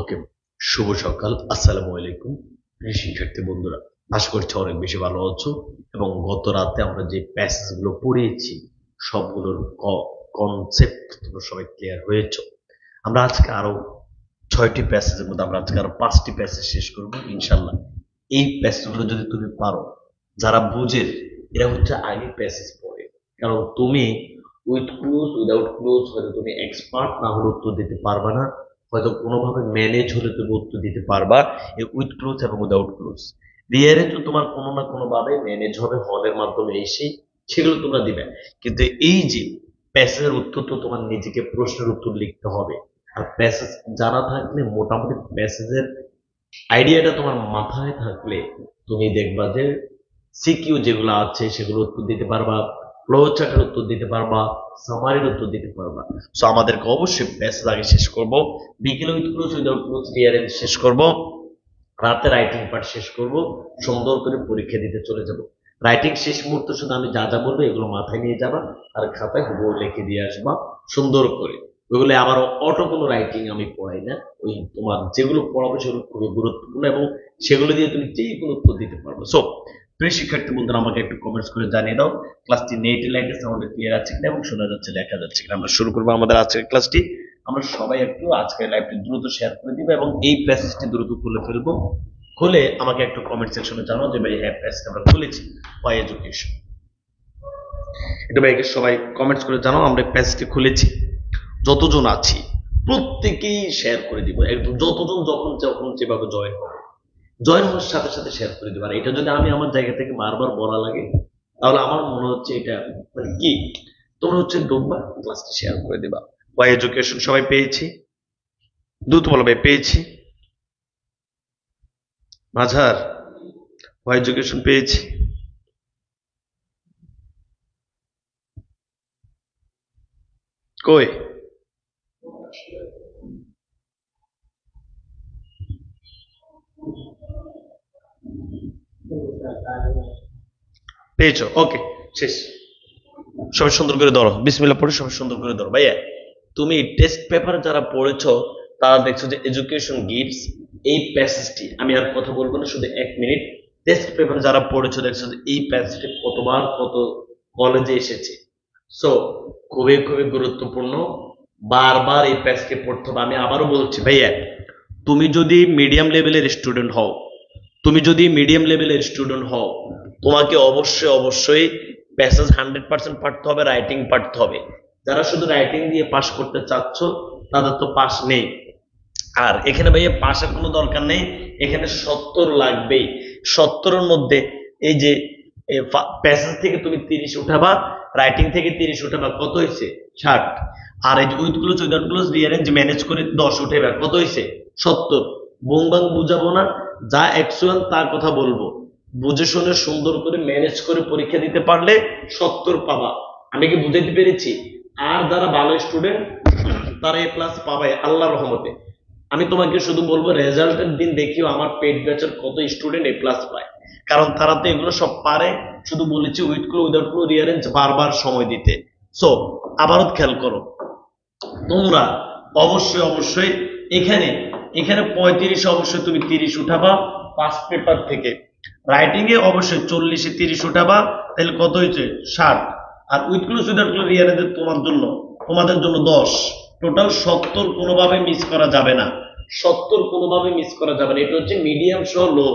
ওকে, শুভ সকাল, আসসালামু আলাইকুম প্রিয় শিক্ষার্থী বন্ধুরা। আশা করছি অনেক বেশি ভালো আছো এবং গত রাতে আমরা যে প্যাসেজ গুলো পড়িয়েছি সবগুলোর কনসেপ্ট তোমরা সবাই ক্লিয়ার হয়েছো। আমরা আজকে আরো 6টি প্যাসেজের মধ্যে আমরা আজকে আরো 5টি প্যাসেজ শেষ করবো ইনশাল্লাহ। এই প্যাসেজ গুলো যদি তুমি পারো, যারা বুঝে এরা হচ্ছে আগে প্যাসেজ পড়ে, কারণ তুমি উইথ ক্লুজ উইদাউট ক্লুজ হয়তো তুমি এক্সপার্ট না হলে উত্তর দিতে পারবে না, হয়তো কোনোভাবে ম্যানেজ হলে তুমি উত্তর দিতে পারবা এই উইথ ক্লোজ এবং উইদাউট ক্লোজ। রিয়ারে তো তোমার কোনো না কোনো ভাবে ম্যানেজ হবে হলের মাধ্যমে এসে, সেগুলো তোমরা দিবে। কিন্তু এই যে প্যাসেজের উত্তর তো তোমার নিজেকে প্রশ্নের উত্তর লিখতে হবে। আর প্যাসেজ জানা থাকলে, মোটামুটি প্যাসেজের আইডিয়াটা তোমার মাথায় থাকলে তুমি দেখবা যে সিকিউ যেগুলো আছে সেগুলো উত্তর দিতে পারবা, ফ্লো চার্টের উত্তর দিতে পারবা, সামারির উত্তর দিতে পারবা। সো আমাদেরকে অবশ্যই প্যাসেজ আগে শেষ করব, বিকেলে with cloze without close rearrange শেষ করব, রাতে রাইটিং পার্ট শেষ করব, সুন্দর করে পরীক্ষা দিতে চলে যাব। রাইটিং শেষ মুহূর্তে শুধু আমি যা যা বলবো এগুলো মাথায় নিয়ে যাবা আর খাতায় হুবহু লিখে দিয়ে আসবা সুন্দর করে। ওইগুলো আবার অটো কোনো রাইটিং আমি পড়াই না, ওই তোমার যেগুলো পড়াবো সেগুলো খুবই গুরুত্বপূর্ণ এবং সেগুলো দিয়ে তুমি যে কোনো উত্তর দিতে পারবো। সো প্রিয় শিক্ষার্থী বন্ধুরা, আমাকে একটু কমেন্টস করে জানিয়ে দাও ক্লাসটি নেটে লাইটে সাউন্ডে ক্লিয়ার আছে কিনা এবং শোনা যাচ্ছে লেখা যাচ্ছে কিনা। আমরা শুরু করবো আমাদের আজকের ক্লাসটি। আমরা সবাই একটু আজকের লাইভটি দ্রুত শেয়ার করে দিব এবং এই প্যাসেজটি দ্রুত খুলে ফেলবো। খুলে আমাকে একটু কমেন্ট সেকশনে জানাও যে ভাই হ্যাঁ প্যাসেজ আমরা খুলেছি ওয়াই এডুকেশন। এটা ভাইকে সবাই কমেন্টস করে জানাও আমরা প্যাসেজটি খুলেছি। যতজন আছি প্রত্যেকেই শেয়ার করে দিব, একদম যতজন যখন যখন যেভাবে জয়েন হবে জয়েন হওয়ার সাথে সাথে শেয়ার করে দেবো। আর এটা যদি আমি আমার জায়গা থেকে বারবার বলা লাগে তাহলে আমার মনে হচ্ছে এটা মানে কি, তোমরা হচ্ছে ডুববা ক্লাসটি শেয়ার করে দেবা। ওয়াই এডুকেশন সবাই পেয়েছি, দ্রুত বলো ভাই পেয়েছি। মাঝার ওয়াই এডুকেশন পেয়েছি, কই পেয়েছো? ওকে, শেষ। সবাই সুন্দর করে ধরো, বিসমিল্লাহ পড়ে সবাই সুন্দর করে ধরো। ভাইয়া তুমি টেস্ট পেপার যারা পড়েছো তারা দেখছো যে এডুকেশন গিভস এই প্যাসেজটি, আমি আর কথা বলবো না, শুধু 1 মিনিট। টেস্ট পেপার যারা পড়েছো দেখছো যে এই প্যাসেজটি কতবার কত কলেজে এসেছে। সো খুবই খুবই গুরুত্বপূর্ণ, বারবার এই প্যাসেজটি পড়তে হবে। আমি আবারও বলছি ভাইয়া, তুমি যদি মিডিয়াম লেভেলের স্টুডেন্ট হও, তুমি যদি মিডিয়াম লেভেলের স্টুডেন্ট হও, তোমাকে অবশ্যই অবশ্যই প্যাসেজ 100% পড়তে হবে, রাইটিং পড়তে হবে। যারা শুধু রাইটিং দিয়ে পাস করতে চাচ্ছ তাদের তো পাস নেই। আর এখানে ভাইয়া পাসের কোনো দরকার নেই, এখানে 70 লাগবেই। 70-এর মধ্যে এই যে প্যাসেজ থেকে তুমি 30 উঠাবা, রাইটিং থেকে 30 উঠাবা, কত হয়েছে? 60। আর এই যে with cloze without cloze rearrange manage করে 10 উঠাবা, কত হয়েছে? 70। বুং বাং বুঝাবো না, যা অ্যাকচুয়াল তার কথা বলবো। বুঝে শুনে সুন্দর করে ম্যানেজ করে পরীক্ষা দিতে পারলে 70 পাবা। আমি কি বুঝাইতে পেরেছি? আর যারা ভালো স্টুডেন্ট তারা এ প্লাস পাবে আল্লাহর রহমতে। আমি তোমাকে শুধু বলবো রেজাল্টের দিন দেখিও আমার পেড ব্যাচের কত স্টুডেন্ট এ প্লাস পায়, কারণ তারা তো এগুলো সব পারে। শুধু বলেছি with clue without clue rearrange বারবার সময় দিতে। সো আবারও খেয়াল করো, তোমরা অবশ্যই অবশ্যই এখানে এখানে 35 অবশ্যই তুমি 30 উঠাবা ফার্স্ট পেপার থেকে। রাইটিং এ অবশ্যই 40-এ 30 উঠাবা, তাহলে কত হয়েছে? 60। আর with cloze without cloze rearrange তোমাদের জন্য 10, টোটাল 70 কোনোভাবে মিস করা যাবে না। 70 কোনোভাবে মিস করা যাবে না, এটা হচ্ছে মিডিয়াম সহ লো।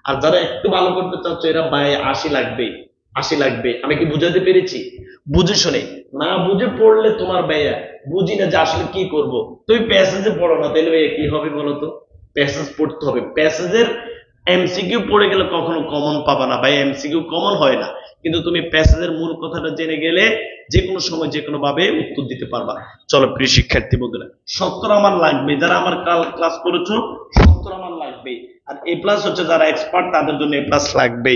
আর যারা একটু ভালো করতে চাচ্ছ এরা 80 লাগবে, 80 লাগবে। আমি কি বুঝাতে পেরেছি? বুঝে শুনে, না বুঝে পড়লে তোমার ভাইয়া বুঝি না যে আসলে কি করব, তুমি প্যাসেজে পড়ো না, তাহলে ভাইয়া কি হবে বলো তো? প্যাসেজ পড়তে হবে। প্যাসেজের এমসিকিউ পড়ে গেলে কখনো কমন পাবা না ভাই, এমসিকিউ কমন হয় না, কিন্তু তুমি প্যাসেজের মূল কথাটা জেনে গেলে যে কোনো সময় যে কোনো ভাবে উত্তর দিতে পারবা। চলো প্রিয় শিক্ষার্থী বন্ধুরা, 70 আমার লাগবে, যারা আমার কাল ক্লাস করেছো 70 আমার লাগবে। আর এ প্লাস হচ্ছে যারা এক্সপার্ট তাদের জন্য এ প্লাস লাগবে।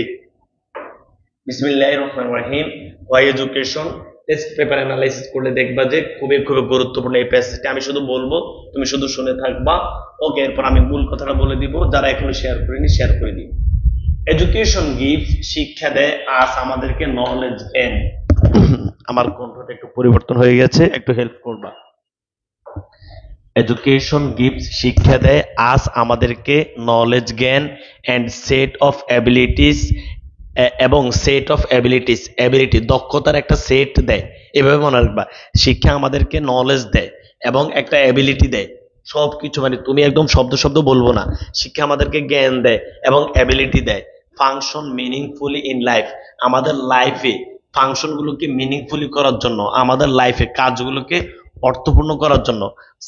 বিসমিল্লাহির রহমানির রহিম। Why education test paper analysis করলে দেখবা যে খুবই খুবই গুরুত্বপূর্ণ এই প্যাসেজটি। আমি শুধু বলবো, তুমি শুধু শুনে থাকবা। ওকে, এরপর আমি মূল কথাটা বলে দিব, যারা এখনো শেয়ার করেনি শেয়ার করে দিই। এডুকেশন গিভস শিক্ষা দেয় আজ আমাদেরকে নলেজ এন্ড আমার কণ্ঠটা একটু পরিবর্তন হয়ে গেছে, একটু হেল্প করবা। এডুকেশন গিভস শিক্ষা দেয় আজ আমাদেরকে নলেজ জ্ঞান অ্যান্ড সেট অফ অ্যাবিলিটিস এবং সেট অফ অ্যাবিলিটিস অ্যাবিলিটি দক্ষতার একটা সেট দেয়। এভাবে মনে রাখবা, শিক্ষা আমাদেরকে নলেজ দেয় এবং একটা অ্যাবিলিটি দেয়। সব কিছু মানে তুমি একদম শব্দ শব্দ বলবো না, শিক্ষা আমাদেরকে জ্ঞান দেয় এবং অ্যাবিলিটি দেয়। ফাংশন মিনিংফুলি ইন লাইফ, আমাদের লাইফে ফাংশনগুলোকে মিনিংফুলি করার জন্য, আমাদের লাইফে কাজগুলোকে অর্থপূর্ণ করার জন্য।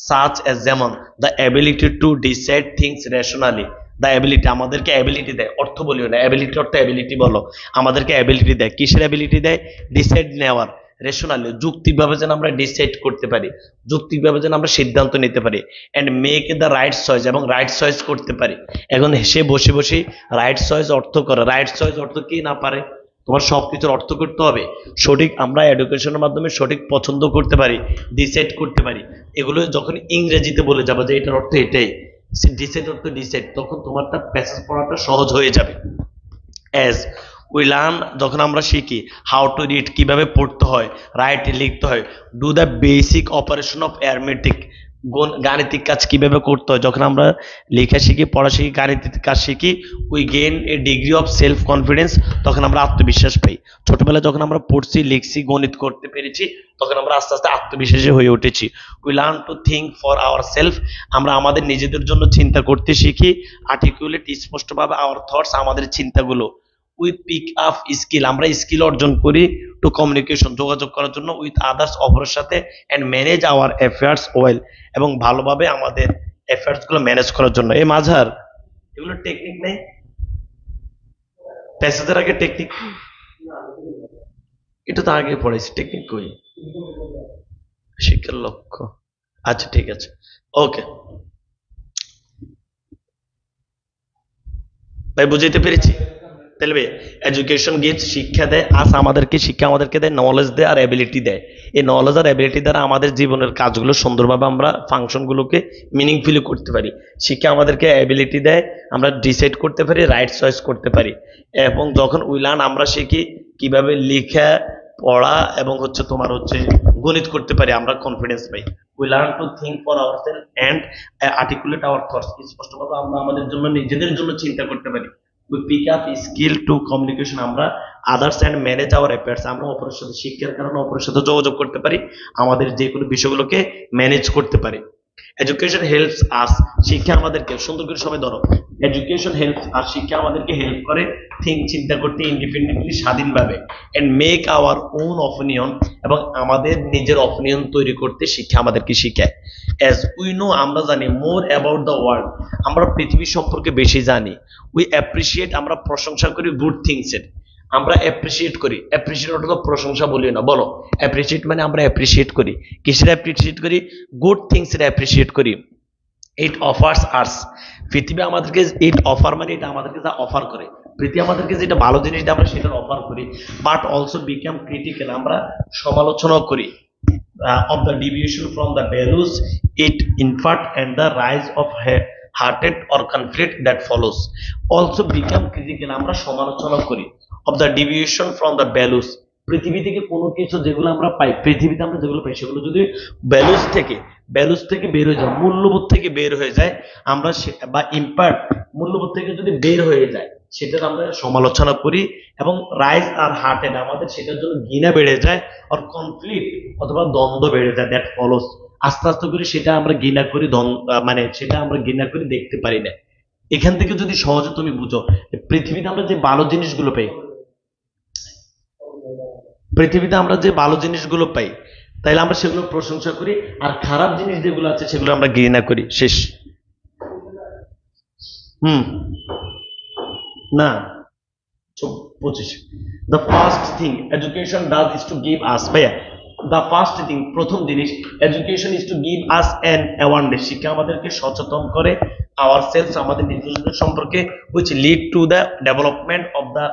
সাচ এজ যেমন the ability to decide things rationally, the ability আমাদেরকে অ্যাবিলিটি দেয়, অর্থ বলিও না, অ্যাবিলিটি অর্থ অ্যাবিলিটি বলো, আমাদেরকে অ্যাবিলিটি দেয়। কিসের অ্যাবিলিটি দেয়? ডিসাইড নেওয়ার, রেশনালি যুক্তিকভাবে যেন আমরা ডিসাইড করতে পারি, যুক্তিকভাবে যেন আমরা সিদ্ধান্ত নিতে পারি। And make the right choice, এবং রাইট চয়েস করতে পারি। এখন সে বসে বসে রাইট চয়েস অর্থ করে, রাইট চয়েস অর্থ কি না পারে? তোমার সবকিছুর অর্থ করতে হবে সঠিক। আমরা এডুকেশনের মাধ্যমে সঠিক পছন্দ করতে পারি, ডিসাইড করতে পারি। এগুলো যখন ইংরেজিতে বলে যাবো যে এটার অর্থ এটাই, ডিসাইড অর্থ ডিসাইড, তখন তোমারটা প্যাসেজ পড়াটা সহজ হয়ে যাবে। অ্যাজ উই লার্ন, যখন আমরা শিখি হাউ টু রিড, কিভাবে পড়তে হয়, রাইট লিখতে হয়, do the basic operation of arithmetic, গাণিতিক কাজ কিভাবে করতে হয়, যখন আমরা লেখা শিখি, পড়া শিখি, গাণিতিক কাজ শিখি, we gain A degree of self confidence, তখন আমরা আত্মবিশ্বাস পাই। ছোটবেলায় যখন আমরা পড়ছি, লিখছি, গণিত করতে পেরেছি, তখন আমরা আস্তে আস্তে আত্মবিশ্বাসী হয়ে উঠেছি। We learn to think for our self, আমরা আমাদের নিজেদের জন্য চিন্তা করতে শিখি। আর্টিকুলেট, স্পষ্টভাবে আওয়ার থটস, আমাদের চিন্তাগুলো। উই পিক আপ স্কিল, আমরা স্কিল অর্জন করি। টু কমিউনিকেশন, যোগাযোগ করার জন্য। উইথ আদার্স, অপরের সাথে। And manage our affairs well, এবং ভালোভাবে আমাদের অ্যাফেয়ার্স গুলো ম্যানেজ করার জন্য। এই মাঝার এগুলো টেকনিক নেই, প্যাসেজের আগে টেকনিক, এটা তো আগে পড়াইছি, টেকনিক কই? শিক্ষার লক্ষ্য, আচ্ছা ঠিক আছে, ওকে ভাই, বুঝাইতে পেরেছি? তাহলে এডুকেশন গিভস শিক্ষা দেয় আজ আমাদেরকে, শিক্ষা আমাদেরকে দেয় নলেজ দেয় আর অ্যাবিলিটি দেয়। এই নলেজ আর অ্যাবিলিটি দ্বারা আমাদের জীবনের কাজগুলো সুন্দরভাবে আমরা ফাংশনগুলোকে মিনিংফুলি করতে পারি। শিক্ষা আমাদেরকে অ্যাবিলিটি দেয়, আমরা ডিসাইড করতে পারি, রাইট চয়েস করতে পারি। এবং যখন উই লার্ন, আমরা শিখি কিভাবে লেখা পড়া এবং তোমার গণিত করতে পারি, আমরা কনফিডেন্স পাই। We learn to think for our self and articulate our thoughts, স্পষ্টভাবে আমরা আমাদের জন্য, নিজেদের জন্য চিন্তা করতে পারি। We pick up skill to communication, আমরা others and manage our affairs, আমরা অপরের সাথে, শিক্ষার কারণে অপরের সাথে যোগাযোগ করতে পারি, আমাদের যে কোনো বিষয়গুলোকে ম্যানেজ করতে পারি। এডুকেশন হেল্পস আস, শিক্ষা আমাদেরকে, সুন্দর করে সবাই ধরো, এডুকেশন হেল্পস আস, শিক্ষা আমাদেরকে হেল্প করে থিঙ্ক, চিন্তা করতে, ইন্ডিপেন্ডেন্টলি, স্বাধীনভাবে। And make our own opinion, এবং আমাদের নিজের অপিনিয়ন তৈরি করতে শিক্ষা আমাদেরকে শিখায়। অ্যাজ উই নো, আমরা জানি, মোর অ্যাবাউট দ্য ওয়ার্ল্ড, আমরা পৃথিবী সম্পর্কে বেশি জানি। উই অ্যাপ্রিসিয়েট, আমরা প্রশংসা করি গুড থিংস এর, আমরা অ্যাপ্রিসিয়েট করি। অ্যাপ্রিসিয়েট অর্থ প্রশংসা বলি না, বলো অ্যাপ্রিসিয়েট মানে আমরা অ্যাপ্রিসিয়েট করি। কিসের অ্যাপ্রিসিয়েট করি? গুড থিংস এর অ্যাপ্রিসিয়েট করি। ইট অফার্স আর্স, পৃথিবী আমাদেরকে, ইট অফার মানে এটা আমাদেরকে যা অফার করে, পৃথিবী আমাদেরকে যেটা ভালো জিনিস দেয় আমরা সেটার অফার করি। বাট অলসো বিকাম ক্রিটিক্যাল, আমরা সমালোচনা করি। Of the deviation from the values it inferred and the rise of hatred or conflict that follows. Also become critical, আমরা সমালোচনা করি। Of the deviation from the values, পৃথিবী থেকে কোনো কিছু যেগুলো আমরা পাই, পৃথিবীতে আমরা যেগুলো পাই সেগুলো যদি ভ্যালুজ থেকে বের হয়ে যায়, মূল্যবোধ থেকে বের হয়ে যায়, আমরা বা ইম্পার্ট, মূল্যবোধ থেকে যদি বের হয়ে যায়, সেটার আমরা সমালোচনা করি। এবং রাইজ আর হার্টেড, আমাদের সেটার জন্য ঘৃণা বেড়ে যায়, আর কনফ্লিক্ট অথবা দ্বন্দ্ব বেড়ে যায়, দ্যাট ফলোস, আস্তে আস্তে করে সেটা আমরা ঘৃণা করি, মানে সেটা আমরা ঘৃণা করে দেখতে পারি না। এখান থেকে যদি সহজে তুমি বুঝো, পৃথিবীতে আমরা যে ভালো জিনিসগুলো পাই, পৃথিবীতে আমরা যে ভালো জিনিসগুলো পাই, তাইলে আমরা সেগুলো প্রশংসা করি, আর খারাপ জিনিস যেগুলো আছে সেগুলো আমরা ঘৃণা করি। শেষ। হুম, না 25। The first thing education does is to give us, ভাইয়া দ্য ফার্স্ট থিং, প্রথম জিনিস, education is to give us an awareness, শিক্ষা আমাদেরকে সচেতন করে, আওয়ার সেলস, আমাদের নিজেদের সম্পর্কে, which lead to the development of the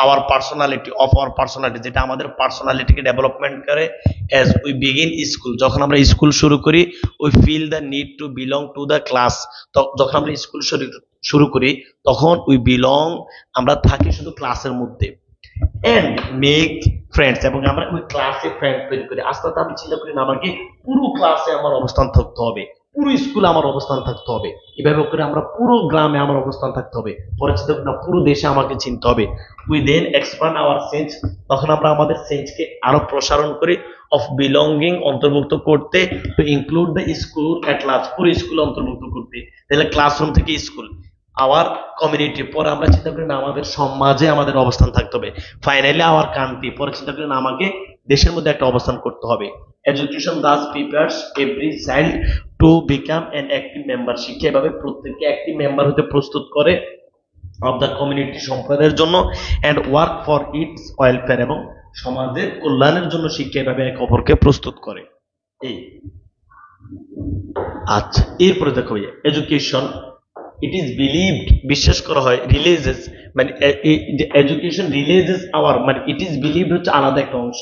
our personality, of our personality, যেটা আমাদের পার্সোনালিটিকে ডেভেলপমেন্ট করে। অ্যাজ উই বিগিন স্কুল, যখন আমরা স্কুল শুরু করি, we feel the need to belong to the class, যখন আমরা স্কুল শুরু করি তখন উই বিলং, আমরা থাকি শুধু ক্লাসের মধ্যে। এন্ড মেক ফ্রেন্ডস, এবং আমরা ওই ক্লাসে ফ্রেন্ড তৈরি করি। আস্তে আস্তে আমি চিন্তা করি না আমাকে পুরো ক্লাসে আমার অবস্থান থাকতে হবে, পুরো স্কুলে আমার অবস্থান থাকতে হবে, এভাবে করে আমরা পুরো গ্রামে আমার অবস্থান থাকতে হবে, পরিচিত না পুরো দেশে আমাকে চিনতে হবে। We then expand our sense, তখন আমরা আমাদের সেন্সকে আরো প্রসারণ করি, অফ বিলঙ্গিং অন্তর্ভুক্ত করতে, two include the school at large, পুরো স্কুল অন্তর্ভুক্ত করতে, তাহলে ক্লাসরুম থেকে স্কুল, আওয়ার কমিউনিটি, পরে আমরা চিন্তা করি না আমাদের সমাজে আমাদের অবস্থান থাকতে হবে, ফাইনালি আওয়ার কান্ট্রি, পরে চিন্তা করি না আমাকে দেশের মধ্যে একটা অবস্থান করতে হবে। Education Das prepares every child to become an active member, শিক্ষা এভাবে প্রত্যেককে অ্যাক্টিভ মেম্বার হতে প্রস্তুত করে অফ দ্য কমিউনিটি, সম্প্রদায়ের জন্য, and work for its welfare, এবং সমাজের কল্যাণের জন্য শিক্ষা এভাবে এক অপরকে প্রস্তুত করে। এই আচ্ছা, এরপরে দেখো এডুকেশন, ইট ইজ বিলিভড, বিশ্বাস করা হয়, রিলিজেস মানে এডুকেশন রিলিজেস আওয়ার, মানে ইট ইজ বিলিভড হচ্ছে আলাদা একটা অংশ,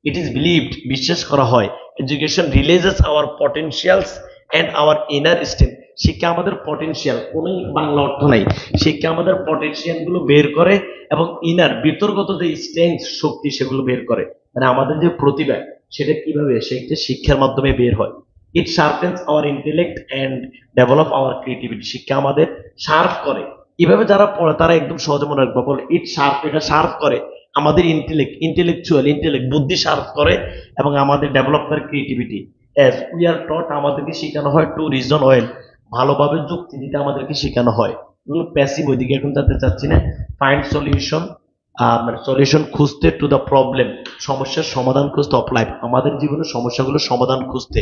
ইট ইজ বিলিভড বিশ্বাস করা হয়, education releases our potentials and our inner strength, শিক্ষা আমাদের পটেনশিয়াল, কোন বাংলা অর্থ নাই, শিক্ষা আমাদের পটেনশিয়াল গুলো বের করে এবং ইনার বিতর্গত যে স্ট্রেংথ শক্তি সেগুলো বের করে, মানে আমাদের যে প্রতিভা সেটা কিভাবে সেটা শিক্ষার মাধ্যমে বের হয়। It sharpens our intellect and develop our creativity, শিক্ষা আমাদের শার্প করে, এভাবে যারা পড়ে তারা একদম সহজে মনে রাখবে, বলে ইট শার্প, এটা শার্প করে আমাদের ইন্টেলেক্ট, ইন্টেলেক্ট বুদ্ধি শার্প করে, এবং আমাদের ডেভেলপ করে ক্রিয়েটিভিটি। অ্যাজ উই আর টট, আমাদেরকে শেখানো হয় টু রিজন ওয়েল, ভালোভাবে যুক্তি দিতে আমাদেরকে শেখানো হয়। এগুলো প্যাসিভ, ওইদিকে এখন যেতে চাচ্ছি না। ফাইন্ড সলিউশন, মানে সলিউশন খুঁজতে, টু দ্য প্রবলেম, সমস্যার সমাধান খুঁজতে, অফ লাইফ, আমাদের জীবনের সমস্যাগুলোর সমাধান খুঁজতে।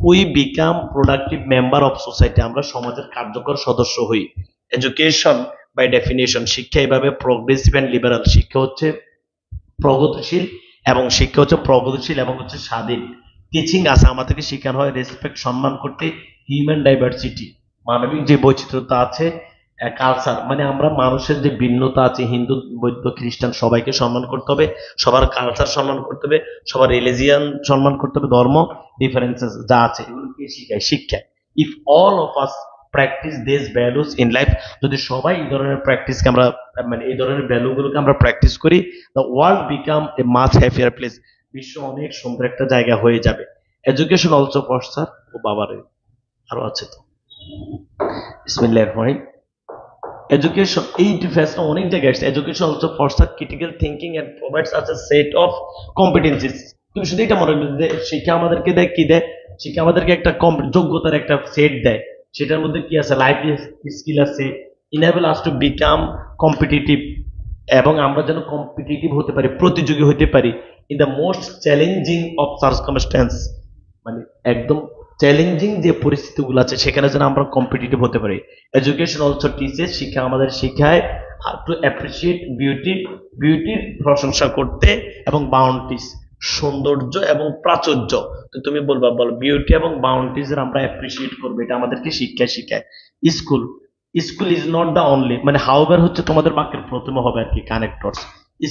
We become productive member of society, আমরা সমাজের কার্যকর সদস্য হই। এডুকেশন বাই ডেফিনেশন, শিক্ষা এভাবে প্রোগ্রেসিভ অ্যান্ড লিবারাল, শিক্ষা হচ্ছে প্রগতিশীল এবং হচ্ছে স্বাধীন। টিচিং আছে, আমাদেরকে শেখানো হয় রেসপেক্ট, সম্মান করতে, হিউম্যান ডাইভার্সিটি, মানবিক যে বৈচিত্র্যতা আছে, কালচার মানে আমরা মানুষের যে ভিন্নতা আছে, হিন্দু বৌদ্ধ খ্রিস্টান সবাইকে সম্মান করতে হবে, সবার কালচার সম্মান করতে হবে, সবার রিলিজিয়ান সম্মান করতে হবে, ধর্ম ডিফারেন্সেস যা আছে এগুলোকে শিখায় শিক্ষা। If all of us practice this values in life, যদি সবাই এই ধরনের প্র্যাকটিসকে আমরা মানে এই ধরনের ভ্যালুগুলোকে আমরা প্র্যাকটিস করি, the world become a much happier place, বিশ্ব অনেক সুন্দর একটা জায়গা হয়ে যাবে। এডুকেশন অলসো ফরসার, ও বাবারে আরো আছে তো, বিসমিল্লাহির রহমানির রহিম। এডুকেশন এই ডিফারেন্সটা অনেক জায়গায় আসছে। এডুকেশন অলসো ফরসার critical thinking and provides us a set of competencies, তুমি শুধু এটা মনে রাখবে যে শিক্ষা আমাদেরকে দেয় কি দেয়, শিক্ষা আমাদেরকে একটা যোগ্যতার একটা সেট দেয়, সেটার মধ্যে কি আছে, লাইফ স্কিল আছে, enable us to become competitive, এবং আমরা যেন কম্পিটিটিভ হতে পারি, প্রতিযোগী হতে পারি, in the most challenging of circumstance, মানে একদম চ্যালেঞ্জিং যে পরিস্থিতিগুলো আছে সেখানে যেন আমরা কম্পিটিটিভ হতে পারি। এডুকেশন অলসো টিচেস, শিক্ষা আমাদের শিখায় টু অ্যাপ্রিসিয়েট বিউটির প্রশংসা করতে, এবং বাউন্টিস সৌন্দর্য এবং প্রাচুর্য, তো তুমি বলবা বল বিউটি এবং বাউন্টিস এর আমরা অ্যাপ্রিসিয়েট করবো, এটা আমাদেরকে শিক্ষা শিখায়। School, school is not the only, মানে হাউএভার হচ্ছে তোমাদের বাক্যের প্রথমে হবে আর কি connectors.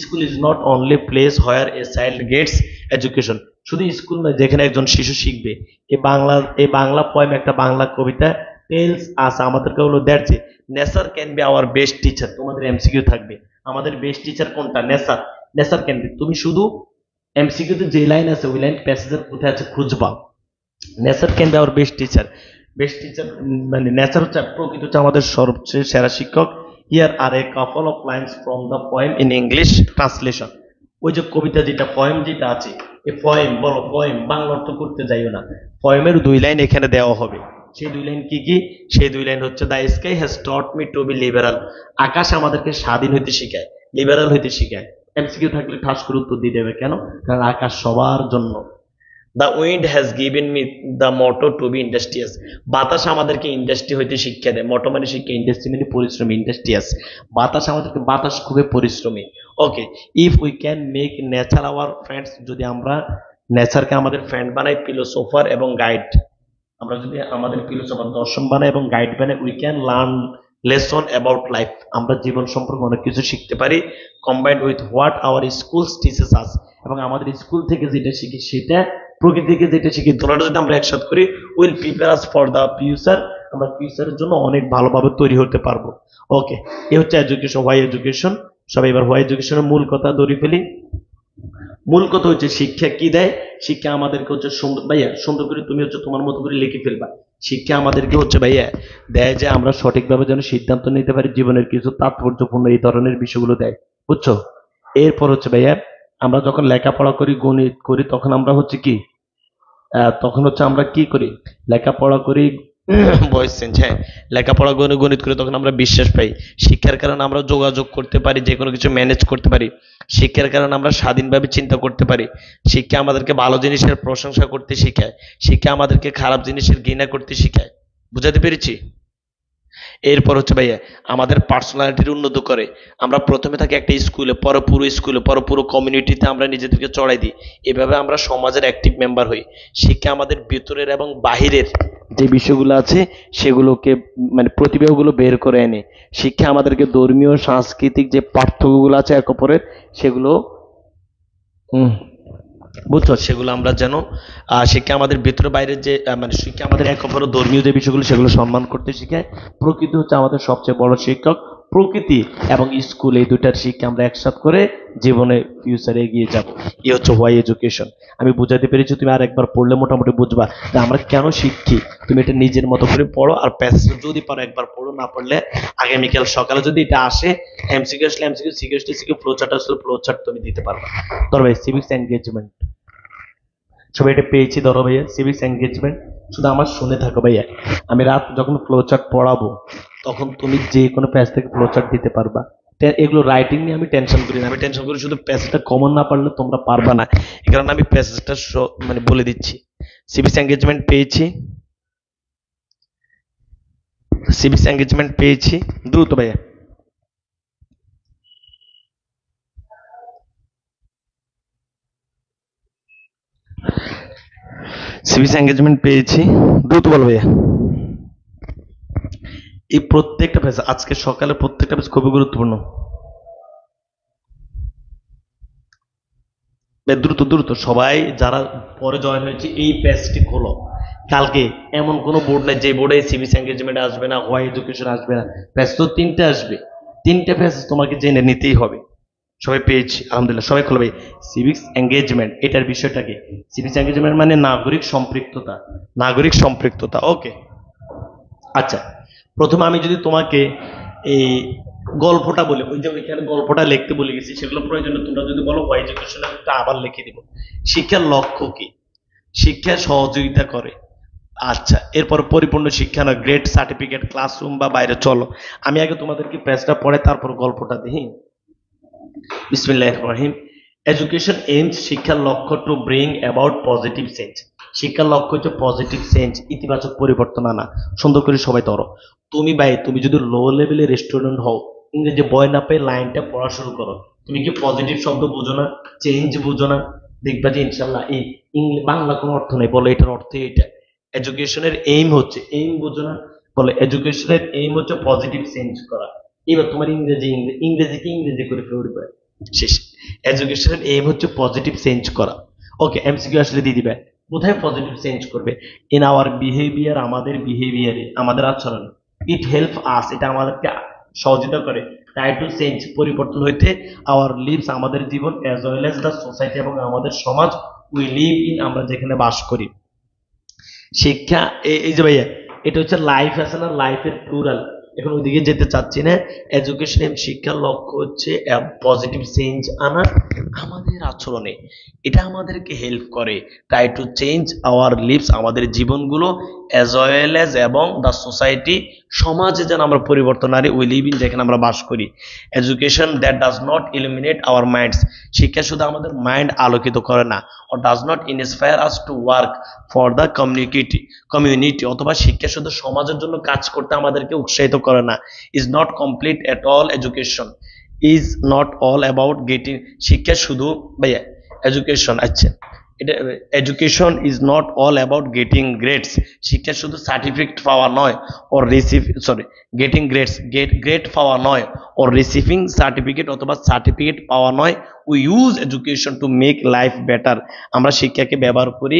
School is not only place where a child gets education, শুধু স্কুল নয় যেখানে একজন শিশু শিখবে। এই বাংলা পোয়েম, একটা বাংলা কবিতা টেলস আস, আমাদেরকে হলো that's nature can be our best teacher, তোমাদের এমসিকিউ থাকবে আমাদের বেস্ট টিচার কোনটা, নেচার, নেচার ক্যান বি, তুমি শুধু এমসিকিউতে যে লাইন আছে ওই লাইন প্যাসেজের কোথায় আছে খুঁজবা। Nature can be our best teacher, best teacher মানে নেচার হচ্ছে প্রকৃতি হচ্ছে আমাদের সবচেয়ে সেরা শিক্ষক। Here are a couple of lines from the poem in English translation, ওই যে কবিতা যেটা পোয়েম যেটা আছে, এই পোয়েম বলো, পোয়েম বাংলা অর্থ করতে যাইও না, পোয়েমের দুই লাইন এখানে দেওয়া হবে। সেই দুই লাইন কি কি, সেই দুই লাইন হচ্ছে the sky has taught me to be liberal, আকাশ আমাদেরকে স্বাধীন হইতে শিখায়, লিবারাল হইতে শিখায়। এমসিকিউ থাকলে ঠাস করে উত্তর দিয়ে দেবে, কেন, কারণ আকাশ সবার জন্য। The wind has given me the motto to be industrious, বাতাস আমাদেরকে ইন্ডাস্ট্রি হইতে শিক্ষা দেয়, মটো মানে শিক্ষা, ইন্ডাস্ট্রি মানে পরিশ্রমী, ইন্ডাস্ট্রিয়াস বাতাস আমাদেরকে, বাতাস খুবই পরিশ্রমী। Okay, if we can make nature our friends, যদি আমরা নেচারকে আমাদের ফ্রেন্ড বানাই, ফিলোসোফার এবং গাইড, আমরা যদি আমাদের ফিলোসোফার দর্শন বানাই এবং গাইড বানাই, we can learn lesson about life, আমরা জীবন সম্পর্কে অনেক কিছু শিখতে পারি। Combined with what hour schools teaches us, এবং আমাদের স্কুল থেকে যেটা শিখি সেটা, প্রকৃতি থেকে যেটা শিখি, দুটোটা যদি আমরা একসাথে করি, will prepare us for the future, আমরা ফিউচারের জন্য অনেক ভালোভাবে তৈরি হতে পারবো। ওকে, এই হচ্ছে এডুকেশন, হোয়াই এডুকেশন। সবাই এবার হোয়াই এডুকেশনের মূল কথা ধরে ফেলি। মূল কথা হচ্ছে শিক্ষা কি দেয়, শিক্ষা আমাদেরকে হচ্ছে সুন্দর, ভাইয়া সুন্দর করে তুমি হচ্ছে তোমার মতো করে লিখে ফেলবা। শিক্ষা আমাদেরকে হচ্ছে ভাইয়া দেয় যে আমরা সঠিকভাবে যেন সিদ্ধান্ত নিতে পারি, জীবনের কিছু তাৎপর্যপূর্ণ এই ধরনের বিষয়গুলো দেয়, বুঝছো? এরপর হচ্ছে ভাইয়া আমরা যখন লেখাপড়া করি, গণিত করি, তখন আমরা হচ্ছে কি তখন হচ্ছে আমরা কি করি, লেখাপড়া করি ভয়েস চেঞ্জ, হ্যাঁ, লেখাপড়া গণিত করি, তখন আমরা বিশ্বাস পাই। শিক্ষার কারণে আমরা যোগাযোগ করতে পারি, যে কোনো কিছু ম্যানেজ করতে পারি। শিক্ষার কারণে আমরা স্বাধীনভাবে চিন্তা করতে পারি। শিক্ষা আমাদেরকে ভালো জিনিসের প্রশংসা করতে শেখায়। শিক্ষা আমাদেরকে খারাপ জিনিসের ঘৃণা করতে শেখায়। বুঝাতে পেরেছি? এরপর হচ্ছে ভাইয়া আমাদের পার্সোনালিটির উন্নত করে। আমরা প্রথমে থাকি একটা স্কুলে, পরে পুরো কমিউনিটিতে আমরা নিজেদেরকে চড়াই দিই। এভাবে আমরা সমাজের অ্যাক্টিভ মেম্বার হই। শিক্ষা আমাদের ভিতরের এবং বাহিরের যে বিষয়গুলো আছে সেগুলোকে মানে প্রতিভাগুলো বের করে এনে, শিক্ষা আমাদেরকে ধর্মীয় সাংস্কৃতিক যে পার্থক্যগুলো আছে এক অপরের, সেগুলো হুম বুঝছো, সেগুলো আমরা যেন শিক্ষা আমাদের ভিতরে বাইরের যে মানে শিক্ষা আমাদের এক অপরের ধর্মীয় যে বিষয়গুলো সেগুলো সম্মান করতে শেখায়। প্রকৃতি হচ্ছে আমাদের সবচেয়ে বড় শিক্ষক। প্রকৃতি এবং স্কুল এই দুটার শিক্ষা আমরা একসাথ করে জীবনে ফিউচারে এগিয়ে যাব। এই হচ্ছে হোয়াই এডুকেশন। আমি বুঝাতে পেরেছি, তুমি আর একবার পড়লে মোটামুটি বুঝবা যে আমরা কেন শিখছি। তুমি এটা নিজের মতো করে পড়ো, আর প্যাসেজ যদি পারো একবার পড়ো, না পড়লে আগামীকাল সকালে যদি এটা আসে এমসিকিউ আসলে এমসিকিউ, সিকিউ আসলে সিকিউ, ফ্লো চার্ট আসলে ফ্লো চার্ট তুমি দিতে পারবা। ধরো ভাই সিভিক্স এনগেজমেন্ট, সবাই এটা পেয়েছি, ধরো ভাইয়া সিভিক্স এনগেজমেন্ট, শুধু আমার শুনে থাকো ভাইয়া। আমি রাত যখন ফ্লো চার্ট পড়াবো তখন তুমি যে কোনো পেজ থেকে ফ্লো চার্ট দিতে পারবা। এগুলো রাইটিং নিয়ে আমি টেনশন করি না, আমি টেনশন করি শুধু প্যাসেজটা কমন না পারলে তোমরা পারবা না, এই কারণে আমি প্যাসেজটা মানে বলে দিচ্ছি। সিভিক্স এনগেজমেন্ট পেয়েছি, সিভিক্স এনগেজমেন্ট পেয়েছি, দ্রুত ভাইয়া। সিভিক্স এনগেজমেন্ট পেয়েছি, দ্রুত বলো ভাইয়া। এই প্রত্যেকটা পেজ আজকে সকালে প্রত্যেকটা পেজ খুবই গুরুত্বপূর্ণ। দ্রুত দ্রুত সবাই যারা পরে জয়েন হয়েছে এই পেজটি খোলো। কালকে এমন কোনো বোর্ড নাই যে বোর্ডে সিভিক্স এঙ্গেজমেন্ট আসবে না, হোয়াই এডুকেশন আসবে না। পেজ তো তিনটে আসবে, তিনটে পেজ তোমাকে জেনে নিতেই হবে। সবাই পেয়েছি আলহামদুলিল্লাহ, সবাই খোলো ভাই। সিভিক্স এঙ্গেজমেন্ট এটার বিষয়টা কি? সিভিক্স এঙ্গেজমেন্ট মানে নাগরিক সম্পৃক্ততা, নাগরিক সম্পৃক্ততা। ওকে, আচ্ছা, প্রথমে আমি যদি তোমাকে এই গল্পটা বলি, ওই যে ওইখানে গল্পটা লিখতে বলে গেছি, সেগুলো প্রয়োজনে তোমরা যদি বলো হোয়াই এডুকেশনের একটা আবার লিখে দিব। শিক্ষার লক্ষ্য কি? শিক্ষা সহযোগিতা করে। আচ্ছা, এরপর পরিপূর্ণ শিক্ষা নয়, গ্রেড সার্টিফিকেট, ক্লাসরুম বা বাইরে। চলো আমি আগে তোমাদেরকে পেজটা পড়ে তারপর গল্পটা দেখি। বিসমিল্লাহির রহিম। এডুকেশন এইমস, শিক্ষার লক্ষ্য to bring about positive change. শিক্ষার লক্ষ্য হচ্ছে পজিটিভ চেঞ্জ, ইতিবাচক পরিবর্তন আনা। সুন্দর করে সবাই ধরো। তুমি ভাই, তুমি যদি লো লেভেলের স্টুডেন্ট হও, ইংরেজি বই না পেয়ে লাইনটা পড়া শুরু করো, তুমি কি পজিটিভ শব্দ বুঝো না, চেঞ্জ বুঝো না? দেখবা যে ইনশাল্লাহ এই বাংলা কোনো অর্থ নেই, বলে এটার অর্থ এটা। এডুকেশনের এইম হচ্ছে, এইম বুঝো না, বলে এডুকেশনের এইম হচ্ছে পজিটিভ চেঞ্জ করা। এবার তোমার ইংরেজিকে ইংরেজি করে ফেলবে, শেষ। এডুকেশনের এইম হচ্ছে পজিটিভ চেঞ্জ করা। ওকে, এমসিকিউ আসলে দিয়ে দিবে, কোথায় পজিটিভ চেঞ্জ করবে? ইন আওয়ার বিহেভিয়ার, আমাদের বিহেভিয়ারে, আমাদের আচরণে। ইট হেল্প আস, এটা আমাদেরকে সহযোগিতা করে। ট্রাই টু চেঞ্জ, পরিবর্তন হইতে। আওয়ার লিভস, আমাদের জীবন। As well as the society, এবং আমাদের সমাজ। উই লিভ ইন, আমরা যেখানে বাস করি। শিক্ষা এই যে ভাইয়া, এটা হচ্ছে লাইফ আছে না, লাইফের প্লুরাল। এখন ওইদিকে যেতে চাচ্ছি না। এডুকেশন, শিক্ষার লক্ষ্য হচ্ছে পজিটিভ চেঞ্জ আনা আমাদের আচরণে। এটা আমাদেরকে হেল্প করে। Try to change our lives, আমাদের জীবনগুলো। অ্যাজ ওয়েল এজ, এবং দ্য সোসাইটি, সমাজে যেন আমরা পরিবর্তন আনি। উই লিভ ইন, যেখানে আমরা বাস করি। Education that does not illuminate hour minds, শিক্ষা শুধু আমাদের মাইন্ড আলোকিত করে না। or does not inspire us to work for the community, অথবা শিক্ষা শুধু সমাজের জন্য কাজ করতে আমাদেরকে উৎসাহিত করে না। is not complete at all, education is not all about getting, শিক্ষা শুধু ভাইয়া এডুকেশন, আচ্ছা এটা, education is not all about getting grades, শিক্ষা শুধু সার্টিফিকেট পাওয়া নয়, ওর গেটিং গ্রেডস, গ্রেড পাওয়া নয়, ওর রিসিভিং সার্টিফিকেট, অথবা সার্টিফিকেট পাওয়া নয়। We use education to make life better, আমরা শিক্ষাকে ব্যবহার করি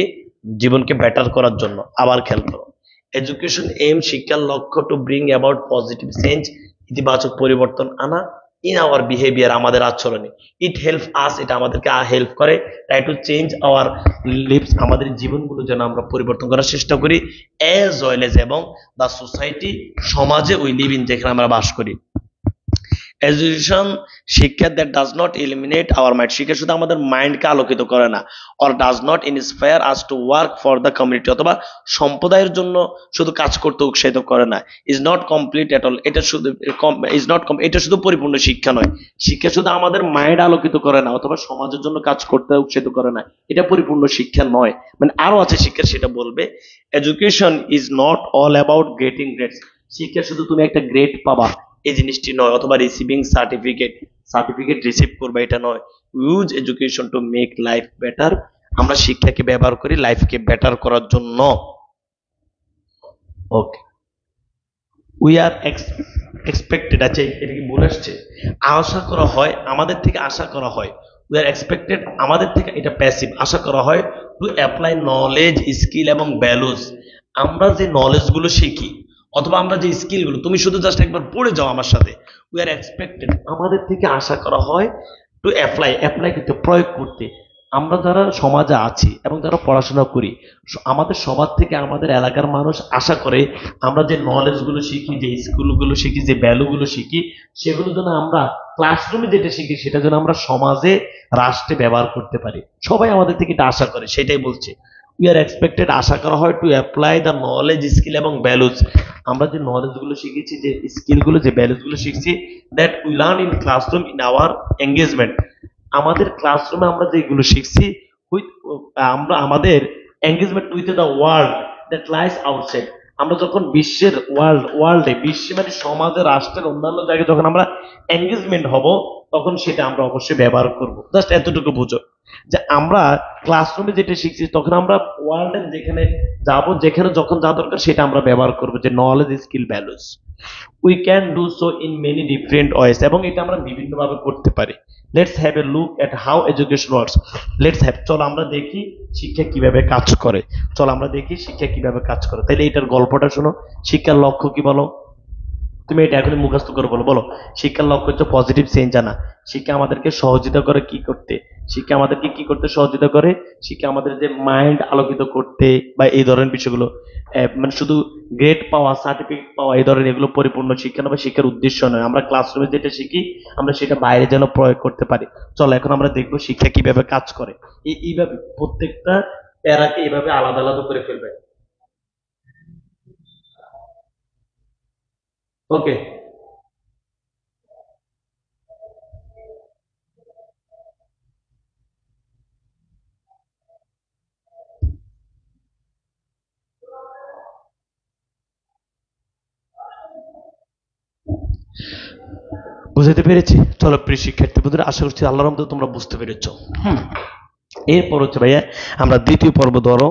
জীবনকে বেটার করার জন্য। আবার খেয়াল করো, এডুকেশন এম, শিক্ষার লক্ষ্য to bring about positive change, ইতিবাচক পরিবর্তন আনা। ইন আওয়ার বিহেভিয়ার, আমাদের আচরণে। ইট হেল্প আস, এটা আমাদেরকে হেল্প করে try to change our lives, আমাদের জীবনগুলো যেন আমরা পরিবর্তন করার চেষ্টা করি, অ্যাজ ওয়েল এজ, এবং দ্য সোসাইটি, সমাজে উই লিভ ইন, যেখানে আমরা বাস করি। এডুকেশন, শিক্ষা, that does not eliminate our mind, শিক্ষা শুধু আমাদের মাইন্ডকে আলোকিত করে না, or does not inspire us to work for the community, অথবা সম্প্রদায়ের জন্য শুধু কাজ করতে উৎসাহিত করে না, is not complete at all, এটা শুধু এটা শুধু পরিপূর্ণ শিক্ষা নয়। শিক্ষা শুধু আমাদের মাইন্ড আলোকিত করে না, অথবা সমাজের জন্য কাজ করতে উৎসাহিত করে না, এটা পরিপূর্ণ শিক্ষা নয়। মানে আরো আছে শিক্ষা, সেটা বলবে। Education is not all about getting grades, শিক্ষা শুধু তুমি একটা গ্রেড পাবা এই জিনিসটি নয়, অথবা রিসিভিং সার্টিফিকেট রিসিভ করবে এটা নয়। Use education to make life better, আমরা শিক্ষাকে ব্যবহার করি লাইফকে বেটার করার জন্য। ওকে, উই আর এক্সপেক্টেড, আচ্ছা এটা কি বলে আসছে, আশা করা হয়, আমাদের থেকে আশা করা হয়, উই আর এক্সপেক্টেড, আমাদের থেকে, এটা প্যাসিভ, আশা করা হয়, টু অ্যাপ্লাই নলেজ, স্কিল এবং ভ্যালুজ, আমরা যে নলেজ গুলো শিখি অথবা আমরা যে স্কিলগুলো, তুমি শুধু জাস্ট একবার পড়ে যাও আমার সাথে, উই আর এক্সপেক্টেড, আমাদের থেকে আশা করা হয়, টু অ্যাপ্লাই করতে, প্রয়োগ করতে, আমরা যারা সমাজে আছি এবং যারা পড়াশোনা করি, আমাদের সবার থেকে আমাদের এলাকার মানুষ আশা করে আমরা যে নলেজগুলো শিখি, যে স্কিলগুলো শিখি, যে ভ্যালুগুলো শিখি, সেগুলো যেন আমরা ক্লাসরুমে যেটা শিখি সেটা যেন আমরা সমাজে, রাষ্ট্রে ব্যবহার করতে পারি। সবাই আমাদের থেকে এটা আশা করে, সেটাই বলছে। উই আর এক্সপেক্টেড, আশা করা হয়, to apply the knowledge, skill এবং ভ্যালুজ, আমরা যে নলেজগুলো শিখেছি, যে স্কিলগুলো, যে ভ্যালুজগুলো শিখছি, that we learn in classroom, in our engagement, আমাদের ক্লাসরুমে আমরা যেগুলো শিখছি, উইথ, আমরা আমাদের engagement with the world that lies outside, আমরা যখন বিশ্বের বিশ্বে মানে সমাজে, রাষ্ট্রের অন্যান্য জায়গায় যখন আমরা এঙ্গেজমেন্ট হব, তখন সেটা আমরা অবশ্যই ব্যবহার করব। জাস্ট এতটুকু বুঝো যে আমরা ক্লাসরুমে যেটা শিখছি, তখন আমরা ওয়ার্ল্ডের যেখানে যাব, যেখানে যখন যা দরকার সেটা আমরা ব্যবহার করবো, যে knowledge, skill, values. We can do so in many different ways, এবং এটা আমরা বিভিন্ন ভাবে করতে পারি। Let's have a look at how education works, চলো আমরা দেখি শিক্ষা কিভাবে কাজ করে, তাইলে এটার গল্পটা শোনো। শিক্ষার লক্ষ্য কি বলো, তুমি এটা এখন মুখস্থ করে বলো, শিক্ষার লক্ষ্য হচ্ছে পজিটিভ চেঞ্জ আনা। শিক্ষা আমাদেরকে সহযোগিতা করে কি করতে, শিক্ষা আমাদেরকে কি করতে সহযোগিতা করে, শিক্ষা আমাদের যে মাইন্ড আলোকিত করতে, বা এই ধরনের বিষয়গুলো, মানে শুধু গ্রেড পাওয়া, সার্টিফিকেট পাওয়া, এই ধরনের এগুলো পরিপূর্ণ শিক্ষা নয়, শিক্ষার উদ্দেশ্য নয়। আমরা ক্লাসরুমে যেটা শিখি আমরা সেটা বাইরে যেন প্রয়োগ করতে পারি। চলো এখন আমরা দেখবো শিক্ষা কিভাবে কাজ করে। এইভাবে প্রত্যেকটা প্যারাকে এইভাবে আলাদা আলাদা করে ফেলবে। ওকে, বুঝতে পেরেছি? চলো প্রিয় শিক্ষার্থী বন্ধুরা, আশা করছি আল্লাহর রহমতে তোমরা বুঝতে পেরেছো। এরপর হচ্ছে ভাইয়া আমরা দ্বিতীয় পর্ব ধরো।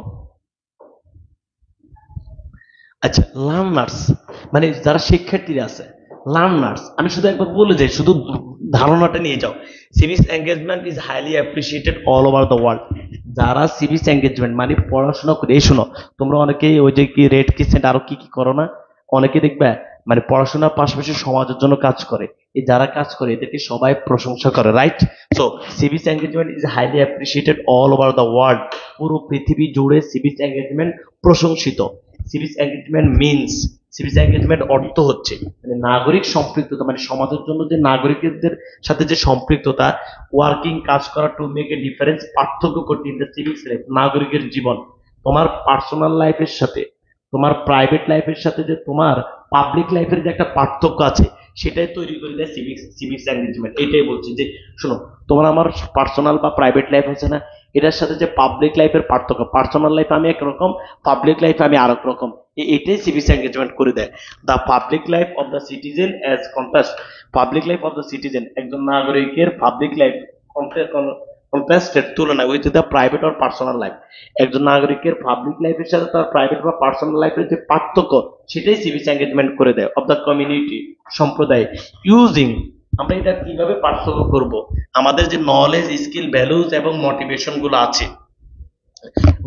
আচ্ছা, লার্নার্স মানে যারা শিক্ষার্থীরা আছে, লার্নার্স, আমি শুধু একবার বলে যাই, শুধু ধারণাটা নিয়ে যাও। Civic engagement is highly appreciated all over the world, যারা সিভিক এঙ্গেজমেন্ট মানে পড়াশোনা করে, এই শোনো, তোমরা অনেকেই ওই যে কি রেড ক্রিসেন্ট আরো কি কি করো না, অনেকে দেখবে মানে পড়াশোনার পাশাপাশি সমাজের জন্য কাজ করে, এই যারা কাজ করে এদেরকে সবাই প্রশংসা করে, right? So civic engagement is highly appreciated all over the world, পুরো পৃথিবী জুড়ে সিভিক এঙ্গেজমেন্ট প্রশংসিত। Civic engagement means, civic engagement অর্থ হচ্ছে মানে নাগরিক সম্পৃক্ততা, মানে সমাজের জন্য যে নাগরিকদের সাথে যে সম্পৃক্ততা, ওয়ার্কিং, কাজ করা, টু মেক এ ডিফারেন্স, পার্থক্য করতে ইন দ্য সিভিক লাইফ, নাগরিকের জীবন, তোমার পার্সোনাল লাইফের সাথে, তোমার প্রাইভেট লাইফের সাথে যে তোমার পাবলিক লাইফের যে একটা পার্থক্য আছে, সেটাই তৈরি করে দেয় সিভিক এঙ্গেজমেন্ট। এটাই বলছি যে শোনো, তোমার আমার পার্সোনাল বা প্রাইভেট লাইফ আছে না, এটার সাথে যে পাবলিক লাইফের পার্থক্য, পার্সোনাল লাইফ আমি একরকম, পাবলিক লাইফ আমি আরেক রকম, এটাই সিভিক এঙ্গেজমেন্ট করে দেয়। The public life of the citizen as contrast, public life of the citizen, একজন নাগরিকের পাবলিক লাইফ কন্ট্রাস্টেড, তুলনা with the private or personal life, একজন নাগরিকের পাবলিক লাইফের সাথে তার প্রাইভেট বা পার্সোনাল লাইফের যে পার্থক্য, সেটাই সিভিক এঙ্গেজমেন্ট করে দেয়। অফ দ্য কমিউনিটি, সম্প্রদায়, ইউজিং, আমরা এটা কিভাবে পার্থক্য করব, আমাদের যে নলেজ, স্কিল, ভ্যালুজ এবং মোটিভেশন গুলো আছে,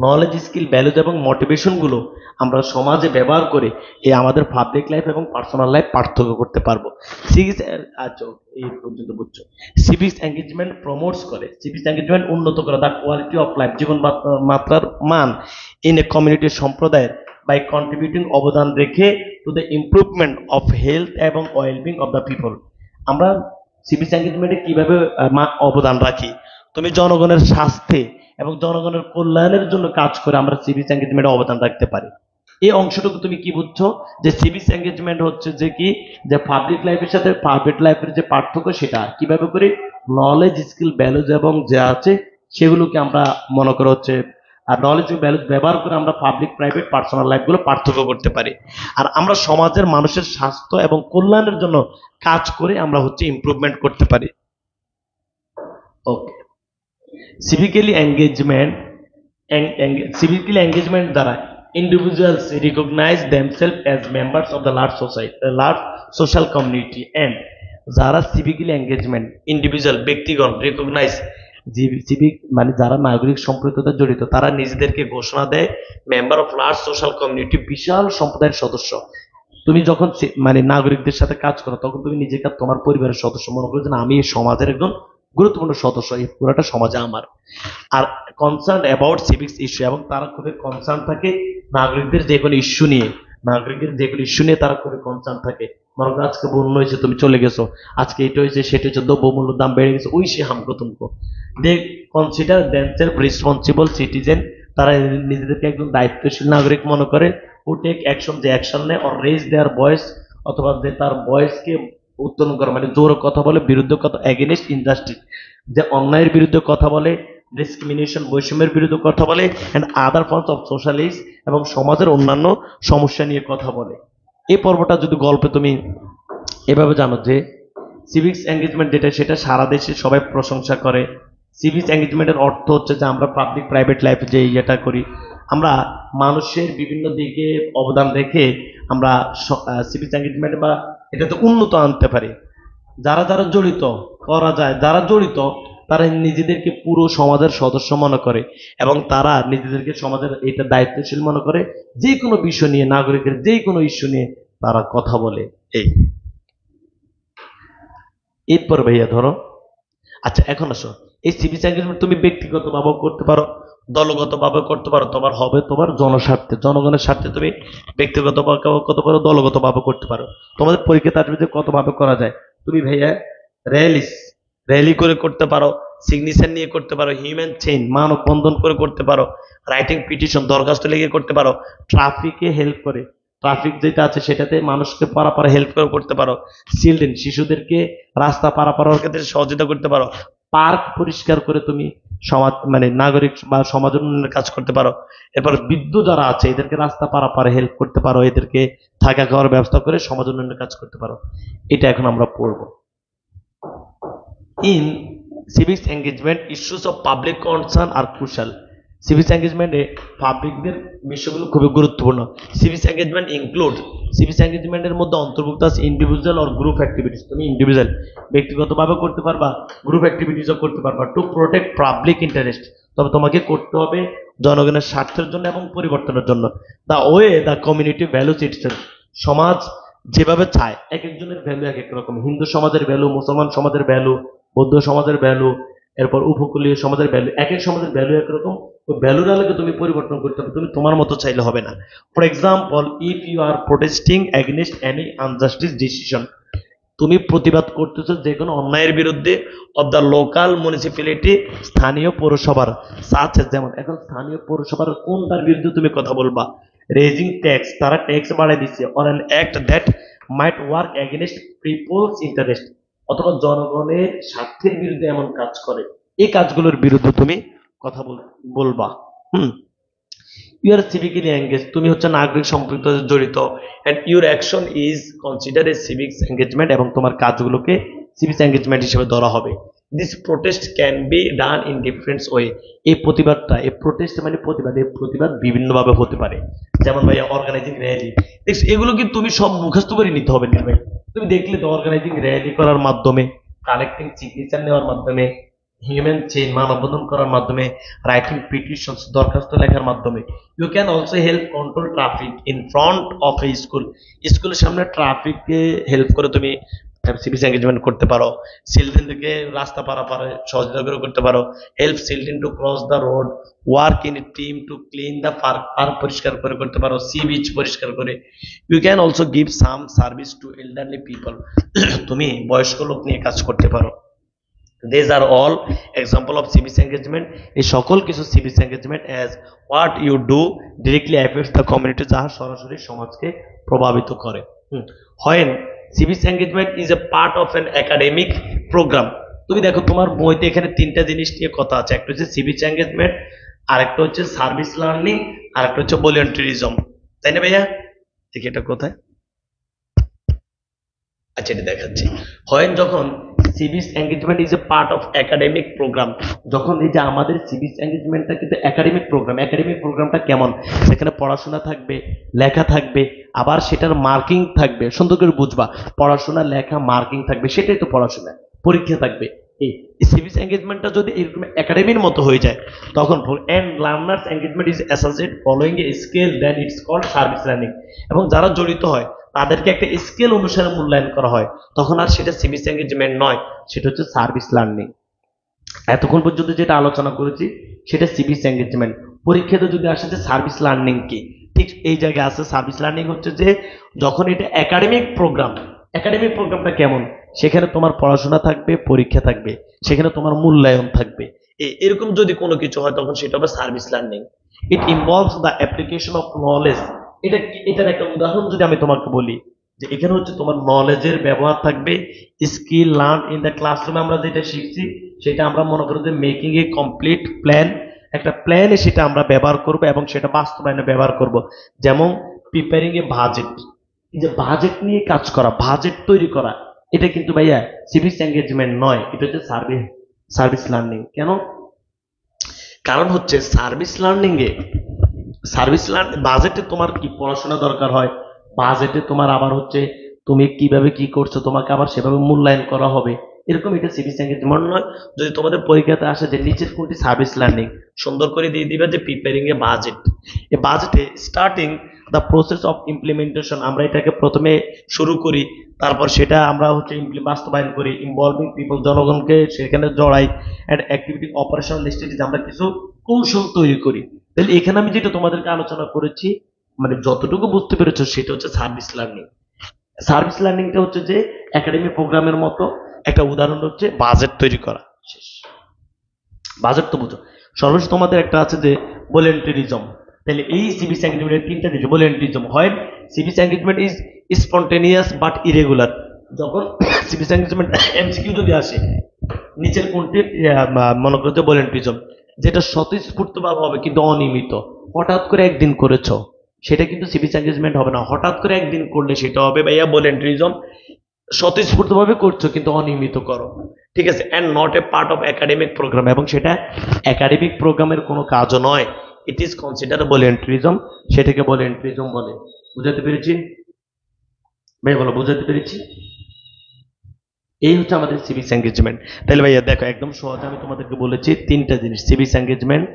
নলেজ, স্কিল, ভ্যালুজ এবং মোটিভেশন গুলো আমরা সমাজে ব্যবহার করে এই আমাদের পাবলিক লাইফ এবং পার্সোনাল লাইফ পার্থক্য করতে পারবো। সিভিক্স, আচ্ছা এই পর্যন্ত বুঝছো। সিভিক্স এঙ্গেজমেন্ট প্রমোটস করে, সিভিক্স এঙ্গেজমেন্ট উন্নত করে দ্য কোয়ালিটি অফ লাইফ, জীবন মাত্রার মান ইন এ কমিউনিটি, সম্প্রদায়ের, বাই কন্ট্রিবিউটিং, অবদান রেখে to the improvement of health এবং ওয়েলবিং অফ দ্য পিপল। আমরা সিভিক্স এঙ্গেজমেন্টে কিভাবে অবদান রাখি? তুমি জনগণের স্বাস্থ্যে এবং জনগণের কল্যাণের জন্য কাজ করে আমরা সিভিক্স এঙ্গেজমেন্টে অবদান রাখতে পারি। এই অংশটুকু তুমি কি বুঝছো? যে সিভিক্স এঙ্গেজমেন্ট হচ্ছে যে কি, যে পাবলিক লাইফের সাথে প্রাইভেট লাইফের যে পার্থক্য সেটা কিভাবে করে নলেজ, স্কিল, ভ্যালুজ এবং যা আছে সেগুলোকে আমরা মনে করো হচ্ছে আর নলেজ ও ভ্যালুজ ব্যবহার করে আমরা পাবলিক, প্রাইভেট, পার্সোনাল লাইফগুলো পার্থক্য করতে পারি। আর আমরা সমাজের মানুষের স্বাস্থ্য এবং কল্যাণের জন্য কাজ করে আমরা হচ্ছে ইমপ্রুভমেন্ট করতে পারি। ওকে, সিভিক্যালি এঙ্গেজমেন্ট দ্বারা individuals recognize themselves as members of the large social community, and যারা সিভিক্যালি এঙ্গেজমেন্ট, ইন্ডিভিজুয়াল ব্যক্তিগণ, রিকগনাইজ সিভিক মানে যারা নাগরিক সম্পৃক্ততা জড়িত, তারা নিজেদেরকে ঘোষণা দেয় member of large social community, বিশাল সম্প্রদায়ের সদস্য। তুমি যখন মানে নাগরিকদের সাথে কাজ করো তখন তুমি নিজেকে তোমার পরিবারের সদস্য মনে করো যে না, আমি এই সমাজের একজন গুরুত্বপূর্ণ সদস্য, এই পুরোটা সমাজে আমার। আর কনসার্ন অ্যাবাউট সিভিক্স ইস্যু, এবং তারা খুবই কনসার্ন থাকে নাগরিকদের যে কোনো ইস্যু নিয়ে, তারা খুবই কনসার্ন থাকে। মনে করো আজকে বন্যা হয়েছে, তুমি চলে গেছো, আজকে এটা হয়েছে সেটা হয়েছে, দ্রব্যমূল্যের দাম বেড়ে গেছে, ওই সে Hamko তুমকো। They consider themself responsible citizen, তারা নিজেদেরকে একজন দায়িত্বশীল নাগরিক মনে করে। হু টেক অ্যাকশন, যে অ্যাকশন নেয়, অর রেজ দেয়ার ভয়েস, অথবা যে তার ভয়েসকে উত্তোলন করে, মানে জোরে কথা বলে, বিরুদ্ধে কথা, এগেনস্ট ইনজাস্টিস, যে অন্যায়ের বিরুদ্ধে কথা বলে, ডিসক্রিমিনেশন, বৈষম্যের বিরুদ্ধে কথা বলে, and other forms of socialist, এবং সমাজের অন্যান্য সমস্যা নিয়ে কথা বলে। এই পর্বটা যদি গল্পে তুমি এভাবে জানো যে সিভিক্স এঙ্গেজমেন্ট যেটা, সেটা সারা দেশে সবাই প্রশংসা করে। সিভিক্স এঙ্গেজমেন্টের অর্থ হচ্ছে যে আমরা পাবলিক, প্রাইভেট লাইফে যে ইয়েটা করি, আমরা মানুষের বিভিন্ন দিকে অবদান রেখে আমরা সিভিক্স এঙ্গেজমেন্ট বা এটাতে উন্নত আনতে পারি। যারা যারা জড়িত করা যায়, যারা জড়িত তারা নিজেদেরকে পুরো সমাজের সদস্য মনে করে, এবং তারা নিজেদেরকে সমাজের এটা দায়িত্বশীল মনে করে। যে কোনো বিষয় নিয়ে, নাগরিকের যে কোনো ইস্যু নিয়ে তারা কথা বলে। এই এরপর ভাইয়া ধরো, আচ্ছা এখন আসো, এই সিভিক্স এঙ্গেজমেন্ট তুমি ব্যক্তিগতভাবে করতে পারো, দলগতভাবে করতে পারো। তোমার হবে তোমার জনস্বার্থে, জনগণের স্বার্থে তুমি ব্যক্তিগতভাবে করতে পারো, দলগতভাবে করতে পারো। তোমাদের পরীক্ষাতে আসবে যে কতভাবে করা যায়। তুমি ভাইয়া র্যালি করে করতে পারো, সিগনেচার নিয়ে করতে পারো, হিউম্যান চেইন, মানববন্ধন করে করতে পারো, রাইটিং পিটিশন, দরখাস্ত লিখে করতে পারো, ট্রাফিকে হেল্প করে, ট্রাফিক যেটা আছে সেটাতে মানুষকে পারাপারে হেল্প করে করতে পারো, চিলড্রেন, শিশুদেরকে রাস্তা পারাপারের ক্ষেত্রে সহযোগিতা করতে পারো, পার্ক পরিষ্কার করে তুমি সমাজ মানে নাগরিক বা সমাজ উন্নয়নের কাজ করতে পারো। এরপর বৃদ্ধ যারা আছে এদেরকে রাস্তা পারাপারে হেল্প করতে পারো, এদেরকে থাকা খাওয়ার ব্যবস্থা করে সমাজ উন্নয়নের কাজ করতে পারো। এটা এখন আমরা পড়বো। In civics engagement, issues of public concern are crucial. Civics এঙ্গেজমেন্টে পাবলিকদের বিষয়গুলো খুবই গুরুত্বপূর্ণ। সিভিক্স এঙ্গেজমেন্টের মধ্যে অন্তর্ভুক্ত আছে ইন্ডিভিজুয়াল অর গ্রুপ অ্যাক্টিভিটিস। তুমি ইন্ডিভিজুয়াল ব্যক্তিগতভাবে করতে পারবা, গ্রুপ অ্যাক্টিভিটিসও করতে পারবা, টু প্রোটেক্ট পাবলিক ইন্টারেস্ট, তবে তোমাকে করতে হবে জনগণের স্বার্থের জন্য এবং পরিবর্তনের জন্য। দ্য কমিউনিটি ভ্যালুস ইটসেলফ, সমাজ যেভাবে চায়, এক একজনের ভ্যালু এক এক রকম। হিন্দু সমাজের ভ্যালু, মুসলমান সমাজের ভ্যালু, বৌদ্ধ সমাজের ভ্যালু, এরপর উপকূলীয় সমাজের ভ্যালু, এক এক সমাজের ভ্যালু একরকম। ওই ভ্যালুর আলোকে তুমি পরিবর্তন করতে হবে, তুমি তোমার মতো চাইলে হবে না। For example, if you are protesting against any injustice decision, তুমি প্রতিবাদ করতেছো যে কোনো অন্যায়ের বিরুদ্ধে, অফ দ্য লোকাল মিউনিসিপ্যালিটি, স্থানীয় পৌরসভার, সাথে যেমন এখন স্থানীয় পৌরসভার কোনটার বিরুদ্ধে তুমি কথা বলবা, রেজিং ট্যাক্স, তারা ট্যাক্স বাড়াই দিচ্ছে, or an act that might work against people's interest, অথবা জনগণের স্বার্থের বিরুদ্ধে এমন কাজ করে, এই কাজগুলোর বিরুদ্ধে তুমি কথা বলবা। ইউ আর সিভিক্যালি এঙ্গেজ, তুমি হচ্ছে নাগরিক সম্পৃক্ত জড়িত, and your action is consider a civics engagement, এবং তোমার কাজগুলোকে সিভিক্স এঙ্গেজমেন্ট হিসেবে ধরা হবে। This protest can be done in different way, এই প্রতিবাদটা, এই প্রোটেস্ট মানে প্রতিবাদ, এই প্রতিবাদ বিভিন্নভাবে হতে পারে। যেমন ভাই অর্গানাইজিং র্যালি, এগুলো কি তুমি সব মুখস্থ করে নিতে হবে না ভাই, তুমি দেখলে তো অর্গানাইজিং র্যালি করার মাধ্যমে, কালেক্টিং সিগনেচার নেওয়ার মাধ্যমে, হিউম্যান চেইন মানববন্ধন করার মাধ্যমে, রাইটিং পিটিশনস দরখাস্ত লেখার মাধ্যমে। You can also help control traffic in front of a school, স্কুলের সামনে ট্রাফিককে হেল্প করে তুমি সিভিক এঙ্গেজমেন্ট করতে পারো। চিলড্রেনদেরকে রাস্তা পারাপারে সহযোগিতা করে করতে পারো। Help children to cross the road, work in a team to clean the park, park পরিষ্কার করে করতে পারো, সি বিচ পরিষ্কার করে। You can also give some service to elderly people, তুমি বয়স্ক লোক নিয়ে কাজ করতে পারো। These are all example of civic engagement. এই সকল কিছু civic engagement as what you do directly affects the community, যাহা সরাসরি সমাজকে প্রভাবিত করে। When civic engagement is a part of an academic program, তুমি দেখো তোমার বইতে এখানে তিনটা জিনিস নিয়ে কথা আছে, একটা হচ্ছে civic engagement, আরেকটা হচ্ছে সার্ভিস লার্নিং, আরেকটা হচ্ছে ভলেন্টিয়ারিজম, তাই না ভাইয়া? দেখি এটা কোথায়, আচ্ছা এটা দেখাচ্ছি। হয় যখন civic engagement is a part of academic program, যখন এই যে আমাদের সিভিক এঙ্গেজমেন্টটা কিন্তু একাডেমিক প্রোগ্রাম। একাডেমিক প্রোগ্রামটা কেমন? সেখানে পড়াশোনা থাকবে, লেখা থাকবে, আবার সেটার মার্কিং থাকবে। সুন্দর করে বুঝবা, পড়াশোনা লেখা মার্কিং থাকবে, সেটাই তো পড়াশোনা। পরীক্ষা থাকবে। এই সিভিক এঙ্গেজমেন্টটা যদি এরকম একাডেমির মতো হয়ে যায় তখন and learners engagement is associated following a scale then it's called service learning, এবং যারা জড়িত হয় তাদেরকে একটা স্কেল অনুসারে মূল্যায়ন করা হয়, তখন আর সেটা সিভিক এঙ্গেজমেন্ট নয়, সেটা হচ্ছে সার্ভিস লার্নিং। এতক্ষণ পর্যন্ত যেটা আলোচনা করেছি সেটা সিভিক এঙ্গেজমেন্ট। পরীক্ষাতে যদি আসে যে সার্ভিস লার্নিং কি, ঠিক এই জায়গায় আছে। সার্ভিস লার্নিং হচ্ছে যে যখন এটা একাডেমিক প্রোগ্রাম। একাডেমিক প্রোগ্রামটা কেমন? সেখানে তোমার পড়াশোনা থাকবে, পরীক্ষা থাকবে, সেখানে তোমার মূল্যায়ন থাকবে। এরকম যদি কোনো কিছু হয় তখন সেটা হবে service learning. It involves the application of knowledge. এটার একটা উদাহরণ যদি আমি তোমাকে বলি, যে এখানে হচ্ছে তোমার নলেজের ব্যবহার থাকবে। স্কিল লার্ন ইন দ্য ক্লাসরুমে আমরা যেটা শিখছি সেটা আমরা মনে করি যে মেকিং এ কমপ্লিট প্ল্যান, একটা প্ল্যানে সেটা আমরা ব্যবহার করব এবং সেটা বাস্তবায়নে ব্যবহার করব। যেমন প্রিপেয়ারিং এ বাজেট, এই যে বাজেট নিয়ে কাজ করা, বাজেট তৈরি করা, এটা কিন্তু ভাইয়া সিভিক এঙ্গেজমেন্ট নয়, এটা হচ্ছে সার্ভিস লার্নিং। কেন? কারণ হচ্ছে সার্ভিস লার্নিং বাজেটে তোমার কি পড়াশোনা দরকার হয়, বাজেটে তোমার আবার হচ্ছে তুমি কিভাবে কি করছো তোমাকে আবার সেভাবে মূল্যায়ন করা হবে, এরকম এটা সিভিক এঙ্গেজমেন্ট নয়। যদি তোমাদের পরীক্ষাতে আসে যে নিচের কোনটি সার্ভিস লার্নিং, সুন্দর করে দিয়ে দিবে যে প্রিপেয়ারিং এ বাজেট। এই বাজেটে starting the process of implementation, আমরা এটাকে প্রথমে শুরু করি, তারপর সেটা আমরা হচ্ছে বাস্তবায়ন করি। ইনভলভিং পিপল, জনগণকে সেখানে জড়াই। অ্যান্ড অ্যাক্টিভিটি অপারেশনাল স্টেজে আমরা কিছু কৌশল তৈরি করি। তাহলে এখানে আমি যেটা তোমাদেরকে আলোচনা করেছি, মানে যতটুকু বুঝতে পেরেছো সেটা হচ্ছে সার্ভিস লার্নিং। সার্ভিস লার্নিংটা হচ্ছে যে একাডেমিক প্রোগ্রামের মতো। একটা উদাহরণ হচ্ছে বাজেট তৈরি করা। শেষ। বাজেট তো বুঝো। সর্বশেষ তোমাদের একটা আছে যে ভলেন্টিয়ারিজম। তাহলে এই সিভিক এঙ্গেজমেন্টের তিনটা জিনিস। ভলেন্টিয়ারিজম, হয় civic engagement is spontaneous but irregular, যখন সিভিক এঙ্গেজমেন্ট এমসিকিউ যদি আসে নিচের কোনটি মনে করতে ভলেন্টিয়ারিজম, যেটা স্বতঃস্ফূর্তভাবে হবে কিন্তু অনিয়মিত। হঠাৎ করে একদিন করেছো সেটা কিন্তু সিভিক এঙ্গেজমেন্ট হবে না, হঠাৎ করে একদিন করলে সেটা হবে ভাইয়া ভলেন্টিয়ারিজম। স্বতঃস্ফূর্তভাবে করছো কিন্তু অনিয়মিত করো, ঠিক আছে। And not a part of academic program, এবং সেটা একাডেমিক প্রোগ্রামের কোনো কাজও নয়। ইট ইজ কনসিডার ভলেন্টিয়ারিজম, সেটাকে ভলেন্টিয়ারিজম বলে। বুঝাতে পেরেছি ভাই? বলো, বুঝাতে পেরেছি? এই হচ্ছে আমাদের সিভিক এঙ্গেজমেন্ট। তাহলে ভাইয়া দেখো একদম সহজে আমি তোমাদেরকে বলেছি তিনটা জিনিস। সিভিক এঙ্গেজমেন্ট,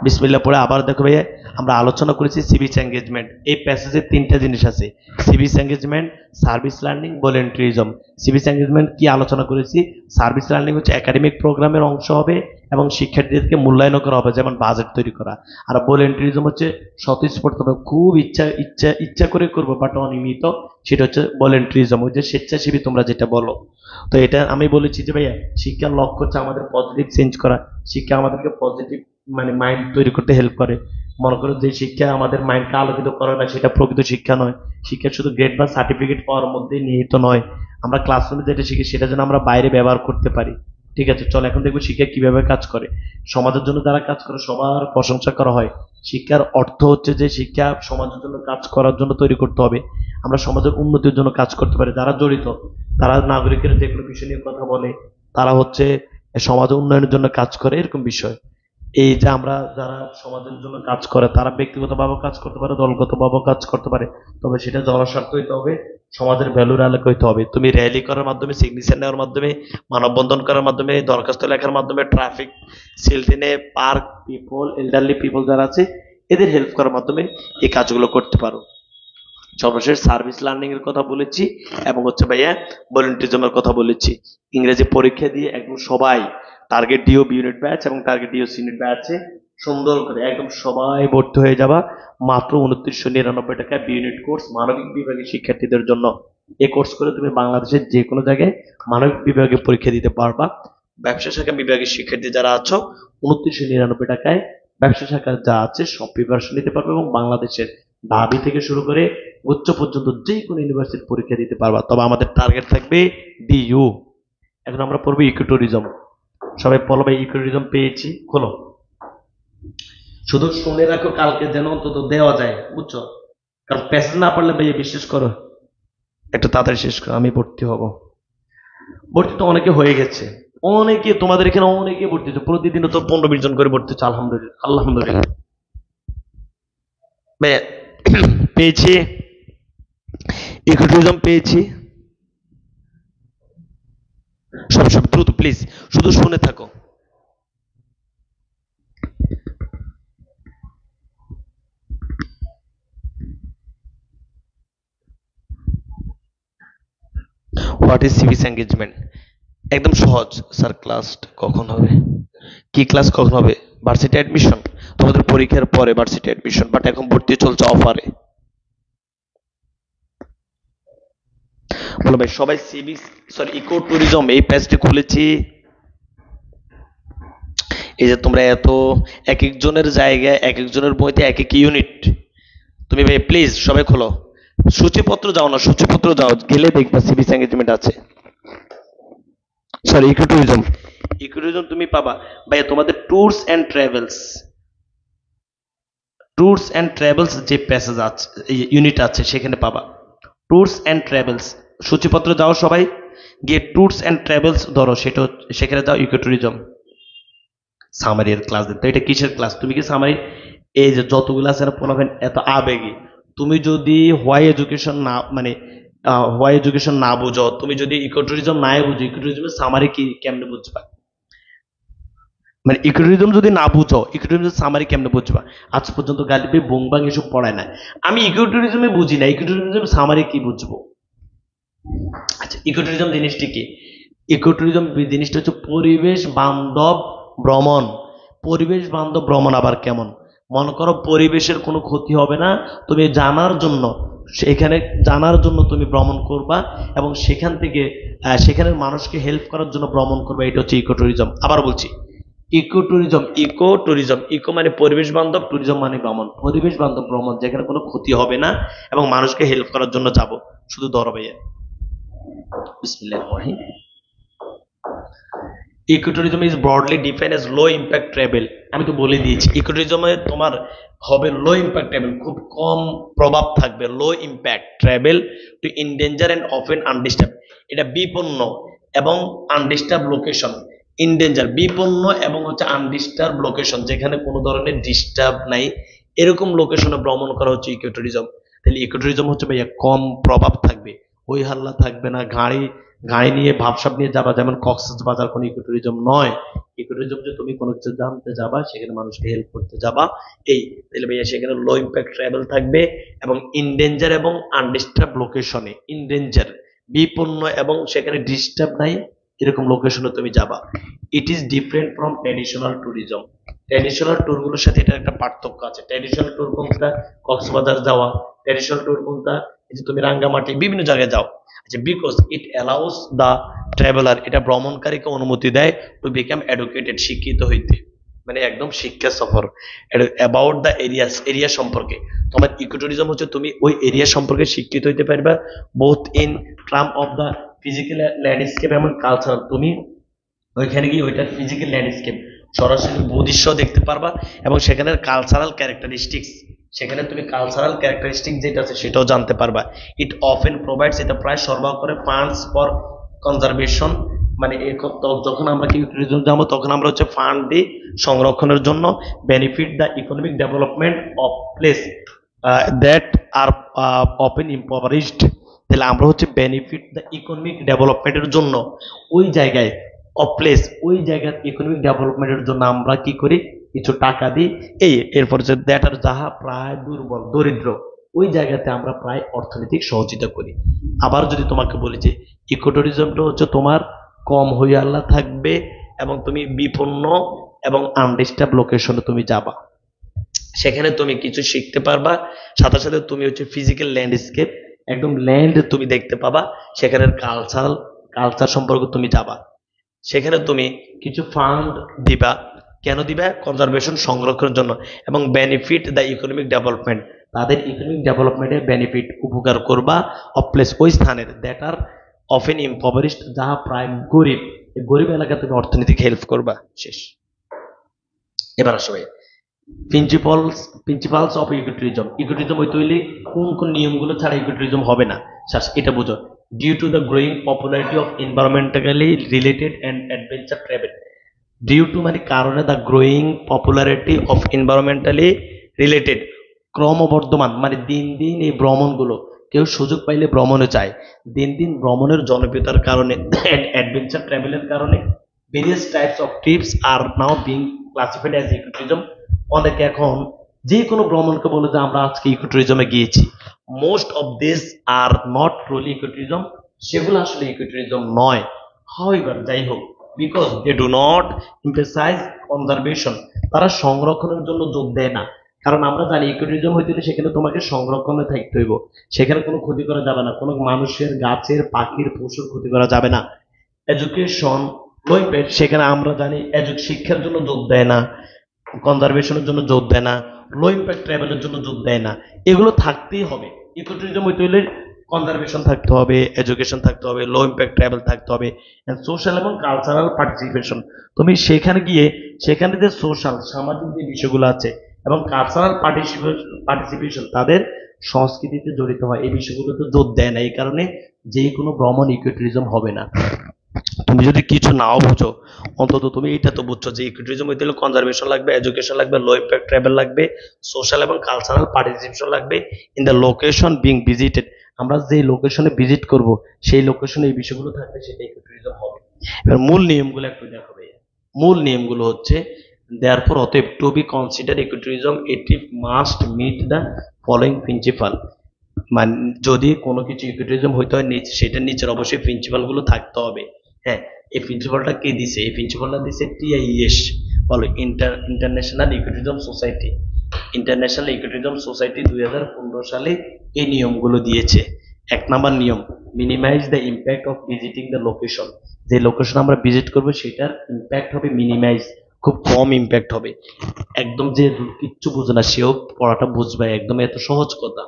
বিসমিল্লাহ পড়ে আবার দেখো ভাইয়া, আমরা আলোচনা করেছি সিভিক এঙ্গেজমেন্ট। এই প্যাসেজে তিনটা জিনিস আছে, civic engagement, service learning, volunteerism. Civic engagement কি আলোচনা করেছি? সার্ভিস লার্নিং হচ্ছে একাডেমিক প্রোগ্রামের অংশ হবে এবং শিক্ষার্থীদেরকে মূল্যায়ন করা হবে, যেমন বাজেট তৈরি করা। আর ভলেন্টিয়ারিজম হচ্ছে স্বতঃস্ফূর্ত, খুব ইচ্ছা করে করবো বাট অনিয়মিত, সেটা হচ্ছে ভলেন্টিয়ারিজম, ওই যে স্বেচ্ছাসেবী তোমরা যেটা বলো। তো এটা আমি বলেছি যে ভাইয়া শিক্ষার লক্ষ্য হচ্ছে আমাদের পজিটিভ চেঞ্জ করা। শিক্ষা আমাদেরকে পজিটিভ মানে মাইন্ড তৈরি করতে হেল্প করে। মনে করো যে শিক্ষা আমাদের মাইন্ডকে আলোকিত করে না, সেটা প্রকৃত শিক্ষা নয়। শিক্ষা শুধু গ্রেড বা সার্টিফিকেট পাওয়ার মধ্যে নিহিত নয়। আমরা ক্লাসরুমে যেটা শিখি সেটা যেন আমরা বাইরে ব্যবহার করতে পারি। ঠিক আছে, চলো এখন দেখবো শিক্ষা কিভাবে কাজ করে। সমাজের জন্য যারা কাজ করে সবার প্রশংসা করা হয়। শিক্ষার অর্থ হচ্ছে যে শিক্ষা সমাজের জন্য কাজ করার জন্য তৈরি করতে হবে। আমরা সমাজের উন্নতির জন্য কাজ করতে পারি। যারা জড়িত তারা নাগরিকের যেগুলো বিষয় নিয়ে কথা বলে, তারা হচ্ছে সমাজ উন্নয়নের জন্য কাজ করে, এরকম বিষয়। এই যে আমরা যারা সমাজের জন্য কাজ করে তারা ব্যক্তিগতভাবে কাজ করতে পারে, দলগতভাবে কাজ করতে পারে, তবে সেটা জনস্বার্থ হইতে হবে, সমাজের ভ্যালুর আলোকে হইতে হবে। তুমি র্যালি করার মাধ্যমে, সিগনেচার নেওয়ার মাধ্যমে, মানববন্ধন করার মাধ্যমে, দরখাস্ত লেখার মাধ্যমে, ট্রাফিক সিলটিনে পার্ক পিপল, এল্ডারলি পিপল যারা আছে এদের হেল্প করার মাধ্যমে এই কাজগুলো করতে পারো। সর্বশেষ সার্ভিস লার্নিং এর কথা বলেছি এবং হচ্ছে ভাইয়া ভলেন্টিয়ারিজমের কথা বলেছি। ইংরেজি পরীক্ষা দিয়ে একদম সবাই টার্গেট ডিও ইউনিট ব্যাচ এবং টার্গেট ডিও ইউনিট ব্যাচে সুন্দর করে একদম সবাই ভর্তি হয়ে যাবা মাত্র 2999 টাকা বি ইউনিট কোর্স মানবিক বিভাগের শিক্ষার্থীদের জন্য। এই কোর্স করে তুমি বাংলাদেশের যে কোনো জায়গায় মানবিক বিভাগে পরীক্ষা দিতে পারবা। ব্যবসা শাখা বিভাগের শিক্ষার্থী যারা আছো 2999 টাকায় ব্যবসা শাখার যা আছে সব প্রিপারেশন নিতে পারবে এবং বাংলাদেশের ঢাবি থেকে শুরু করে উচ্চ পর্যন্ত যে কোনো ইউনিভার্সিটির পরীক্ষা দিতে পারবা। তবে আমাদের টার্গেট থাকবে ডিইউ। এখন আমরা পড়বো ইকোট্যুরিজম। সবাই বলো ভাই ইকোট্যুরিজম পেয়েছি, খোলো। শুধু শুনে রাখো, কালকে যেন অন্তত দেওয়া যায়, বুঝছো? কারণ প্যাসেজ না পড়লে ভাই বিশ্বাস করো একটু তাড়াতাড়ি শেষ করো, আমি ভর্তি হব। ভর্তি তো অনেকে হয়ে গেছে, অনেকে তোমাদের এখানে অনেকে ভর্তি হচ্ছে, প্রতিদিন তো 15-20 জন করে ভর্তি হচ্ছে। আলহামদুলিল্লাহ আলহামদুলিল্লাহ। ভাই পেয়েছি, ইকোট্যুরিজম পেয়েছি। সব সব দ্রুত প্লিজ, শুধু শুনে থাকো। হোয়াট ইজ সিভিস এঙ্গেজমেন্ট? একদম সহজ স্যার। ক্লাস কখন হবে? কি ক্লাস কখন হবে? ভার্সিটি অ্যাডমিশন, তোমাদের পরীক্ষার পরে ভার্সিটি অ্যাডমিশন, বাট এখন ভর্তি চলছে অফারে। বলো ভাই সবাই সিভিস সরি ইকো ট্যুরিজম এই পেজটি খুলেছি। এই যে তোমরা এত এক একজনের জায়গায় এক একজনের বইতে এক এক ইউনিট, তুমি ভাই প্লিজ সবাই খোলো। সূচিপত্র যাও না, সূচিপত্র যাও, গেলে দেখবা সিভিস এঙ্গেজমেন্ট আছে। সরি ইকোট্যুরিজম, ইকোট্যুরিজম তুমি পাবা ভাই তোমাদের tours and travels, tours and travels যে প্যাসেজ আছে ইউনিট আছে সেখানে পাবা ট্যুরস এন্ড ট্রাভেলস। সূচিপত্র যাও সবাই, গিয়ে ট্যুরস এন্ড ট্রাভেলস ধরো, সেটা সেখানে যাও ইকোট্যুরিজম। সামারির ক্লাস দিতে, এটা কিসের ক্লাস? তুমি কি সামারি এই যে যতগুলো আছে না পড়াবেন এত আবেগী, তুমি যদি হোয়াই এডুকেশন না মানে হোয়াই এডুকেশন না বুঝো, তুমি যদি ইকোট্যুরিজম নাই বুঝো, ইকোট্যুরিজমের সামারি কি কেমনে বুঝবা? মানে ইকোট্যুরিজম যদি না বুঝো, ইকোট্যুরিজম সামারি কেমনে বুঝবা? আজ পর্যন্ত গালিবে বোংবাং এসব পড়ায় না। আমি ইকোট্যুরিজমে বুঝি না, ইকোট্যুরিজম সামারি কি বুঝবো? আচ্ছা ইকোট্যুরিজম জিনিসটি কি? ইকোট্যুরিজম জিনিসটা হচ্ছে পরিবেশ বান্ধব ভ্রমণ। পরিবেশ বান্ধব ভ্রমণ আবার কেমন? মনে করো পরিবেশের কোনো ক্ষতি হবে না, তুমি জানার জন্য সেখানে জানার জন্য তুমি ভ্রমণ করবা এবং সেখান থেকে সেখানের মানুষকে হেল্প করার জন্য ভ্রমণ করবা। এটা হচ্ছে ইকোট্যুরিজম। আবার বলছি ইকোট্যুরিজম, ইকোট্যুরিজম, ইকো মানে পরিবেশ বান্ধব, ট্যুরিজম মানে ভ্রমণ। পরিবেশ বান্ধব ভ্রমণ যেখানে কোনো ক্ষতি হবে না এবং মানুষকে হেল্প করার জন্য যাব। শুধু ধরো ভাইয়া বিসমিল্লাহির রহমানির রহিম। Ecotourism is broadly defined as low impact travel. আমি তো বলে দিয়েছি ইকোট্যুরিজমে তোমার হবে লো ইম্প্যাক্ট ট্রাভেল, খুব কম প্রভাব থাকবে, low impact travel to endangered and often undisturbed. এটা বিপন্ন এবং আনডিস্টার্ব লোকেশন। ইনডেঞ্জার বিপন্ন এবং হচ্ছে আনডিস্টার্ব লোকেশন, যেখানে কোনো ধরনের ডিস্টার্ব নাই, এরকম লোকেশনে ভ্রমণ করা হচ্ছে ইকোট্যুরিজম। তাহলে ইকোট্যুরিজম হচ্ছে ভাইয়া কম প্রভাব থাকবে, হই হাল্লা থাকবে না, গাড়ি গাড়ি নিয়ে ভাবসাব নিয়ে যাবা, যেমন কক্সবাজার কোনো ইকোট্যুরিজম নয়। ইকোট্যুরিজম যে তুমি কোনো কিছু জানতে যাবা, সেখানে মানুষকে হেল্প করতে যাবা, এই তাহলে ভাইয়া সেখানে লো ইম্প্যাক্ট ট্রাভেল থাকবে এবং ইনডেঞ্জার এবং আনডিস্টার্ব লোকেশনে, ইনডেঞ্জার বিপন্ন এবং সেখানে ডিস্টার্ব নাই এরকম লোকেশনে তুমি যাবা। It is different from traditional tourism. Traditional ট্যুরগুলোর সাথে এটা একটা পার্থক্য আছে। ট্র্যাডিশনাল ট্যুর কোনটা? কক্সবাজার যাওয়া। ট্র্যাডিশনাল ট্যুর কোনটা? এই যে তুমি রাঙ্গামাটি বিভিন্ন জায়গায় যাও। আচ্ছা because it allows the traveller, এটা ভ্রমণকারীকে অনুমতি দেয় টু বিকাম এডুকেটেড, শিক্ষিত হইতে, মানে একদম শিক্ষা সফর। অ্যাবাউট দ্য এরিয়াস, এরিয়া সম্পর্কে। তোমার ইকোট্যুরিজম হচ্ছে তুমি ওই এরিয়া সম্পর্কে শিক্ষিত হইতে পারবা, both in term of the physical landscape এবং কালচারাল। তুমি ওইখানে গিয়ে ওইটার ফিজিক্যাল ল্যান্ডস্কেপ সরাসরি ভূদৃশ্য দেখতে পারবা এবং সেখানের কালচারাল ক্যারেক্টারিস্টিক্স, সেখানে তুমি কালচারাল ক্যারেক্টারিস্টিক যেটা আছে সেটাও জানতে পারবা। ইট অফেন প্রোভাইডস, এটা প্রায় সরবরাহ করে ফান্ডস ফর কনজারভেশন মানে যখন আমরা কি ট্যুরিজম যাবো তখন আমরা হচ্ছে ফান্ড দিই সংরক্ষণের জন্য, benefit the economic development of place that are often impoverished. তাহলে আমরা হচ্ছে বেনিফিট দ্য ইকোনমিক ডেভেলপমেন্টের জন্য ওই জায়গায় অফ প্লেস, ওই জায়গার ইকোনমিক ডেভেলপমেন্টের জন্য আমরা কি করি, কিছু টাকা দিই। এরপর যে দ্যাট আর যাহা প্রায় দুর্বল দরিদ্র, ওই জায়গাতে আমরা প্রায় অর্থনৈতিক সহযোগিতা করি। আবার যদি তোমাকে বলি যে ইকোট্যুরিজমটা হচ্ছে তোমার কম হইয়া আল্লাহ থাকবে এবং তুমি বিপন্ন এবং আনডিস্টার্ব লোকেশনে তুমি যাবা, সেখানে তুমি কিছু শিখতে পারবা, সাথে সাথে তুমি হচ্ছে ফিজিক্যাল ল্যান্ডস্কেপ, একদম ল্যান্ড তুমি দেখতে পাবা, সেখানের কালচার সম্পর্কে তুমি যাবা, সেখানে তুমি কিছু ফান্ড দিবা। কেন দিবা? কনজারভেশন সংরক্ষণের জন্য, এবং বেনিফিট দ্য ইকোনমিক ডেভেলপমেন্ট, তাদের ইকোনমিক ডেভেলপমেন্টের বেনিফিট উপকার করবা অফ প্লেস, ওই স্থানের দ্যাট আর অফেন ইম্পভারিশড, যাহা প্রায় গরিব, এই গরিব এলাকা তুমি অর্থনৈতিক হেল্প করবা। শেষ। এবার আসো ভাই প্রিন্সিপালস অফ ইকোট্যুরিজম। ইকোট্যুরিজম হইতে হইলে কোন কোন নিয়মগুলো ছাড়া ইকোট্যুরিজম হবে না, এটা বুঝো। Due to the growing popularity of environmentally related and adventure travel. Due to মানে কারণে, the growing popularity of environmentally related, ক্রমবর্ধমান মানে দিন দিন এই ভ্রমণগুলো, কেউ সুযোগ পাইলে ভ্রমণে চায়, দিন দিন ভ্রমণের জনপ্রিয়তার কারণে, অ্যাডভেঞ্চার ট্রাভেলের কারণে various types of trips are now being classified as ecotourism. অনেকে এখন যে কোনো ভ্রমণকে বলে যে আমরা আজকে ইকোট্যুরিজমে গিয়েছি। Most of this are not truly ecotourism, সেগুলো আসলে ইকোট্যুরিজম নয়। হাউএভার, যাই হোক, because they do not emphasize conservation, তারা সংরক্ষণের জন্য জোর দেয় না। কারণ আমরা জানি ইকোট্যুরিজম হইতে হলে সেখানে তোমাকে সংরক্ষণে থাকতে হইব, সেখানে কোনো ক্ষতি করা যাবে না, কোনো মানুষের, গাছের, পাখির, পশুর ক্ষতি করা যাবে না। এডুকেশন সেখানে আমরা জানি শিক্ষার জন্য জোর দেয় না, কনজারভেশনের জন্য জোর দেয় না, লো ইম্প্যাক্ট ট্রাভেলের জন্য জোর দেয় না। এগুলো থাকতেই হবে। ইকোট্যুরিজম হইতে হলে কনজারভেশন থাকতে হবে, এডুকেশন থাকতে হবে, লো ইম্প্যাক্ট ট্রাভেল থাকতে হবে, সোশ্যাল এবং কালচারাল পার্টিসিপেশন। তুমি সেখানে গিয়ে সেখানে যে সোশ্যাল সামাজিক যে বিষয়গুলো আছে এবং কালচারাল পার্টিসিপেশন, তাদের সংস্কৃতিতে জড়িত হয়, এই বিষয়গুলো তো জোর দেয় না। এই কারণে যে কোনো ভ্রমণ ইকোট্যুরিজম হবে না। তুমি যদি কিছু নাও বুঝো, অন্তত তুমি এটা তো বুঝছো যে ইকোট্যুরিজম হইতে হলে কনজারভেশন লাগবে, এডুকেশন লাগবে, লো ইম্প্যাক্ট ট্রাভেল লাগবে, সোশ্যাল এবং কালচারাল পার্টিসিপেশন লাগবে in the location being visited. আমরা যে লোকেশনে ভিজিট করব সেই লোকেশনে এই বিষয়গুলো থাকবে, সেটা ইকোট্যুরিজম হবে। এবার মূল নিয়মগুলো একটু দেখো ভাইয়া। মূল নিয়মগুলো হচ্ছে, দেয়ারফর অতএব to be consider ecotourism it must meet the following principle. মানে যদি কোনো কিছু ইকোট্যুরিজম হইতে হয়, সেটার নিচের অবশ্যই প্রিন্সিপাল গুলো থাকতে হবে। হ্যাঁ, এই প্রিন্সিপালটা কে দিছে? এই প্রিন্সিপালটা দিছে টিআইএস, বলো international ecotourism society. International ecotourism society 2015 সালে এই নিয়মগুলো দিয়েছে। 1 নাম্বার নিয়ম, minimize the impact of visiting the location. যে লোকেশন আমরা ভিজিট করবো সেটার ইম্প্যাক্ট হবে মিনিমাইজ, খুব কম ইম্প্যাক্ট হবে। একদম যে কিচ্ছু বুঝে না সেও পড়াটা বুঝবে, একদম এত সহজ কথা।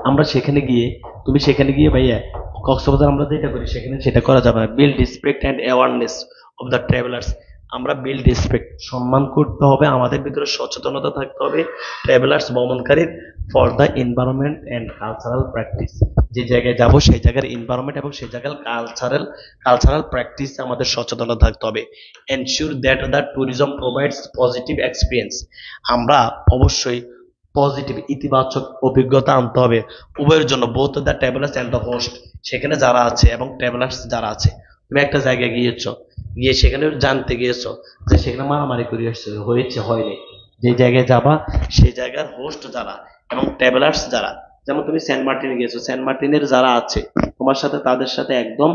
আমরা সেখানে গিয়ে, তুমি সেখানে গিয়ে ভাইয়া কক্সবাজার আমরা যেটা করি সেখানে সেটা করা যাবে না। Build respect and awareness of the travelers. আমরা বিল্ড রেসপেক্ট, সম্মান করতে হবে, আমাদের ভিতরে সচেতনতা থাকতে হবে ট্রাভেলার্স ভ্রমণকারীর, for the environment and cultural practice. যে জায়গায় যাব সেই জায়গার এনভায়রনমেন্ট এবং সেই জায়গার কালচারাল প্র্যাকটিস আমাদের সচেতনতা থাকতে হবে। Ensure that the tourism provides positive experience. আমরা অবশ্যই পজিটিভ, ইতিবাচক অভিজ্ঞতা আনতে হবে উভয়ের জন্য, both the travellers and the host. সেখানে যারা আছে এবং ট্রাভেলার্স যারা আছে। তুমি একটা জায়গায় গিয়েছো, গিয়ে সেখানে জানতে গিয়েছো যে সেখানে মারামারি করে আসছে, হয়েছে হয়নি, যে জায়গায় যাবা সেই জায়গার হোস্ট যারা এবং ট্রাভেলার্স যারা, যেমন তুমি সেন্ট মার্টিনে গিয়েছো, সেন্ট মার্টিনের যারা আছে তোমার সাথে, তাদের সাথে একদম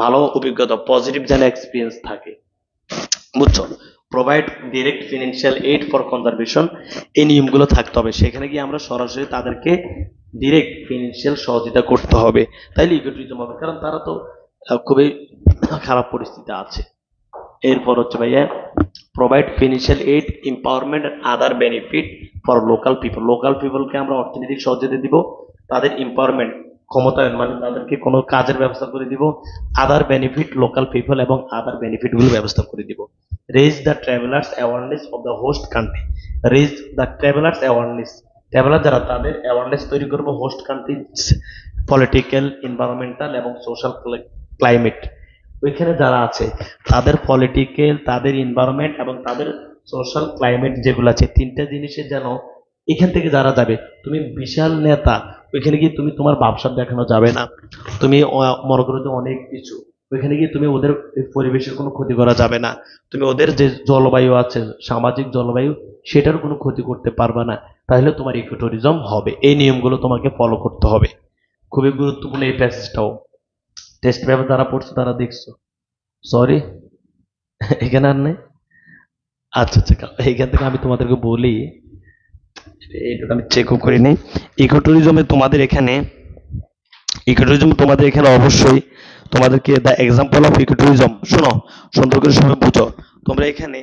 ভালো অভিজ্ঞতা, পজিটিভ যেন এক্সপিরিয়েন্স থাকে, বুঝছো। Provide direct financial aid for conservation, এই নিয়মগুলো থাকতে হবে। সেখানে গিয়ে আমরা সরাসরি তাদেরকে ডিরেক্ট ফিনান্সিয়াল সহযোগিতা করতে হবে, তাইলে ইকোট্যুরিজম হবে, কারণ তারা তো খুবই খারাপ পরিস্থিতি আছে। এরপর হচ্ছে ভাইয়া, provide financial aid, empowerment and other benefit for local people. Local পিপলকে আমরা অর্থনৈতিক সহযোগিতা দিব, তাদের এম্পাওয়ারমেন্ট, ক্ষমতায়ন, মানে তাদেরকে কোনো কাজের ব্যবস্থা করে দিব। আদার বেনিফিট লোকাল পিপল, এবং আদার বেনিফিট গুলো ব্যবস্থা করে দিব। Raise the travellers awareness of the host country. Raise the travellers awareness, traveller যারা তাদের অ্যাওয়ারনেস তৈরি করবো হোস্ট কান্ট্রি পলিটিক্যাল, এনভায়রনমেন্টাল এবং সোশ্যাল ক্লাইমেট ওইখানে যারা আছে তাদের পলিটিক্যাল, তাদের এনভায়রনমেন্ট এবং তাদের সোশ্যাল ক্লাইমেট যেগুলো আছে, তিনটা জিনিসের যেন এখান থেকে যারা যাবে, তুমি বিশাল নেতা, ওইখানে গিয়ে তুমি তোমার ব্যবসা দেখানো যাবে না, তুমি মনে করো যে অনেক কিছু, ওইখানে গিয়ে তুমি ওদের পরিবেশের কোনো ক্ষতি করা যাবে না, তুমি ওদের যে জলবায়ু আছে, সামাজিক জলবায়ু, সেটার কোনো ক্ষতি করতে পারবে না, তাহলে তোমার ইকো ট্যুরিজম হবে। এই নিয়মগুলো তোমাকে ফলো করতে হবে। খুবই গুরুত্বপূর্ণ এই প্যাসেজটাও। টেস্ট পেপার যারা পড়ছো তারা দেখছো? সরি, এখানে আর নেই। আচ্ছা আচ্ছা, এইখান থেকে আমি তোমাদেরকে বলি, এটা আমি চেকও করি নাই। ইকো ট্যুরিজমে তোমাদের এখানে, ইকো ট্যুরিজম তোমাদের এখানে অবশ্যই তোমাদেরকে the example of eco tourism, শোনো সুন্দর করে সবাই বুঝো। তোমরা এখানে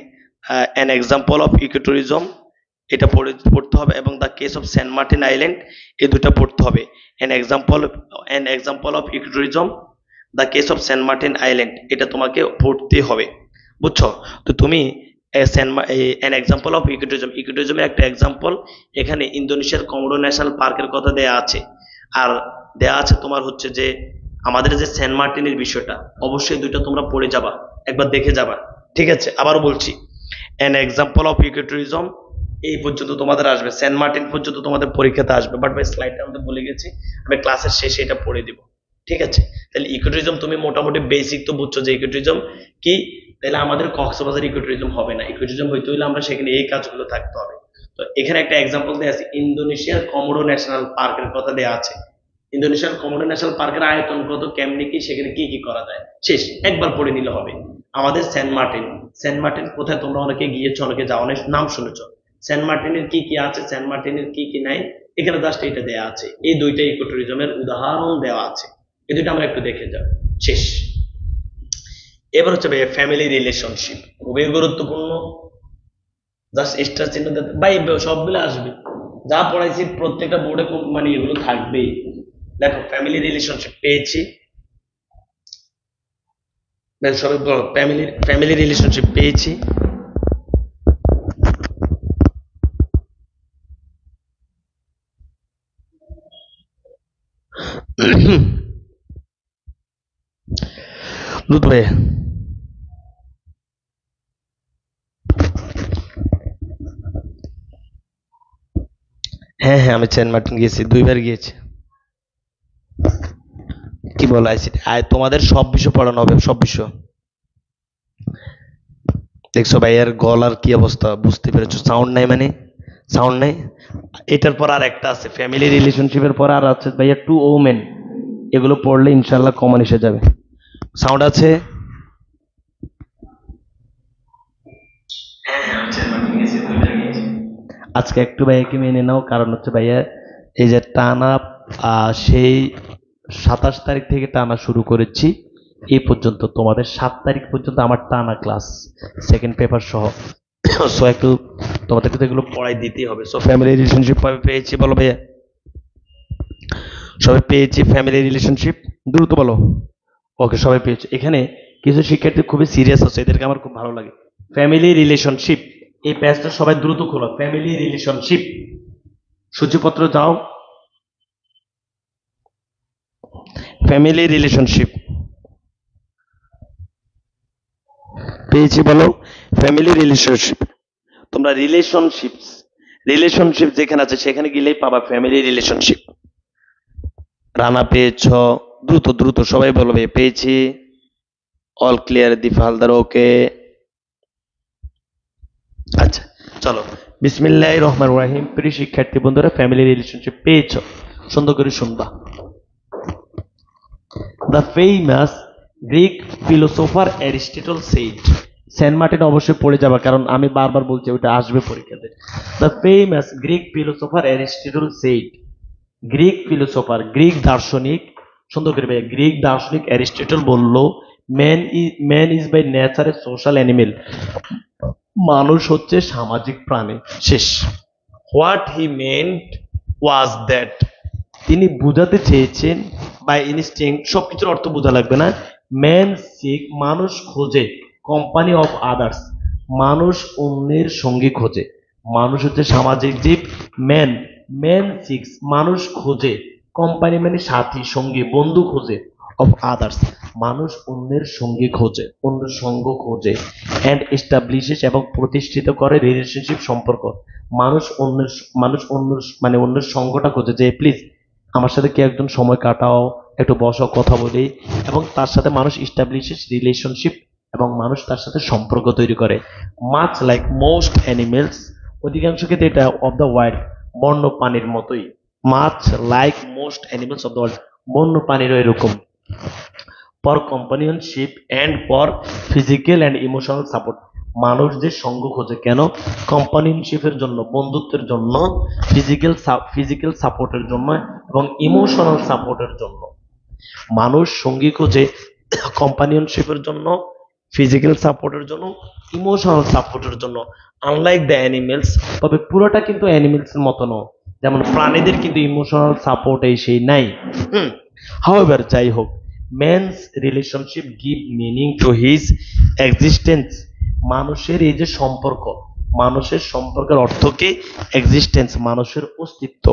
an example of eco tourism এটা পড়তে হবে, এবং the case of Saint Martin Island এই দুটো পড়তে হবে। An example of eco tourism, the case of Saint Martin Island, এটা তোমাকে পড়তে হবে, বুঝছো? তো তুমি an example of eco tourism, eco ট্যুরিজমের একটা এক্সাম্পল এখানে ইন্দোনেশিয়ার কোমোডো ন্যাশনাল পার্কের কথা দেয়া আছে, আর দেয়া আছে তোমার হচ্ছে যে আমাদের যে সেন্ট মার্টিনের বিষয়টা, অবশ্যই দুইটা তোমরা পড়ে যাবা, একবার দেখে যাবা, ঠিক আছে? আবারও বলছি, an example of eco tourism এই পর্যন্ত তোমাদের আসবে, সেন্ট মার্টিন পর্যন্ত তোমাদের পরীক্ষাতে আসবে, বাট ভাই স্লাইডটা আমাদের ভুলে গেছি, আমি ক্লাসের শেষে এটা পড়ে দিব, ঠিক আছে? তাহলে ইকো ট্যুরিজম তুমি মোটামুটি বেসিক তো বুঝছো যে ইকো ট্যুরিজম কি। তাহলে আমাদের কক্সবাজার ইকো ট্যুরিজম হবে না, ইকো ট্যুরিজম হইতে হলে আমরা সেখানে এই কাজগুলো থাকতে হবে। তো এখানে একটা এক্সাম্পল দেওয়া আছে, ইন্দোনেশিয়ার কোমোডো ন্যাশনাল পার্কের কথা দেওয়া আছে। ইন্দোনেশিয়ার কোমোডো ন্যাশনাল পার্কের আয়তন কত, কেমনি কি, সেখানে কি কি করা যায়, শেষ, একবার পড়ে নিলে হবে। আমাদের সেন্ট মার্টিন, সেন্ট মার্টিন কোথায় তোমরা অনেকে গিয়েছো, অনেকে যাও, অনেক নাম শুনেছো। সেন্ট মার্টিনের কি কি আছে, সেন্ট মার্টিনের কি কি নাই, এখানে জাস্ট এটা দেওয়া আছে, এই দুইটা ইকো ট্যুরিজমের উদাহরণ দেওয়া আছে, এই দুইটা আমরা একটু দেখে যাও, শেষ। এবার হচ্ছে ভাই ফ্যামিলি রিলেশনশিপ, খুবই গুরুত্বপূর্ণ, জাস্ট স্টার চিহ্ন দিতে ভাই, সবগুলো আসবে, যা পড়াইছি প্রত্যেকটা বোর্ডে মানে এগুলো থাকবেই। দেখো ফ্যামিলি রিলেশনশিপ পেয়েছি, সবাই বলো ফ্যামিলি রিলেশনশিপ পেয়েছি। দুধ ভাই, হ্যাঁ হ্যাঁ, আমি সেন্ট মার্টিন গিয়েছি, 2বার গিয়েছি। কি বলো আইসিটি তোমাদের সব বিষয় পড়ানো হবে, সব বিষয়। দেখছো ভাইয়ার গলার কি অবস্থা, বুঝতে পেরেছো? সাউন্ড নাই মানে, সাউন্ড নাই। এটার পর আর একটা আছে, ফ্যামিলি রিলেশনশিপের পর আর আছে ভাইয়া টু ওমেন, এগুলো পড়লে ইনশাল্লাহ কমন এসে যাবে। সাউন্ড আছে? আজকে একটু ভাইয়াকে মেনে নাও, কারণ হচ্ছে ভাইয়া এই যে টানা সেই 27 তারিখ থেকে টানা শুরু করেছি, এই পর্যন্ত তোমাদের 7 তারিখ পর্যন্ত আমার টানা ক্লাস, সেকেন্ড পেপার সহ। সো একটু তোমাদেরকে তো এগুলো পড়াই দিতেই হবে। সো ফ্যামিলি রিলেশনশিপ পেয়েছি, বলো ভাইয়া সবাই পেয়েছি ফ্যামিলি রিলেশনশিপ, দ্রুত বলো। ওকে, সবাই পেয়েছে। এখানে কিছু শিক্ষার্থী খুবই সিরিয়াস আছে, এদেরকে আমার খুব ভালো লাগে। ফ্যামিলি রিলেশনশিপ, এই পেজটা সবাই দ্রুত খোলো, ফ্যামিলি রিলেশনশিপ, সূচিপত্র যাও, ফ্যামিলি রিলেশনশিপ পেয়েছি, বলো ফ্যামিলি রিলেশনশিপ। তোমরা রিলেশনশিপ যেখানে আছে সেখানে গেলেই পাবা ফ্যামিলি রিলেশনশিপ। রানা পেয়েছ, দ্রুত দ্রুত সবাই বলবে পেয়েছি। অল ক্লিয়ার, দীপা হালদার ওকে। আচ্ছা চলো, বিসমিল্লাহির রহমানির রহিম। প্রিয় শিক্ষার্থী বন্ধুরা, ফ্যামিলি রিলেশনশিপ পেয়েছ, সুন্দর করে শুনবা। The famous Greek philosopher Aristotle said, Saint Martin অবশ্যই পড়ে যাবা, কারণ আমি বারবার বলছি ওটা আসবে পরীক্ষাতে। The famous Greek philosopher Aristotle said, Greek philosopher, Greek দার্শনিক, সুন্দর করে ভাই, গ্রিক দার্শনিক অ্যারিস্টটল বলল, man is by nature a social animal, মানুষ হচ্ছে সামাজিক প্রাণী, শেষ। What he meant was that, তিনি বুঝাতে চেয়েছেন বাই ইনস্টিংক্ট, সবকিছুর অর্থ বোঝা লাগবে না। ম্যান সিক, মানুষ খোঁজে, কোম্পানি অফ আদার্স, মানুষ অন্যের সঙ্গী খোঁজে, মানুষ হচ্ছে সামাজিক জীব। ম্যান সিক্স, মানুষ খোঁজে, কোম্পানি মানে সাথী, সঙ্গী, বন্ধু খোঁজে, অফ আদার্স, মানুষ অন্যের সঙ্গী খোঁজে, অন্যের সঙ্গ খোঁজে, অ্যান্ড এস্টাবলিশেস এবং প্রতিষ্ঠিত করে রিলেশনশিপ সম্পর্ক। অন্যের সঙ্গটা খোঁজে যে প্লিজ আমার সাথে কি একজন সময় কাটাও, একটু বসো, কথা বলি, এবং তার সাথে মানুষ ইস্টাবলিশেস রিলেশনশিপ এবং মানুষ তার সাথে সম্পর্ক তৈরি করে। মাছ লাইক মোস্ট অ্যানিমেলস, অধিকাংশ ক্ষেত্রে এটা অফ দ্য ওয়াইল্ড, বন্য প্রাণীর মতোই। মাছ like most animals of the world, বন্য প্রাণীরও এরকম। For companionship and for physical and emotional support, মানুষ যে সঙ্গ খোঁজে কেন? কম্পানিয়নশিপের জন্য, বন্ধুত্বের জন্য, ফিজিক্যাল সাপোর্টের জন্য এবং ইমোশনাল সাপোর্টের জন্য। মানুষ সঙ্গী খোঁজে কম্পানিয়নশিপের জন্য, ফিজিক্যাল সাপোর্টের জন্য, ইমোশনাল সাপোর্টের জন্য। আনলাইক দ্য অ্যানিমেলস, তবে পুরোটা কিন্তু অ্যানিমেলস এর মতো নয়, যেমন প্রাণীদের কিন্তু ইমোশনাল সাপোর্ট এই সেই নাই। হাউএভার, যাই হোক, men's relationship give meaning to his existence, মানুষের এই যে সম্পর্ক, মানুষের সম্পর্কের অর্থ কি? এক্সিস্টেন্স, মানুষের অস্তিত্ব,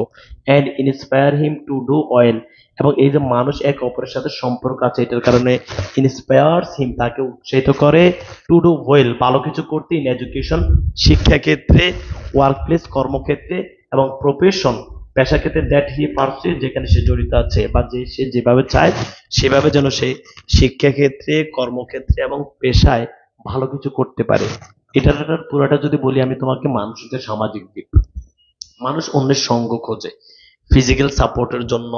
and inspire him to do well, এবং এই যে মানুষ এক অপরের সাথে সম্পর্ক আছে এটার কারণে ইন্সপায়ার্স হিম, তাকে উৎসাহিত করে, টু ডু ওয়েল, ভালো কিছু করতে, ইন এডুকেশন, শিক্ষাক্ষেত্রে, ওয়ার্ক প্লেস, কর্মক্ষেত্রে, এবং প্রফেশন, পেশা ক্ষেত্রে, দ্যাট হি পারসিউজ, যেখানে সে জড়িত আছে, বা যে সে যেভাবে চায় সেভাবে যেন সে শিক্ষাক্ষেত্রে, কর্মক্ষেত্রে এবং পেশায় ভালো কিছু করতে পারে। এটার পুরোটা যদি বলি আমি তোমাকে, মানুষের সামাজিক দিক, মানুষ অন্যের সঙ্গ খোঁজে ফিজিক্যাল সাপোর্টের জন্য,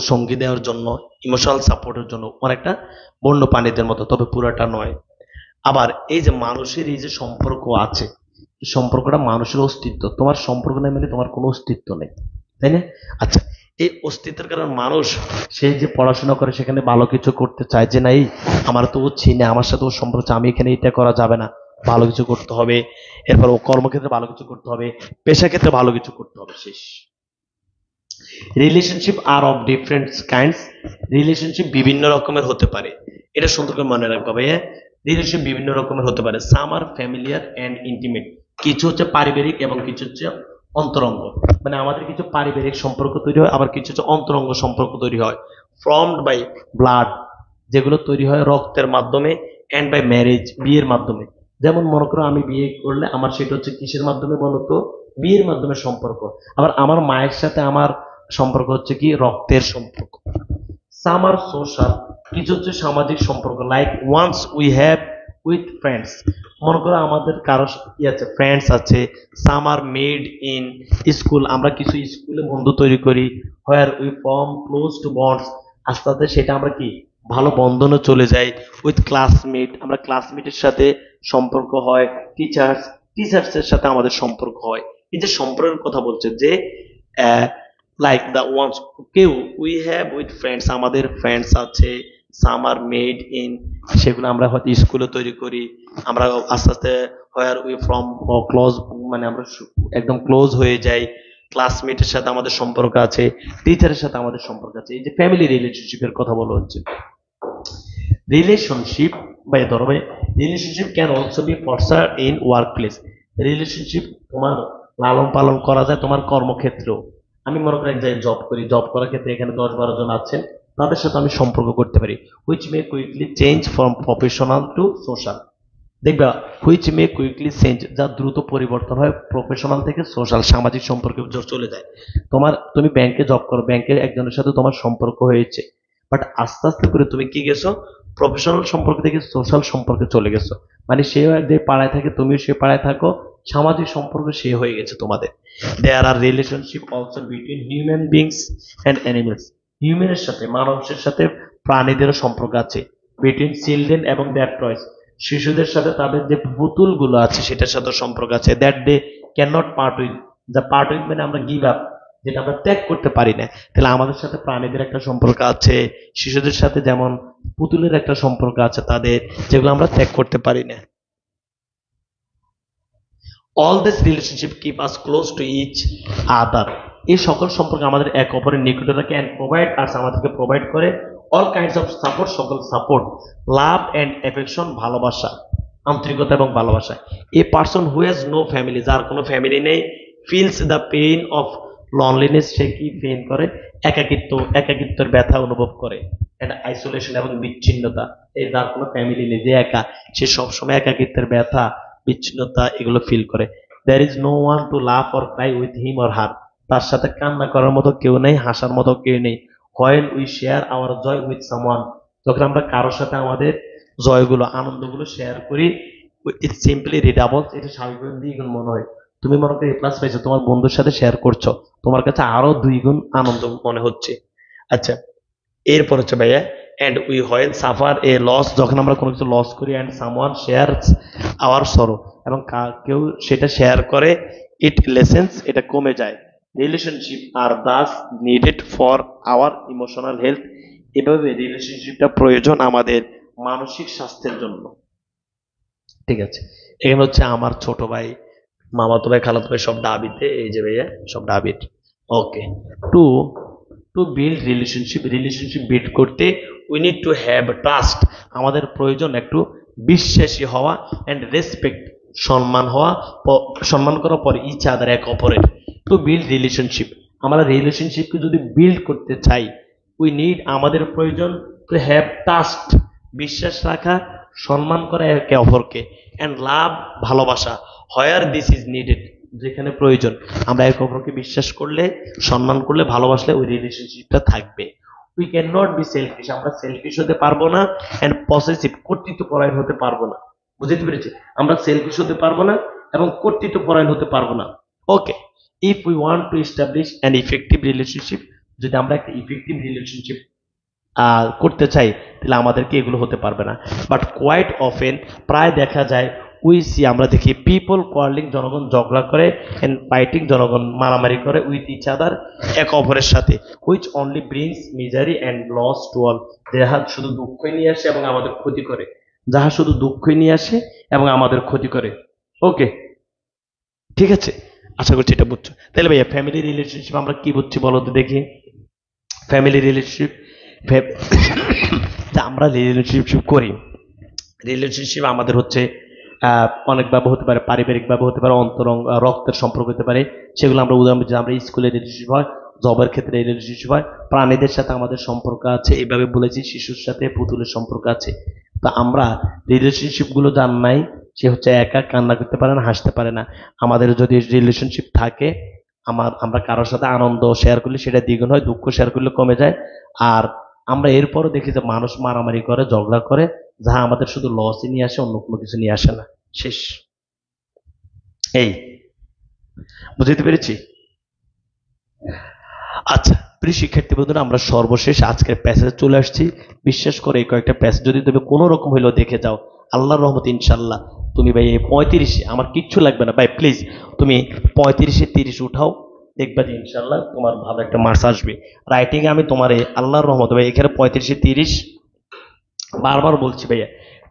সঙ্গী দেওয়ার জন্য, ইমোশনাল সাপোর্টের জন্য, অনেকটা বন্য প্রাণীদের মতো, তবে পুরোটা নয়। আবার এই যে মানুষের এই যে সম্পর্ক আছে, সম্পর্কটা মানুষের অস্তিত্ব, তোমার সম্পর্ক নেই মানে তোমার কোনো অস্তিত্ব নেই, তাই না? আচ্ছা, এই অস্তিত্বের কারণে মানুষ সে যে পড়াশোনা করে সেখানে ভালো কিছু করতে চায়, যে না এই আমার তো ও চিনে, আমার সাথে ওর সম্পর্ক আছে, আমি এখানে এটা করা যাবে না, ভালো কিছু করতে হবে, এরপর ও কর্মক্ষেত্রে ভালো কিছু করতে হবে, পেশা ক্ষেত্রে ভালো কিছু করতে হবে, শেষ। Relationship are of different kinds, relationship বিভিন্ন রকমের হতে পারে, এটা সুন্দর করে মনে রাখবে ভাইয়া। রিলেশনশিপ বিভিন্ন রকমের হতে পারে। সাম আর ফ্যামিলিয়ার অ্যান্ড ইন্টিমেট, কিছু হচ্ছে পারিবারিক এবং কিছু হচ্ছে অন্তরঙ্গ, মানে আমাদের কিছু পারিবারিক সম্পর্ক তৈরি হয়, আবার কিছু হচ্ছে অন্তরঙ্গ সম্পর্ক তৈরি হয়। ফর্মড বাই ব্লাড, যেগুলো তৈরি হয় রক্তের মাধ্যমে, অ্যান্ড বাই ম্যারেজ, বিয়ের মাধ্যমে। যেমন মনে করো আমি বিয়ে করলে আমার সেটা হচ্ছে কিসের মাধ্যমে বলো তো? বিয়ের মাধ্যমে সম্পর্ক। আবার আমার মায়ের সাথে আমার সম্পর্ক হচ্ছে কি? রক্তের সম্পর্ক। সাম আর সোশ্যাল, কিছু হচ্ছে সামাজিক সম্পর্ক, like ones we have with friends, মনে করো আমাদের কারো আছে ফ্রেন্ডস আছে। Some are made in school, আমরা কিছু স্কুলে বন্ধু তৈরি করি। Where we form close to bonds, আস্তে আস্তে সেটা আমরা কি ভালো বন্ধনে চলে যাই। উইথ ক্লাসমেট, আমরা ক্লাসমেটের সাথে সম্পর্ক হয়। টিচার্সের সাথে আমাদের সম্পর্ক হয়। এই যে সম্পর্কের কথা বলছে যে লাইক দ্য ওয়ান্স, কেউ উই হ্যাভ উইথ ফ্রেন্ডস, আমাদের ফ্রেন্ডস আছে। সাম আর মেড ইন, সেগুলো আমরা হয়তো স্কুলে তৈরি করি। আমরা আস্তে আস্তে হোয়ার উই ফ্রম ক্লোজ, মানে আমরা একদম ক্লোজ হয়ে যাই। ক্লাসমেটের সাথে আমাদের সম্পর্ক আছে, টিচারের সাথে আমাদের সম্পর্ক আছে। এই যে ফ্যামিলি রিলেশনশিপের কথা বলা হচ্ছে। রিলেশনশিপ ভাই ধরো ভাই, রিলেশনশিপ ক্যান অলসো বি ফরসার ইন ওয়ার্ক প্লেস, রিলেশনশিপ তোমার লালন পালন করা যায় তোমার কর্মক্ষেত্রেও। আমি মনে করি এক জায়গায় জব করি, জব করার ক্ষেত্রে এখানে 10-12 জন আছেন, তাদের সাথে আমি সম্পর্ক করতে পারি। Which may quickly change from professional to social, দেখবা হুইচ মে কুইকলি চেঞ্জ, যা দ্রুত পরিবর্তন হয় প্রফেশনাল থেকে সোশ্যাল, সামাজিক সম্পর্কে চলে যায়। তুমি ব্যাংকে জব করো, ব্যাংকের একজনের সাথে তোমার সম্পর্ক হয়েছে, বাট আস্তে আস্তে করে তুমি কি গেছো প্রফেশনাল সম্পর্ক থেকে সোশ্যাল সম্পর্কে চলে গেছো। মানে সে যে পাড়ায় থাকে তুমিও সে পাড়ায় থাকো, সামাজিক সম্পর্ক সে হয়ে গেছে তোমাদের। There are relationship also between human beings and animals, হিউম্যানের সাথে মানুষের সাথে প্রাণীদেরও সম্পর্ক আছে। বিটুইন চিলড্রেন এবং দ্যাট টয়স, শিশুদের সাথে তাদের যে পুতুল গুলো আছে সেটার সাথে সম্পর্ক আছে। That they can not part with, যা পার্ট উইথ মানে আমরা গিভ আপ, যেটা আমরা ত্যাগ করতে পারি না। তাহলে আমাদের সাথে প্রাণীদের একটা সম্পর্ক আছে, শিশুদের সাথে যেমন পুতুলের একটা সম্পর্ক আছে তাদের, যেগুলো আমরা ত্যাগ করতে পারি না। All this relationship keep us close to each other, এই সকল সম্পর্ক আমাদের এক অপরের নিকটে রাখে। অ্যান্ড প্রোভাইড আস, আমাদেরকে প্রোভাইড করে অল কাইন্ডস অফ সাপোর্ট, সকল সাপোর্ট। লাভ অ্যান্ড এফেকশন, ভালোবাসা, আন্তরিকতা এবং ভালোবাসা। A person who has no family, যার কোনো ফ্যামিলি নেই, feels the pain of loneliness সে কি ফিল করে, একাকিত্বের ব্যথা অনুভব করে, একটা আইসোলেশন এবং বিচ্ছিন্নতা। এই যার কোনো ফ্যামিলি নেই, যে একা, সে সবসময় একাকিত্বের ব্যথা, বিচ্ছিন্নতা এগুলো ফিল করে। There is no one to love or cry with him or her, তার সাথে কান্না করার মতো কেউ নেই, হাসার মতো কেউ নেই। When we share our joy with someone, যখন আমরা কারোর সাথে আমাদের জয়গুলো, আনন্দগুলো শেয়ার করি, ইটস সিম্পলি রিডাবল, এটা স্বাভাবিক দ্বিগুণ মনে হয়। তুমি মনে করো এ প্লাস পাইছো, তোমার বন্ধুর সাথে শেয়ার করছো, তোমার কাছে আরো 2 গুণ আনন্দ মনে হচ্ছে। আচ্ছা, এরপর হচ্ছে ভাইয়া, and we when suffer a loss, যখন আমরা কোনো কিছু লস করি, এন্ড সামওয়ান শেয়ারস আওয়ার সরো, এবং কেউ সেটা শেয়ার করে, ইট লেসেন্স, এটা কমে যায়। Relationship are thus needed for our emotional health, এভাবে রিলেশনশিপটা প্রয়োজন আমাদের মানসিক স্বাস্থ্যের জন্য। ঠিক আছে, এখানে হচ্ছে আমার ছোট ভাই, মামাতো ভাই, খালাতো ভাই সব ডাবিতে, এই যে ভাইয়া সব ডাবিট। Okay, to to build relationship build করতে we need to have trust, আমাদের প্রয়োজন একটু বিশ্বাসী হওয়া, অ্যান্ড রেসপেক্ট, সম্মান করার পর ইচ আদার, এক অপরের। টু বিল্ড রিলেশনশিপ, আমরা রিলেশনশিপকে যদি বিল্ড করতে চাই, উই নিড, আমাদের প্রয়োজন, টু হ্যাভ ট্রাস্ট, বিশ্বাস রাখা, সম্মান করা একে অপরকে, অ্যান্ড লাভ, ভালোবাসা, হোয়ার দিস ইজ নিডেড, যেখানে প্রয়োজন। আমরা একে অপরকে বিশ্বাস করলে, সম্মান করলে, ভালোবাসলে ওই রিলেশনশিপটা থাকবে। We can not be shellfish, আমরা সেলফিশ হতে পারবো না, অ্যান্ড পসেসিভ, কর্তৃত্বপরায়ণ হতে পারবো না। বুঝতে পেরেছি, আমরা সেলফিশ হতে পারবো না এবং কর্তৃত্বপরায়ণ হতে পারবো না। Okay, if we want to establish an effective relationship, যদি আমরা একটা ইফেক্টিভ রিলেশনশিপ করতে চাই, তাহলে আমাদেরকে এগুলো হতে পারবে না। বাট কোয়াইট অফেন, প্রায় দেখা যায়, উই সি, আমরা দেখি, পিপল কোয়ার্লিং, জনগণ ঝগড়া করে, এন্ড ফাইটিং, জনগণ মারামারি করে, উইথ ইচ আদার, এক অপরের সাথে, which only brings misery and loss to all, যাহা শুধু দুঃখই নিয়ে আসে এবং আমাদের ক্ষতি করে, যাহা শুধু দুঃখই নিয়ে আসে এবং আমাদের ক্ষতি করে। ওকে, ঠিক আছে, আশা করছি এটা বুঝছো। তাহলে ভাইয়া ফ্যামিলি রিলেশনশিপ আমরা কি বুঝছি বলো তো দেখি। ফ্যামিলি রিলেশনশিপ, আমরা রিলেশনশিপ করি, রিলেশনশিপ আমাদের হচ্ছে অনেকভাবে হতে পারে, পারিবারিকভাবে হতে পারে, রক্তের সম্পর্ক হতে পারে। সেগুলো আমরা উদাহরণ দিচ্ছি, আমরা স্কুলে রিলেশনশিপ হয়, জবের ক্ষেত্রে রিলেশনশিপ হয়, প্রাণীদের সাথে আমাদের সম্পর্ক আছে, এইভাবে বলেছি, শিশুর সাথে পুতুলের সম্পর্ক আছে। তো আমরা রিলেশনশিপ গুলো যার নাই, সে হচ্ছে একা, কান্না করতে পারে না, হাসতে পারে না। আমাদের যদি রিলেশনশিপ থাকে, আমরা কারোর সাথে আনন্দ শেয়ার করলে সেটা দ্বিগুণ হয়, দুঃখ শেয়ার করলে কমে যায়। আর আমরা এরপরও দেখি যে মানুষ মারামারি করে, ঝগড়া করে, যাহা আমাদের শুধু লসই নিয়ে আসে, অন্য কোনো কিছু নিয়ে আসে না। শেষ। এই বুঝতে পেরেছি। আচ্ছা প্রিয় শিক্ষার্থী বন্ধুরা, আমরা সর্বশেষ আজকের প্যাসেজে চলে আসছি। বিশ্বাস করে এই কয়েকটা প্যাসেজ যদি তুমি কোনো রকম হইলেও দেখে যাও, আল্লাহর রহমতে ইনশাল্লাহ তুমি ভাই এই 35, আমার কিচ্ছু লাগবে না ভাই, প্লিজ তুমি 35-এ 30 উঠাও, দেখবা যে ইনশাল্লাহ তোমার ভালো একটা মার্কস আসবে। রাইটিং এ আমি তোমার আল্লাহর রহমতে ভাই এখানে 35-এ 30, বারবার বলছি ভাইয়া,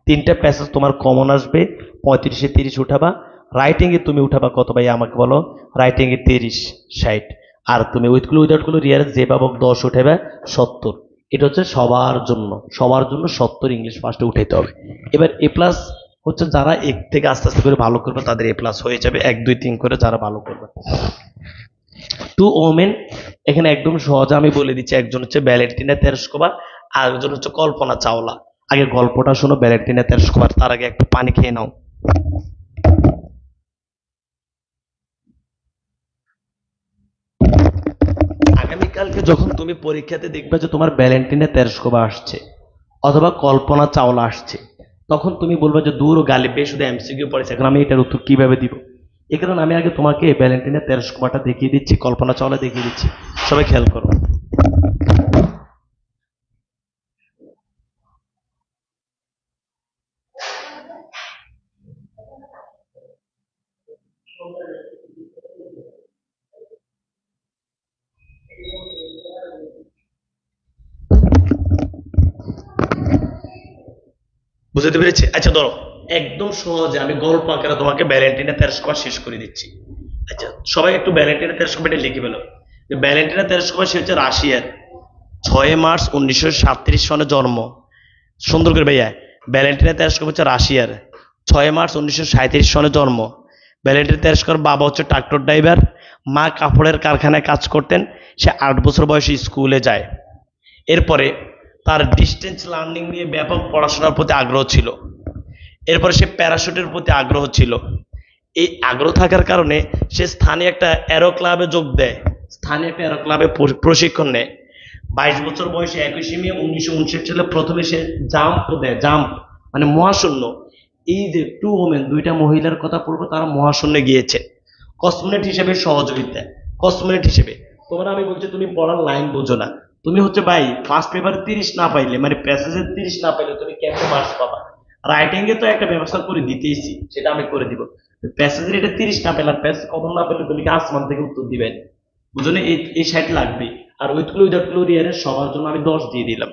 3টা প্যাসেজ তোমার কমন আসবে, 35-এ 30 উঠাবা। রাইটিং এ তুমি উঠাবা কত ভাই আমাকে বলো? রাইটিং এ 30, 60। আর তুমি উইথ ক্লু উইদাউট ক্লু রিয়ারেন্স যে পাবো 10 উঠাবে, 70। এটা হচ্ছে সবার জন্য, 70 ইংলিশ ফার্স্টে উঠাইতে হবে। এবার এ প্লাস হচ্ছে যারা এক থেকে আস্তে আস্তে করে ভালো করবে তাদের এ প্লাস হয়ে যাবে, 1 2 3 করে যারা ভালো করবে। 2 ওমেন, এখানে একদম সহজে আমি বলে দিচ্ছি, একজন হচ্ছে ভ্যালেন্টিনা তেরেস্কোভা, আর একজন হচ্ছে কল্পনা চাওলা। আগে গল্পটা শোনো ভ্যালেন্টিনা তেরেস্কোভার, তার আগে একটু পানি খেয়ে নাও। আগামীকালকে যখন তুমি পরীক্ষাতে দেখবে যে তোমার ভ্যালেন্টিনা তেরেস্কোভা আসছে অথবা কল্পনা চাওলা আসছে, তখন তুমি বলবে যে দূর গালি পেয়ে শুধু এমসিকিউ পড়েছে, এখন আমি এটার উত্তর কিভাবে দিব? এই কারণে আমি আগে তোমাকে ভ্যালেন্টিনা তেরেস্কোভাটা দেখিয়ে দিচ্ছি, কল্পনা চাওলা দেখিয়ে দিচ্ছি। সবাই খেয়াল করো। বুঝতে পেরেছি? আচ্ছা ধরো একদম সহজে আমি গল্প আকারে তোমাকে ভ্যালেন্টিনা তেরেস্কোভা শেষ করে দিচ্ছি। আচ্ছা সবাই একটু ভ্যালেন্টিনা তেরেস্কোভাটা লিখে ফেলো। ভ্যালেন্টিনা তেরেস্কোভা সে হচ্ছে রাশিয়ার, 6 মার্চ 1937 সনে জন্ম। সুন্দর করে ভাইয়া, ভ্যালেন্টিনা তেরেস্কোভা হচ্ছে রাশিয়ার, 6 মার্চ 1937 সনে জন্ম। ভ্যালেন্টিনা তেরেস্কোভার বাবা হচ্ছে ট্রাক্টর ড্রাইভার, মা কাপড়ের কারখানায় কাজ করতেন। সে 8 বছর বয়সে স্কুলে যায়। এরপরে তার ডিস্টেন্স লার্নিং নিয়ে ব্যাপক পড়াশোনার প্রতি আগ্রহ ছিল। এরপরে সে প্যারাশুটের প্রতি আগ্রহ ছিল। এই আগ্রহ থাকার কারণে সে স্থানীয় একটা অ্যারো ক্লাবে যোগ দেয়, স্থানীয় একটা অ্যারো ক্লাবে প্রশিক্ষণ নেয়। 22 বছর বয়সে 21 মে 1959 সালে প্রথমে সে জাম্প দেয়, জাম্প মানে মহাশূন্য। এই যে 2 ওমেন, 2টা মহিলার কথা বলবো, তারা মহাশূন্যে গিয়েছে কসমোনেট হিসেবে সহযোগিতা, কসমোনেট হিসেবে। তোমরা আমি বলছি তুমি পড়ার লাইন বোঝো না। তুমি হচ্ছে ভাই ফার্স্ট পেপারে 30 না পাইলে, মানে প্যাসেজে 30 না পাইলে তুমি কেমনে মার্কস পাবা? রাইটিং এ তো একটা ব্যবস্থা করে দিতেইছি, সেটা আমি করে দিব। প্যাসেজের এটা 30 না পেলে, প্যাসেজ কমন না পেলে তুমি কি আসমান থেকে উত্তর দিবেন? বুঝলে এই সাইড লাগবে। আর উইথ উইদাউট ক্লোরিয়ারের সবার জন্য আমি 10 দিয়ে দিলাম।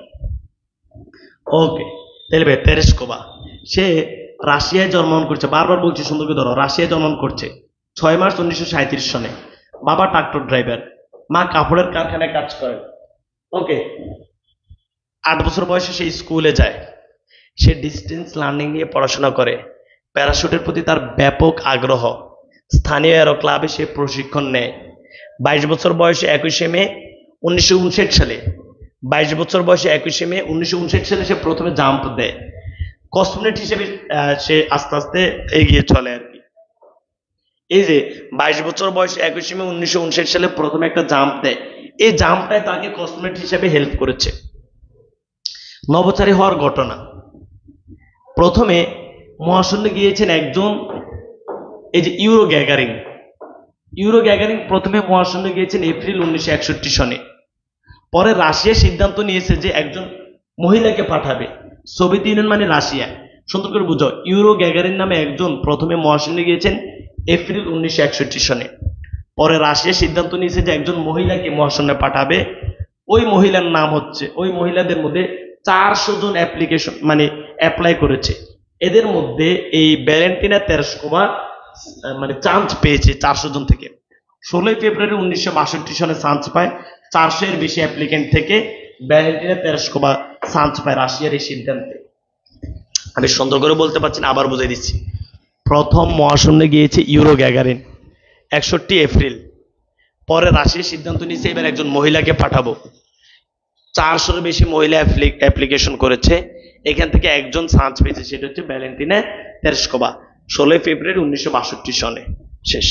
ওকে, তাহলে ভাই তেরেস্কোভা সে রাশিয়ায় জন্মগ্রহণ করছে। বারবার বলছি, সুন্দর করে ধরো, রাশিয়ায় জন্মগ্রহণ করছে 6 মার্চ 1937 সনে। বাবা ট্রাক্টর ড্রাইভার, মা কাপড়ের কারখানায় কাজ করেন। ওকে, 8 বছর বয়সে সে স্কুলে যায়। সে ডিস্টেন্স লার্নিং নিয়ে পড়াশোনা করে। প্যারাশুটের প্রতি তার ব্যাপক আগ্রহ। স্থানীয় অ্যারো ক্লাবে সে প্রশিক্ষণ নেয়। 22 বছর বয়সে 21 মে 1959 সালে 22 বছর বয়সে 21 মে 1959 সালে সে প্রথমে জাম্প দেয়। কসমোনেট হিসেবে সে আস্তে আস্তে এগিয়ে চলে আর কি। এই যে 22 বছর বয়সে 21 মে 1959 সালে প্রথমে একটা জাম্প দেয়। এই জাম্পটাই তাকে কসমোনেট হিসেবে হেল্প করেছে। নভোচারী হওয়ার ঘটনা, প্রথমে মহাশূন্যে গিয়েছেন একজন, এই যে ইউরো গ্যাগারিং। ইউরো গ্যাগারিং প্রথমে মহাশূন্যে গিয়েছেন এপ্রিল 1961 সনে। পরে রাশিয়া সিদ্ধান্ত নিয়েছে যে একজন মহিলাকে পাঠাবে। সোভিয়েত ইউনিয়ন মানে রাশিয়া, সুন্দর করে বুঝো। ইউরো গ্যাগারিন নামে একজন প্রথমে মহাশূন্যে গিয়েছেন এপ্রিল 1961 সনে। পরে রাশিয়া সিদ্ধান্ত নিয়েছে যে একজন মহিলাকে মহাশূন্যে পাঠাবে। ওই মহিলার নাম হচ্ছে, ওই মহিলাদের মধ্যে 400 জন অ্যাপ্লিকেশন মানে অ্যাপ্লাই করেছে। এদের মধ্যে এই ভ্যালেন্টিনা তেরেস্কোভা মানে চান্স পেয়েছে 400 জন থেকে। 16 ফেব্রুয়ারি 1962 সনে চান্স পায়। 400 এর বেশি অ্যাপ্লিকেন্ট থেকে ভ্যালেন্টিনা তেরেস্কোভা চান্স পায় রাশিয়ার এই সিদ্ধান্তে। আমি সুন্দর করে বলতে পারছি না, আবার বুঝাই দিচ্ছি। প্রথম মহাশূন্যে গিয়েছে ইউরো গ্যাগারিন 61 এপ্রিল। পরে রাশিয়া সিদ্ধান্ত নিয়েছে এবার একজন মহিলাকে পাঠাবো। 400 এর বেশি মহিলা অ্যাপ্লিকেশন করেছে, এখান থেকে একজন চান্স পেয়েছে, সেটা হচ্ছে ভ্যালেন্টিনা তেরেস্কোভা। 16 ফেব্রুয়ারি 1962 সনে শেষ।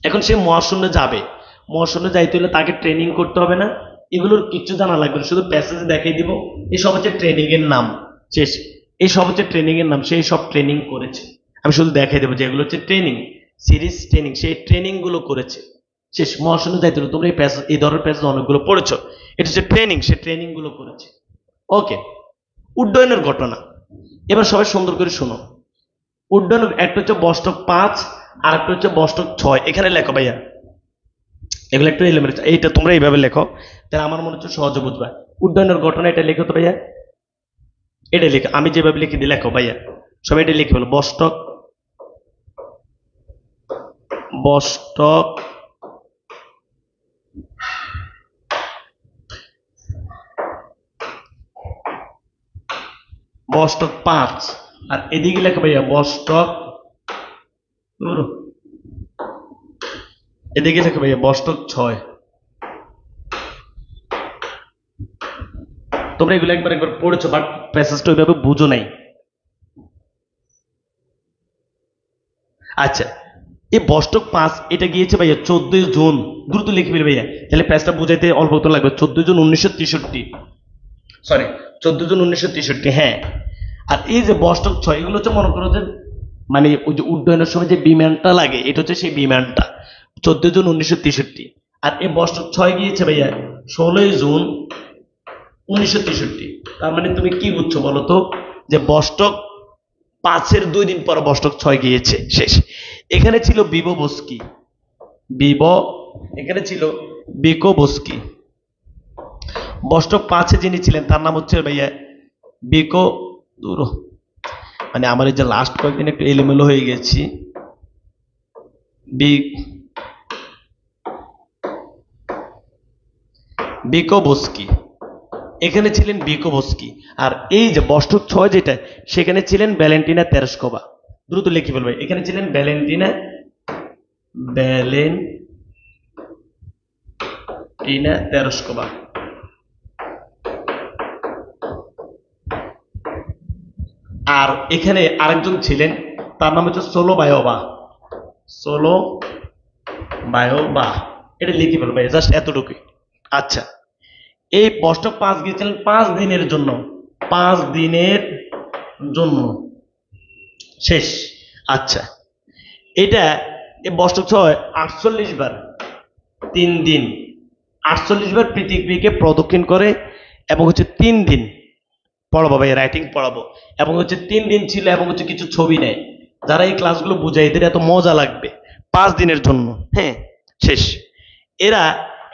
এখন সে মহাশূন্যে যাবে। মহাশূন্যে যাইতে হলে তাকে ট্রেনিং করতে হবে না, এগুলোর কিছু জানা লাগবে না, শুধু প্যাসেজ দেখাই দিব। এই সব হচ্ছে ট্রেনিং এর নাম, শেষ। এই সব হচ্ছে ট্রেনিং এর নাম, সেই সব ট্রেনিং করেছে। আমি শুধু দেখাই দেবো যে এগুলো হচ্ছে ট্রেনিং, সিরিজ ট্রেনিং, সেই ট্রেনিং গুলো করেছে শেষ। মহাশূন্যে যাইতে হলে তোমরা এই প্যাসেজ, এই ধরনের প্যাসেজ অনেকগুলো পড়েছো, এটা হচ্ছে ট্রেনিং, সে ট্রেনিং গুলো করেছে। ওকে, উড্ডয়নের ঘটনা এবার সবাই সুন্দর করে শোনো। উড্ডয়নের একটা হচ্ছে বস্টক 5 আর একটা হচ্ছে বস্টক 6। এখানে লেখো ভাইয়া, এগুলো একটু এলিমেন্ট, এইটা তোমরা এইভাবে লেখো, তাহলে আমার মনে হচ্ছে সহজে বুঝবা। উড্ডয়নের ঘটনা এটা লেখো তো ভাইয়া, এটা লেখো, আমি যেভাবে লিখে দিই লেখো ভাইয়া, সবাই এটা লিখে বলো। বস্টক, বস্টক বস্টক 5 আর এদিকে লেখো ভাইয়া বস্টক, এদিকে লেখো ভাইয়া বস্টক 6। তোমরা এগুলো একবার একবার পড়েছো, বাট প্যাসেজটা ওইভাবে বুঝো নাই। আচ্ছা, এই বস্টক 5 এটা গিয়েছে ভাইয়া 14 জুন। দ্রুত লিখে ফেলে ভাইয়া, তাহলে প্যাসটা বুঝাইতে অল্প তো লাগবে। 14 জুন 1963, সরি 14 জুন 1963, হ্যাঁ। আর এই যে বস্টক 6, এগুলো হচ্ছে মনে করো যে মানে ওই যে উড্ডয়নের সময় যে বিমানটা লাগে, এটা হচ্ছে সেই বিমানটা। 14 জুন 1963। আর এই বস্টক 6 গিয়েছে ভাইয়া 16 জুন 1963। তার মানে তুমি কি বুঝছো বলো তো, যে বস্টক 5-এর 2 দিন পর বস্টক 6 গিয়েছে, শেষ। এখানে ছিল বিবোবস্কি, এখানে ছিল বিকোবস্কি। বস্টক 5-এ যিনি ছিলেন তার নাম হচ্ছে ভাইয়া বিকো, মানে আমার এই যে লাস্ট কয়েকদিন একটু এলোমেলো হয়ে গেছি, বিকোবস্কি। এখানে ছিলেন বিকোবস্কি। আর এই যে বস্টক 6 যেটা, সেখানে ছিলেন ভ্যালেন্টিনা তেরেস্কোভা। দ্রুত লিখে ফেলবে, এখানে ছিলেন ভ্যালেন্টিনা ভ্যালেন্টিনা তেরেস্কোভা। আর এখানে আরেকজন ছিলেন, তার নাম হচ্ছে সোলোবায়োভা। এটা লিখে ফেলবো জাস্ট এতটুকুই। আচ্ছা, এই বস্টক পাস গিয়েছিলেন 5 দিনের জন্য, 5 দিনের জন্য, শেষ। আচ্ছা, এটা এই বস্টক 48 বার 3 দিন 48 বার পৃথিবীকে প্রদক্ষিণ করে, এবং হচ্ছে 3 দিন পড়াবো ভাই, রাইটিং পড়াবো, এবং হচ্ছে 3 দিন ছিল, এবং হচ্ছে কিছু ছবি নেয়। যারা এই ক্লাসগুলো বুঝাই এদের এত মজা লাগবে। 5 দিনের জন্য, হ্যাঁ, শেষ। এরা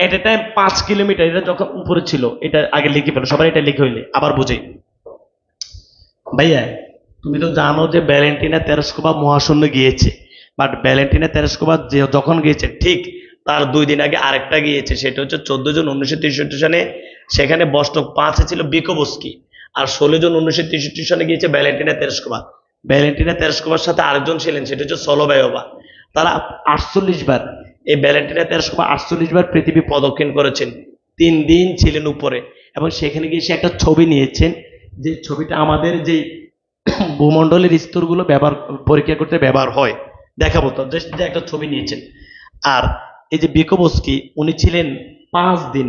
এট এ টাইম 5 কিলোমিটার, এরা যখন উপরে ছিল, এটা আগে লিখে ফেলো সবাই, এটা লিখে হইলে আবার বুঝাই। ভাইয়া তুমি তো জানো যে ভ্যালেন্টিনা তেরেস্কোভা মহাশূন্য গিয়েছে, বাট ভ্যালেন্টিনা তেরেস্কোভা যখন গিয়েছে ঠিক তার 2 দিন আগে আরেকটা গিয়েছে, সেটা হচ্ছে 14 জুন 1963 সালে। সেখানে বস্টক 5-এ ছিল বিকোভস্কি, আর 16 জুন 1963 সালে গিয়েছে ভ্যালেন্টিনা তেরেস্কোভা। ভ্যালেন্টিনা তেরেস্কোভার সাথে আরেকজন ছিলেন, সেটা হচ্ছে সোলোবায়োভা। তারা 48 বার, এই ভ্যালেন্টিনা তেরেস্কোভা 48 বার পৃথিবী প্রদক্ষিণ করেছেন, 3 দিন ছিলেন উপরে, এবং সেখানে গিয়ে সে একটা ছবি নিয়েছেন, যে ছবিটা আমাদের যে ভূমণ্ডলের স্তরগুলো পরীক্ষা করতে ব্যবহার হয়, দেখাবো তো, যে একটা ছবি নিয়েছেন। আর এই যে বিকোভস্কি, উনি ছিলেন 5 দিন,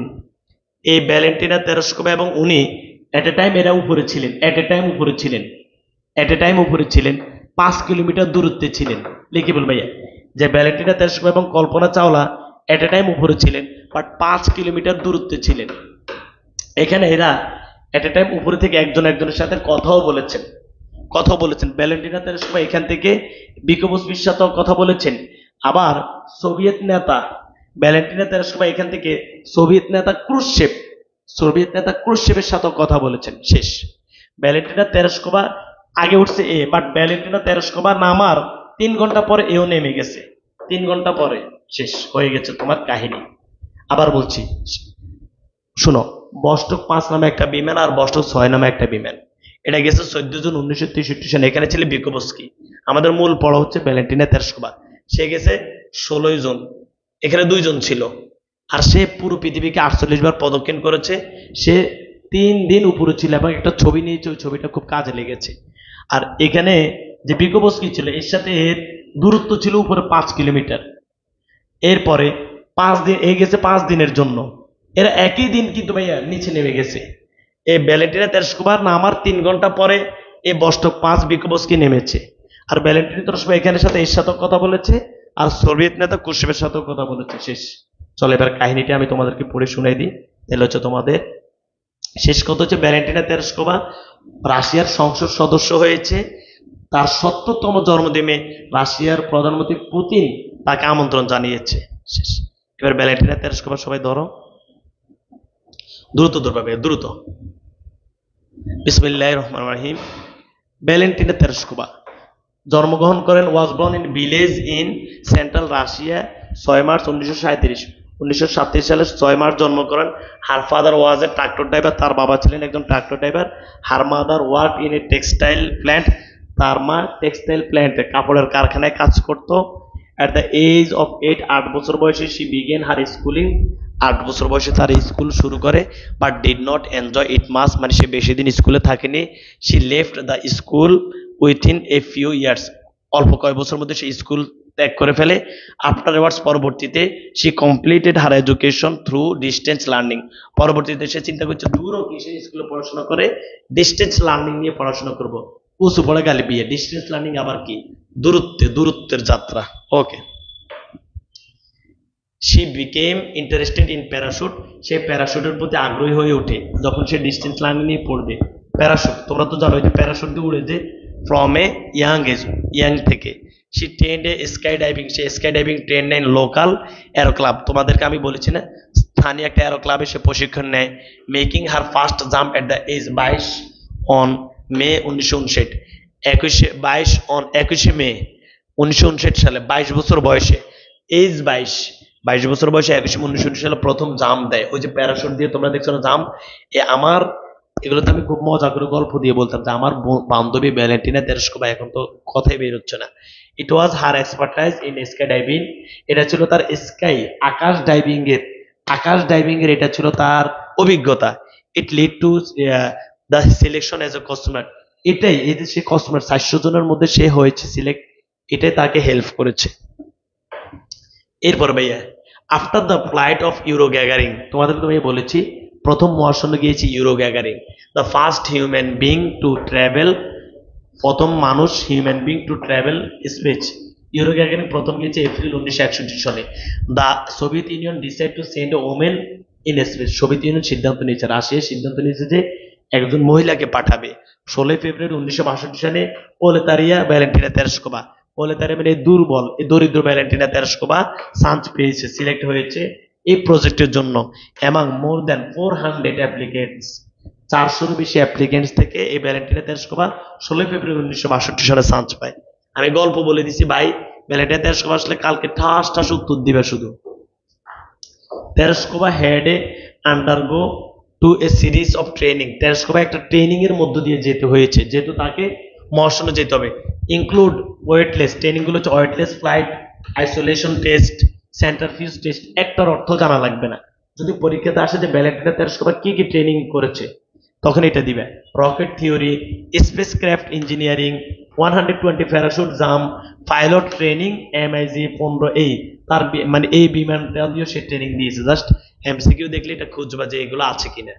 এই ভ্যালেন্টিনা তেরেস্কোভা এবং উনি এট এ টাইম, এরা উপরে ছিলেন, এট এ টাইম উপরে ছিলেন 5 কিলোমিটার দূরত্বে ছিলেন। লিখে বল ভাইয়া, যে ভ্যালেন্টিনা তেরেস্কোভা এবং কল্পনা চাওলা এট এ টাইম উপরে ছিলেন, বাট 5 কিলোমিটার দূরত্বে ছিলেন। এখানে এরা এট এ টাইম উপরে থেকে একজনের সাথে কথাও বলেছেন। ভ্যালেন্টিনা তেরেস্কোভা এখান থেকে বিকোভস্কির সাথেও কথা বলেছেন। আবার সোভিয়েত নেতা ভ্যালেন্টিনা তেরেস্কোভা এখান থেকে সোভিয়েত নেতা ক্রুশ্চেভের সাথেও কথা বলেছেন। শেষ। ভ্যালেন্টিনা তেরেস্কোভা আগে উঠছে এ, বাট ভ্যালেন্টিনা তেরেস্কোভা নামার 3 ঘন্টা পরে এও নেমে গেছে, 3 ঘন্টা পরে। শেষ হয়ে গেছে তোমার কাহিনী। আবার বলছি, শুনো, বস্টক 5 নামে একটা বিমান, আর বস্টক 6 নামে একটা বিমান। এটা গেছে 14 জুন 1963 সালে, এখানে ছিল বিকোভস্কি। আমাদের মূল পড়া হচ্ছে ভ্যালেন্টিনা তেরেস্কোভা, সে গেছে 16 জুন, এখানে 2 জন ছিল, আর সে পুরো পৃথিবীকে 48 বার প্রদক্ষিণ করেছে। সে 3 দিন উপরে ছিল, এবং একটা ছবি নিয়েছে, ওই ছবিটা খুব কাজে লেগেছে। আর এখানে যে বিকোভস্কি ছিল, এর সাথে এর দূরত্ব ছিল উপরে 5 কিলোমিটার। এরপরে 5 দিন গেছে 5 দিনের জন্য, এরা একই দিন কিন্তু ভাইয়া নিচে নেমে গেছে। এই ভ্যালেন্টিনা তেরেস্কোভার নামার 3 ঘন্টা পরে এই বস্টক 5 বিকোভস্কি নেমেছে। আর ভ্যালেন্টিনা তেরেস্কোভা এখানের সাথে এর সাথেও কথা বলেছে, আর সোভিয়েত নেতা ক্রুশ্চেভের সাথেও কথা বলেছে। শেষ। চলো এবার কাহিনীটা আমি তোমাদেরকে পড়ে শুনাই দিই, তাহলে হচ্ছে তোমাদের শেষ কথা হচ্ছে, ভ্যালেন্টিনা তেরেস্কোভা রাশিয়ার সংসদ সদস্য হয়েছে। তার 70তম জন্মদিনে রাশিয়ার প্রধানমন্ত্রী পুতিন তাকে আমন্ত্রণ জানিয়েছে। শেষ। এবার ভ্যালেন্টিনা তেরেস্কোভা সবাই ধরো, দ্রুত ধরবে, দ্রুত। বিসমিল্লাহির রহমানির রহিম। ভ্যালেন্টিনা তেরেস্কোভা জন্মগ্রহণ করেন, was born in village in central Russia 6 March 1937। 1937 সালে 6 মার্চ জন্ম করেন। Her father was A tractor driver, তার বাবা ছিলেন একজন tractor driver. Her mother work in A textile plant, তার মা টেক্সটাইল প্ল্যান্টে কাপড়ের কারখানায় কাজ করত। অ্যাট দ্য এজ অফ 8 বছর বয়সে শি বিগেন হার স্কুলিং, 8 বছর বয়সে তার স্কুল শুরু করে, but did not enjoy it much, মানে সে বেশি দিন স্কুলে থাকেনি। She left the school within a few years, অল্প কয়েক বছর মধ্যে সে স্কুল ত্যাগ করে ফেলে। আফটারওয়ার্ডস, পরবর্তীতে she completed her education through distance learning, পরবর্তীতে সে চিন্তা করছে দূরও কি সে স্কুলে পড়াশোনা করে, ডিস্টেন্স লার্নিং নিয়ে পড়াশোনা করব। উঁচু পড়ে গালি বিয়ে, ডিস্টেন্স লার্নিং আবার কি, দূরত্বের যাত্রা। Okay. She became interested in parachute, সে প্যারাশুটের প্রতি আগ্রহী হয়ে ওঠে যখন সে ডিস্টেন্স লার্নিং নিয়ে পড়বে। প্যারাশুট তোমরা তো জানো, যে প্যারাশুট দিয়ে উড়ে যে from a young age, young থেকে। She trained a sky diving, সে স্কাই ডাইভিং ট্রেন নেন লোকাল অ্যারো ক্লাব, তোমাদেরকে আমি বলেছি না, স্থানীয় একটা অ্যারো ক্লাবে সে প্রশিক্ষণ নেয়। Making her first jump at the age 22 on May 1959, 21 May 1959 সালে, 22 বছর বয়সে, এজ 22 বছর বয়সে 21 মে 1959 সালে প্রথম জাম্প দেয়। ওই যে প্যারাশুট দিয়ে তোমরা দেখছো না জাম্প, আমার এগুলোতে আমি খুব মজা করে গল্প দিয়ে বলতাম যে আমার বান্ধবী ভ্যালেন্টিনা তেরেস্কোভা, এখন তো কথাই বের হচ্ছে না। ইট ওয়াজ হার এক্সপার্টাইজ ইন স্কাই ডাইভিং, এটা ছিল তার স্কাই আকাশ ডাইভিং এর এটা ছিল তার অভিজ্ঞতা। It led to the selection as a customer, এটাই এই যে সে কস্টমার 400 জনের মধ্যে সে হয়েছে সিলেক্ট, এটাই তাকে হেল্প করেছে। এরপর ভাইয়া, after the flight of Yuri Gagarin, তোমাদেরকে আমি বলেছি প্রথম মহাশূন্য গিয়েছি Yuri Gagarin, the first human being to travel, প্রথম মানুষ human being to travel space, Yuri Gagarin প্রথম গিয়েছে এপ্রিল 1961 সালে। The Soviet Union decide to send a women in space, Soviet Union সিদ্ধান্ত নিয়েছে, রাশিয়া সিদ্ধান্ত নিয়েছে যে একজন মহিলাকে পাঠাবে। 16 ফেব্রুয়ারি 1962 সালে ওলেতারিয়া ভ্যালেন্টিনা তেরেস্কোভা, ওলেতারিয়া মানে দুর্বল এই দরিদ্র ভ্যালেন্টিনা তেরেস্কোভা চান্স পেয়েছে, সিলেক্ট হয়েছে এই প্রজেক্টের জন্য। এমাং মোর দ্যান 400 অ্যাপ্লিকেন্টস, 400-এরও বেশি অ্যাপ্লিকেন্টস থেকে এই ভ্যালেন্টিনা তেরেস্কোভা 16 ফেব্রুয়ারি 1962 সালে চান্স পায়। আমি গল্প বলে দিছি ভাই, ভ্যালেন্টিনা তেরেস্কোভা আসলে কালকে ঠাস ঠাস উত্তর দিবে শুধু। Tereshkova had a undergo to a series of training, Tereshkova একটা ট্রেনিং এর মধ্য দিয়ে যেতে হয়েছে, যেহেতু তাকে মহাশূন্যে যেতে হবে। ইনক্লুড ওয়েটলেস, ট্রেনিং গুলো হচ্ছে weightless flight, isolation test, centrifuge test, একটার অর্থ জানা লাগবে না। যদি পরীক্ষাতে আসে যে ভ্যালেন্টিনা তেরেস্কোভা কি কি ট্রেনিং করেছে তখন এটা দিবে। Rocket theory, spacecraft engineering, 120 parachute jump, pilot training, MiG 15, এই তার মানে এই বিমানটা দিয়ে সে ট্রেনিং দিয়েছে। জাস্ট এমসিকিউ দেখলে এটা খুঁজবা যে এগুলো আছে কিনা।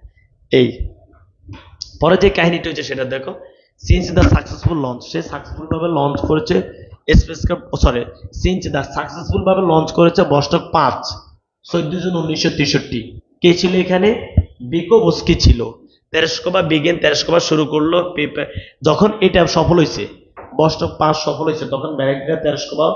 এই পরে যে কাহিনীটা হচ্ছে সেটা দেখো। Since the successful launch, say successful ভাবে লঞ্চ করেছে সিন্স দ্য সাকসেসফুল ভাবে লঞ্চ করেছে বস্টক 5, 14 জুন 1963। কে ছিল এখানে? বিকোভস্কি ছিল। তেরেস্কোভা শুরু করলো যখন এটা সফল হয়েছে, বস্টক 5 সফল হয়েছে, তখন ভ্যালেন্টিনা তেরেস্কোভা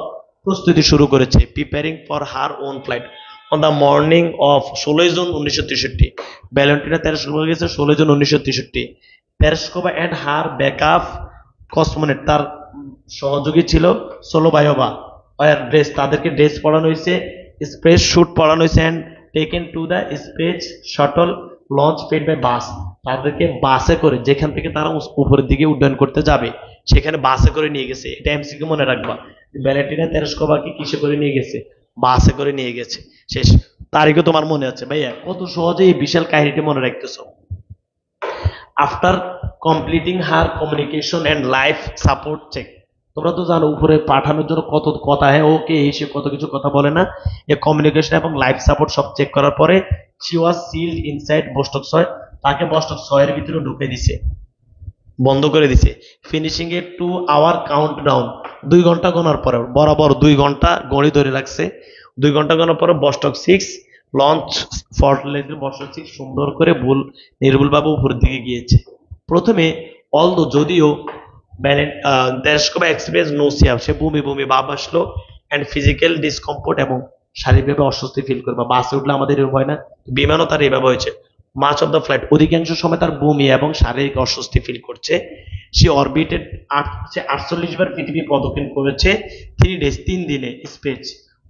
প্রস্তুতি শুরু করেছে, preparing for her own flight on the morning of 16 June 1963। Valentina Tereshkova গেছে 16 June 1963। Tereshkova and her backup cosmonaut, তার সহযোগী ছিল সোলোবায়োভা, ওয়ার ড্রেস, তাদেরকে ড্রেস পড়ানো হয়েছে, স্পেস শুট পড়ানো হয়েছে, and taken to the space shuttle launch pad by bus, তাদেরকে বাসে করে যেখান থেকে তারা উপরের দিকে উড্ডয়ন করতে যাবে সেখানে বাসে করে নিয়ে গেছে। এটা এমসিকিউ মনে রাখবা, ভ্যালেন্টিনা তেরেস্কোভাকে কিসে করে নিয়ে গেছে? বাসে করে নিয়ে গেছে। শেষ তারিখও তোমার মনে আছে ভাইয়া, কত সহজে এই বিশাল কাহিনীটি মনে রাখতেছো। After completing her communication and life support check, তোমরা তো জানো উপরে পাঠানোর জন্য কত কথা, হ্যাঁ ওকে এসে কত কিছু কথা বলে না, এ কমিউনিকেশন এবং লাইফ সাপোর্ট সব চেক করার পরে শি ওয়াজ সিলড ইনসাইড বস্টক 6, তাকে বস্টক 6 এর ভিতরে ঢুকে দিছে, বন্ধ করে দিছে। ফিনিশিং এ 2 আওয়ার কাউন্টডাউন, 2 ঘন্টা গোনার পরে, বরাবর 2 ঘন্টা গড়ি ধরে রাখছে, 2 ঘন্টা গোনার পরে বস্টক 6 লঞ্চ ফর্টলেজের বস্টক 6 সুন্দর করে নির্ভুলভাবে উপরের দিকে গিয়েছে। প্রথমে যদিও তেরেস্কোভা এক্সপিরিয়েন্স নোসিয়া, সে বমি বমি ভাব আসলো, অ্যান্ড ফিজিক্যাল ডিসকমফোর্ট, এবং শারীরিকভাবে অস্বস্তি ফিল করবে। বাসে উঠলে আমাদের এরকম হয় না, বিমানও তার এইভাবে হয়েছে। মাচ অফ দ্য ফ্লাইট, অধিকাংশ সময় তার বমি এবং শারীরিক অস্বস্তি ফিল করছে। সে অরবিটেড, সে 48 বার পৃথিবী প্রদক্ষিণ করেছে, 3 days 3 দিনে space.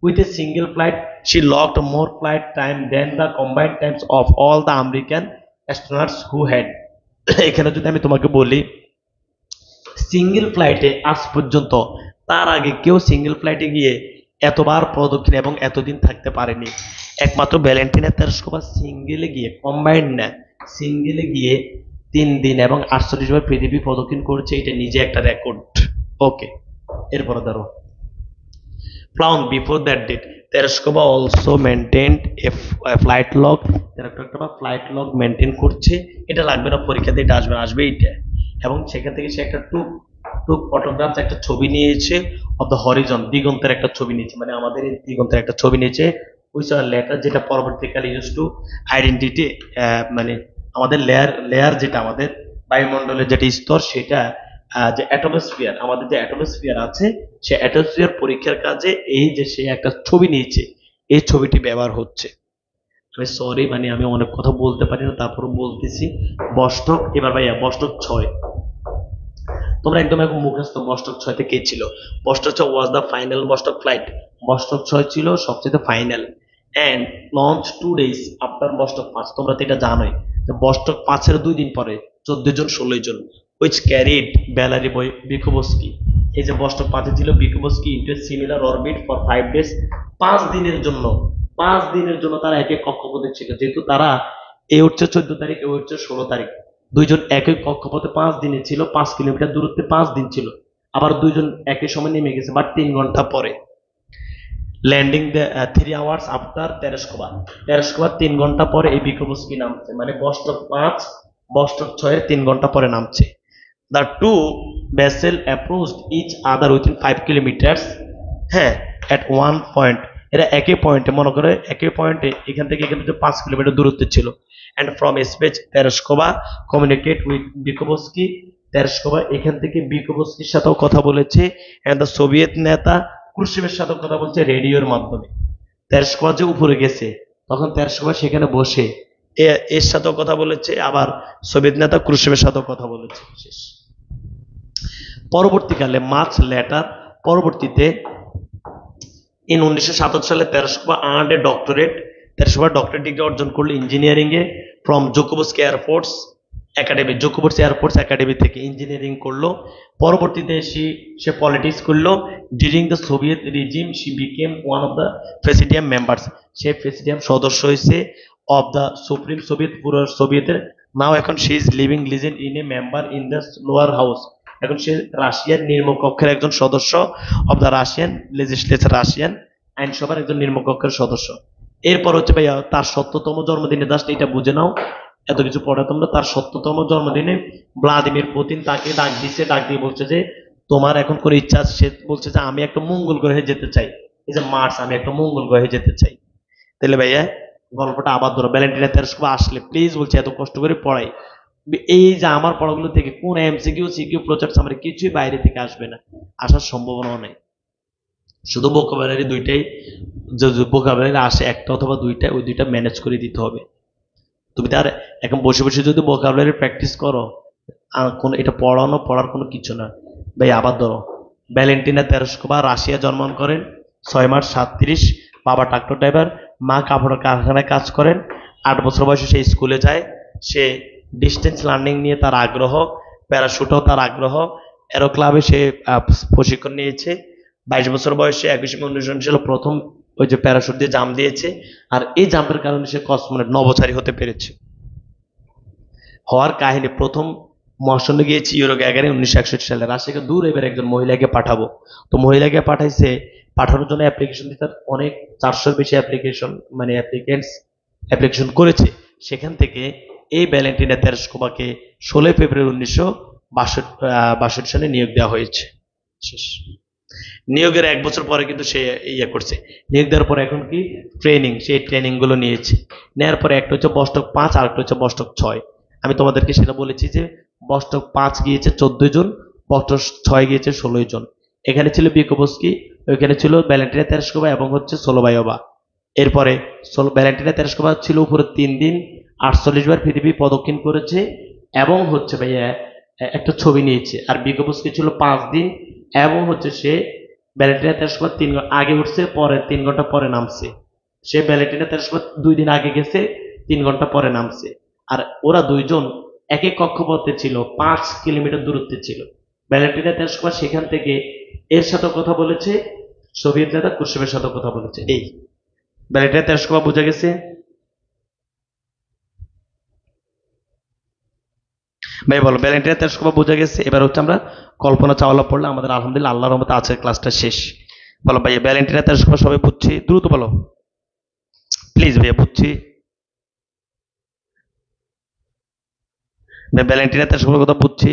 With a single flight she logged more flight time than the combined times of all the American astronauts who had. এখানে যদি আমি তোমাকে বলি সিঙ্গেল ফ্লাইটে আজ পর্যন্ত তার আগে কেউ সিঙ্গেল ফ্লাইটে গিয়ে এতবার প্রদক্ষিণ এবং এতদিন থাকতে পারেনি, একমাত্র ভ্যালেন্টিনা তেরেস্কোভা সিঙ্গেলে গিয়ে, কম্বাইন্ড না, সিঙ্গেলে গিয়ে 3 দিন এবং 48 বার পৃথিবী প্রদক্ষিণ করেছে, এটা নিজে একটা রেকর্ড। ওকে, এরপরে ধরো flown before that date. Tereshkova also maintained a flight log. Tereshkova flight log maintain করছে, এটা লাগবে না পরীক্ষাতে, এটা আসবে এইটা। এবং সেখান থেকে সে একটা টু ফটোগ্রাফ, একটা ছবি নিয়েছে অফ দ্য হরিজন, দিগন্তের একটা ছবি নিয়েছে, মানে আমাদের এই দিগন্তের একটা ছবি নিয়েছে। উইচ আর লেটার, যেটা পরবর্তীকালে ইউজ টু আইডেন্টিটি, মানে আমাদের লেয়ার যেটা আমাদের বায়ুমণ্ডলের যেটা স্তর, সেটা যে অ্যাটমোস্ফিয়ার, আমাদের যে অ্যাটমোস্ফিয়ার আছে, সে অ্যাটমোস্ফিয়ার পরীক্ষার কাজে এই যে সে একটা ছবি নিয়েছে, এই ছবিটি ব্যবহার হচ্ছে। আমি সরি, মানে আমি অনেক কথা বলতে পারি না, তারপর বলতেছি। বস্টক, এবার ভাইয়া বস্টক 6, তোমরা একদম এখন মুখস্থ, বস্টক 6 তে কে ছিল? Vostok 6 was the final Vostok flight, Vostok 6 ছিল সবচেয়ে final. And launch 2 days after Vostok 5। তোমরা তো এটা জানোই যে বস্টক 5-এর 2 দিন পরে 14 জন 16 জন উইচ ক্যারিড ব্যালারি বই বিকোবস্কি। এই যে বস্টক 5-এ ছিল Bykovsky into similar orbit for 5 days। 5 দিনের জন্য 5 দিনের জন্য তারা একই কক্ষপথে ছিল, যেহেতু তারা এ উঠছে 14 তারিখ, এ উঠছে 16 তারিখ। দুইজন একই কক্ষপথে 5 দিনে ছিল, 5 কিলোমিটার দূরত্বে 5 দিন ছিল। আবার দুইজন একই সময় নেমে গেছে, বাট 3 ঘন্টা পরে। Landing 3 hours after Tereshkova. তেরেস্কোবার 3 ঘন্টা পরে এই বিকোবস্কি নামছে, মানে বস্টক 5 বস্টক 6-এর 3 ঘন্টা পরে নামছে। The two vessel approached each other within 5 kilometres, হ্যাঁ, অ্যাট ওয়ান পয়েন্ট। এরা একই পয়েন্টে, মনে করে একই পয়েন্টে এখান থেকে এখান থেকে 5 কিলোমিটার দূরত্বে ছিল। And from space Tereshkova communicate with Bykovsky. Tereshkova এখান থেকে বিকোবস্কির সাথেও কথা বলেছে, অ্যান্ড দ্য সোভিয়েত নেতা ক্রুশেভের সাথে কথা বলছে রেডিওর মাধ্যমে। তেরেস্কোবা যে উপরে গেছে তখন তেরেস্কোবা সেখানে বসে এর সাথেও কথা বলেছে, আবার সোভিয়েত নেতা ক্রুশেভের সাথেও কথা বলেছে। শেষ। পরবর্তীকালে মাছ লেটার, পরবর্তীতে ইন 1977 সালে Tereshkova earned a doctorate. Tereshkova doctorate degree অর্জন করলো ইঞ্জিনিয়ারিং এ from Zhukovsky air force academy, Zhukovsky air force academy থেকে ইঞ্জিনিয়ারিং করলো। পরবর্তীতে সে পলিটিক্স করলো। During the Soviet regime she became one of the presidium members. সে প্রেসিডিয়াম সদস্য হয়েছে অফ দ্য সুপ্রিম সোভিয়েত, পুরো সোভিয়েতের। নাও এখন she is living legend in a member in the lower house. এখন সে রাশিয়ার নিম্নকক্ষের একজন সদস্য of the Russian legislature, Russian আইনসভার একজন নিম্নকক্ষের সদস্য। এরপর হচ্ছে ভাইয়া তার 70তম জন্মদিনে, জাস্ট এটা বুঝে নাও, এত কিছু পড়ে তোমরা। তার 70তম জন্মদিনে ভ্লাদিমির পুতিন তাকে ডাক দিচ্ছে, ডাক দিয়ে বলছে যে তোমার এখন করে ইচ্ছা আছে। সে বলছে যে আমি একটা মঙ্গল গ্রহে যেতে চাই, এই যে মার্স, আমি একটা মঙ্গল গ্রহে যেতে চাই। তাহলে ভাইয়া গল্পটা আবার ধরো। ভ্যালেন্টিনা তেরেস্কোভা আসলে প্লিজ বলছে এত কষ্ট করে পড়াই, এই যে আমার পড়াগুলো থেকে কোন এমসিকিউ সিকিউ প্রচার আমার কিছুই বাইরে থেকে আসবে না, আসার সম্ভাবনাও নেই। শুধু ভোকাবুলারি দুইটাই, যে ভোকাবুলারি আসে একটা অথবা দুইটা, ওই দুইটা ম্যানেজ করে দিতে হবে। তুমি তার এখন বসে বসে যদি ভোকাবুলারি প্র্যাকটিস করো, কোন এটা পড়ার কোনো কিছু না। ভাই আবার ধরো, ভ্যালেন্টিনা তেরেস্কোভা রাশিয়া জন্মগ্রহণ করেন 6 মার্চ 37। বাবা ট্রাক্টর ড্রাইভার, মা কাপড়ের কারখানায় কাজ করেন। 8 বছর বয়সে সে স্কুলে যায়। সে ডিস্টেন্স লার্নিং নিয়ে তার আগ্রহ, প্যারাশুটও তার আগ্রহ। এরো ক্লাবে সে প্রশিক্ষণ নিয়েছে। 22 বছর বয়সে 21 মে 1999 সালে প্রথম ওই যে প্যারাশুট দিয়ে জাম্প দিয়েছে। আর এই জাম্পের কারণে সে কসমোনট নভোচারী হতে পেরেছে। হওয়ার কাহিনী, প্রথম মহাশূন্যে গিয়েছি ইউরো গ্যাগারিন 1961 সালে। রাশিয়াকে দূর এবার একজন মহিলাকে পাঠাবো, তো মহিলাকে পাঠাইছে। পাঠানোর জন্য অ্যাপ্লিকেশন দিতে অনেক 400-এর বেশি অ্যাপ্লিকেশন, মানে অ্যাপ্লিকেন্টস অ্যাপ্লিকেশন করেছে। সেখান থেকে এই ভ্যালেন্টিনা তেরেস্কোভাকে 16 ফেব্রুয়ারি 1962 সালে নিয়োগ দেওয়া হয়েছে। শেষ। নিয়োগের 1 বছর পরে কিন্তু সে ইয়ে করছে। নিয়োগ দেওয়ার পরে এখন কি ট্রেনিং, সেই ট্রেনিং গুলো নিয়েছে। নেওয়ার পরে একটা হচ্ছে বস্টক 5, আর একটা হচ্ছে বস্টক 6। আমি তোমাদেরকে সেটা বলেছি যে বস্টক 5 গিয়েছে 14 জন, বস্টক 6 গিয়েছে 16 জন। এখানে ছিল বিকোবস্কি, ওইখানে ছিল ভ্যালেন্টিনা তেরেস্কোভা এবং হচ্ছে সোলোবাইওভা। এরপরে ভ্যালেন্টিনা তেরেস্কোভা ছিল উপরে 3 দিন, 48 বার পৃথিবী প্রদক্ষিণ করেছে এবং হচ্ছে ভাইয়া একটা ছবি নিয়েছে। আর বিকোবস্কি ছিল 5 দিন এবং হচ্ছে সে ভ্যালেন্টিনা তেরেস্কোভা 3 আগে উঠছে, পরে 3 ঘন্টা পরে নামছে। সে ভ্যালেন্টিনা তেরেস্কোভা 2 দিন আগে গেছে, 3 ঘন্টা পরে নামছে। আর ওরা দুইজন একই কক্ষপথে ছিল, 5 কিলোমিটার দূরত্বে ছিল। ভ্যালেন্টিনা তেরেস্কোভা সেখান থেকে এর সাথে কথা বলেছে, সোভিয়েত নেতা ক্রুশেভের সাথে কথা বলেছে। এই ভ্যালেন্টিনা তেরেস্কোভা বোঝা গেছে ভাই? বলো, ভ্যালেন্টিনা তেরেস্কোভা বোঝা গেছে। এবার হচ্ছে আমরা কল্পনা চাওলা পড়লে আমাদের আলহামদুলিল্লাহ আল্লাহর রহমতে আজকের ক্লাসটা শেষ। বলো ভাইয়া, ভ্যালেন্টিনা তেরেস্কোভা সবাই বুঝছি? দ্রুত বলো প্লিজ ভাইয়া, বুঝছি। ভ্যালেন্টিনা তেরেস্কোভার কথা বুঝছি,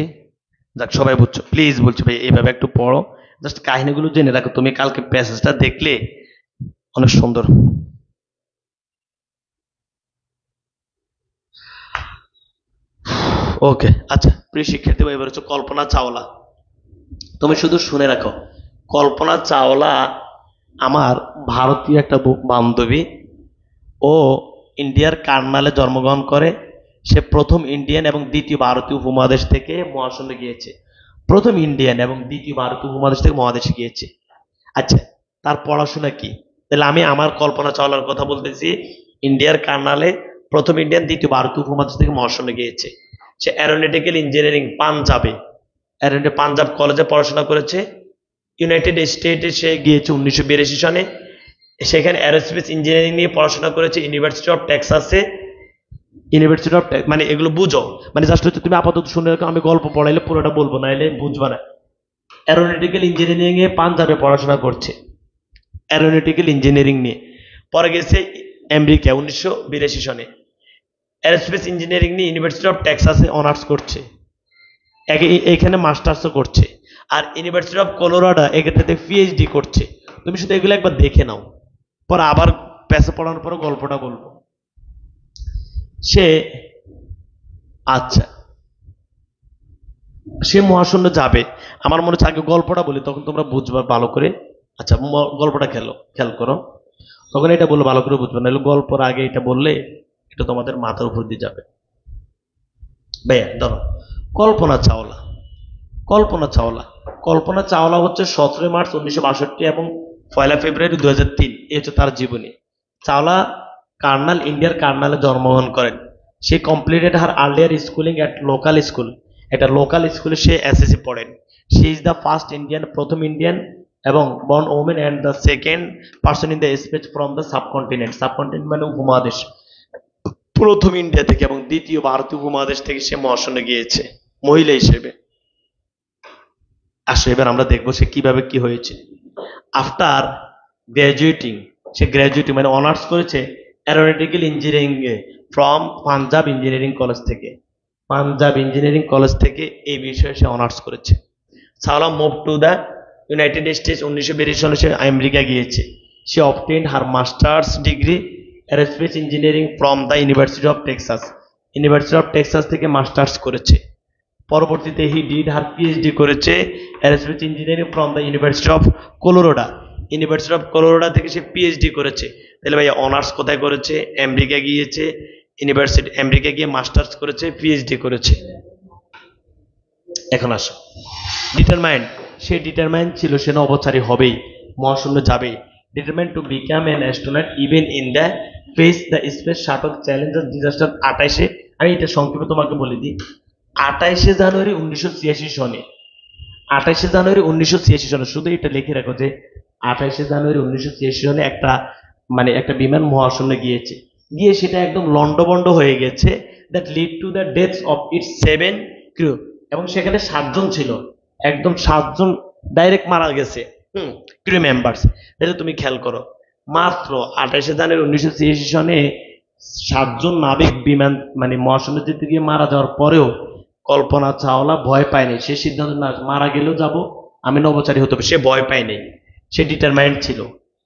যাক সবাই বুঝছো, প্লিজ বলছি ভাই এইভাবে একটু পড়ো, জাস্ট কাহিনীগুলো জেনে রাখো। তুমি কালকে প্যাসেজটা দেখলে অনেক সুন্দর। ওকে, আচ্ছা প্রিয় শিক্ষার্থী, এবার হচ্ছে কল্পনা চাওলা। তুমি শুধু শুনে রাখো, কল্পনা চাওলা আমার ভারতীয় একটা বান্ধবী। ও ইন্ডিয়ার কার্নালে জন্মগ্রহণ করে। সে প্রথম ইন্ডিয়ান এবং দ্বিতীয় ভারতীয় উপমহাদেশ থেকে মহাশূন্যে গিয়েছে। প্রথম ইন্ডিয়ান এবং দ্বিতীয় ভারতীয় উপমহাদেশ থেকে মহাদেশে গিয়েছে। আচ্ছা, তার পড়াশোনা কি? তাহলে আমি আমার কল্পনা চাওলার কথা বলতেছি। ইন্ডিয়ার কার্নালে প্রথম ইন্ডিয়ান, দ্বিতীয় ভারতীয় উপমহাদেশ থেকে মহাশূন্যে গিয়েছে। সে অ্যারোনটিক্যাল ইঞ্জিনিয়ারিং পাঞ্জাবে, পাঞ্জাব কলেজে পড়াশোনা করেছে। ইউনাইটেড স্টেটে সে গিয়েছে 1982 সনে। সেখানে অ্যারোস্পেস ইঞ্জিনিয়ারিং নিয়ে পড়াশোনা করেছে ইউনিভার্সিটি অফ টেক্সাসে। ইউনিভার্সিটি অফ মানে এগুলো বুঝো, মানে জাস্ট হচ্ছে তুমি আপাতত শুনে রাখো, আমি গল্প পড়াইলে পুরোটা বলবো না, এলে বুঝবা না। অ্যারোনটিক্যাল ইঞ্জিনিয়ারিং এ পাঞ্জাবে পড়াশোনা করছে, অ্যারোনটিক্যাল ইঞ্জিনিয়ারিং নিয়ে। পরে গেছে আমেরিকা 1982 সনে, অ্যারোস্পেস ইঞ্জিনিয়ারিং নিয়ে ইউনিভার্সিটি অফ টেক্সাসে অনার্স করছে, এখানে মাস্টার্সও করছে। আর ইউনিভার্সিটি অফ কলোরাডো এখানে পিএইচডি করছে। তুমি শুধু এগুলো একবার দেখে নাও, পরে আবার প্যাসে পড়ানোর পরে গল্পটা বলবো। সে আচ্ছা, সে মহাশূন্য যাবে। আমার মনে হচ্ছে আগে গল্পটা বলি, তখন তোমরা বুঝবা ভালো করে। আচ্ছা, গল্পটা খেয়াল করো, তখন এটা বললে ভালো করে বুঝবে, নাহলে গল্পর আগে এটা বললে এটা তোমাদের মাথার উপর দিয়ে যাবে। ভাইয়া ধরো, কল্পনা চাওলা। কল্পনা চাওলা হচ্ছে 17 মার্চ 1962 এবং 1 ফেব্রুয়ারি 2003, এই হচ্ছে তার জীবনী। চাওলা ইন্ডিয়ার কার্নালে জন্মগ্রহণ করেন। সে completed her earlier schooling at local school. একটা লোকাল স্কুলে সে এসএসসি পড়েন। She is the first Indian, প্রথম ইন্ডিয়ান এবং born women and the second person in the space from the subcontinent. Subcontinent মানে উপমহাদেশ, প্রথম ইন্ডিয়া থেকে এবং দ্বিতীয় ভারতীয় উপমহাদেশ থেকে সে মহাশূন্যে গিয়েছে মহিলা হিসেবে। আসলে এবার আমরা দেখবো সে কিভাবে কি হয়েছে। আফটার গ্র্যাজুয়েটিং, সে গ্র্যাজুয়েটিং মানে অনার্স করেছে অ্যারোনটিক্যাল ইঞ্জিনিয়ারিং এ ফ্রম পাঞ্জাব ইঞ্জিনিয়ারিং কলেজ থেকে। পাঞ্জাব ইঞ্জিনিয়ারিং কলেজ থেকে এই বিষয়ে সে অনার্স করেছে। Chawla move to the United States, 1982 সালে সে আমেরিকা গিয়েছে। সে obtained her masters degree aerospace engineering from the University of Texas. University of Texas থেকে মাস্টার্স করেছে। পরবর্তীতে হি ডিড হার পিএইচডি করেছে aerospace engineering from the University of Colorado. University of Colorado থেকে সে পিএইচডি করেছে। তাহলে ভাইয়া অনার্স কোথায় করেছে? আমেরিকা গিয়েছে, আমেরিকা গিয়ে মাস্টার্স করেছে, পিএইচডি করেছে। এখন আসো ডিটারমাইন্ড, সে ডিটারমাইন্ড ছিল সে নভোচারী হবেই, মহাশূন্য যাবেই। Determined to become an astronaut even in the face the space shuttle challenge of disaster. 28 আমি এটা সংক্ষেপে তোমাকে বলে দিই। 28 জানুয়ারি 1986 সনে, 28 জানুয়ারি 1986 সনে, শুধু এটা লিখে রাখো যে 28 জানুয়ারি 1986 সনে একটা বিমান মহাশূন্যে গিয়েছে। গিয়ে সেটা একদম লন্ডভন্ড হয়ে গেছে। That lead to the deaths of its 7 crew. এবং সেখানে 7 জন ছিল, একদম 7 জন ডাইরেক্ট মারা গেছে, ক্রু মেম্বার্স। তাহলে তুমি খেয়াল করো, মাত্র 28 জানুয়ারি 1986 সনে 7 জন নাবিক বিমান মহাশূন্য যেতে গিয়ে মারা যাওয়ার পরেও কল্পনা চাওলা ভয় পায়নি। সে সিদ্ধান্ত না, মারা গেলেও যাব, আমি নভোচারী হতে হবে, সে ভয় পায়নি, সে ডিটারমাইন্ড ছিল।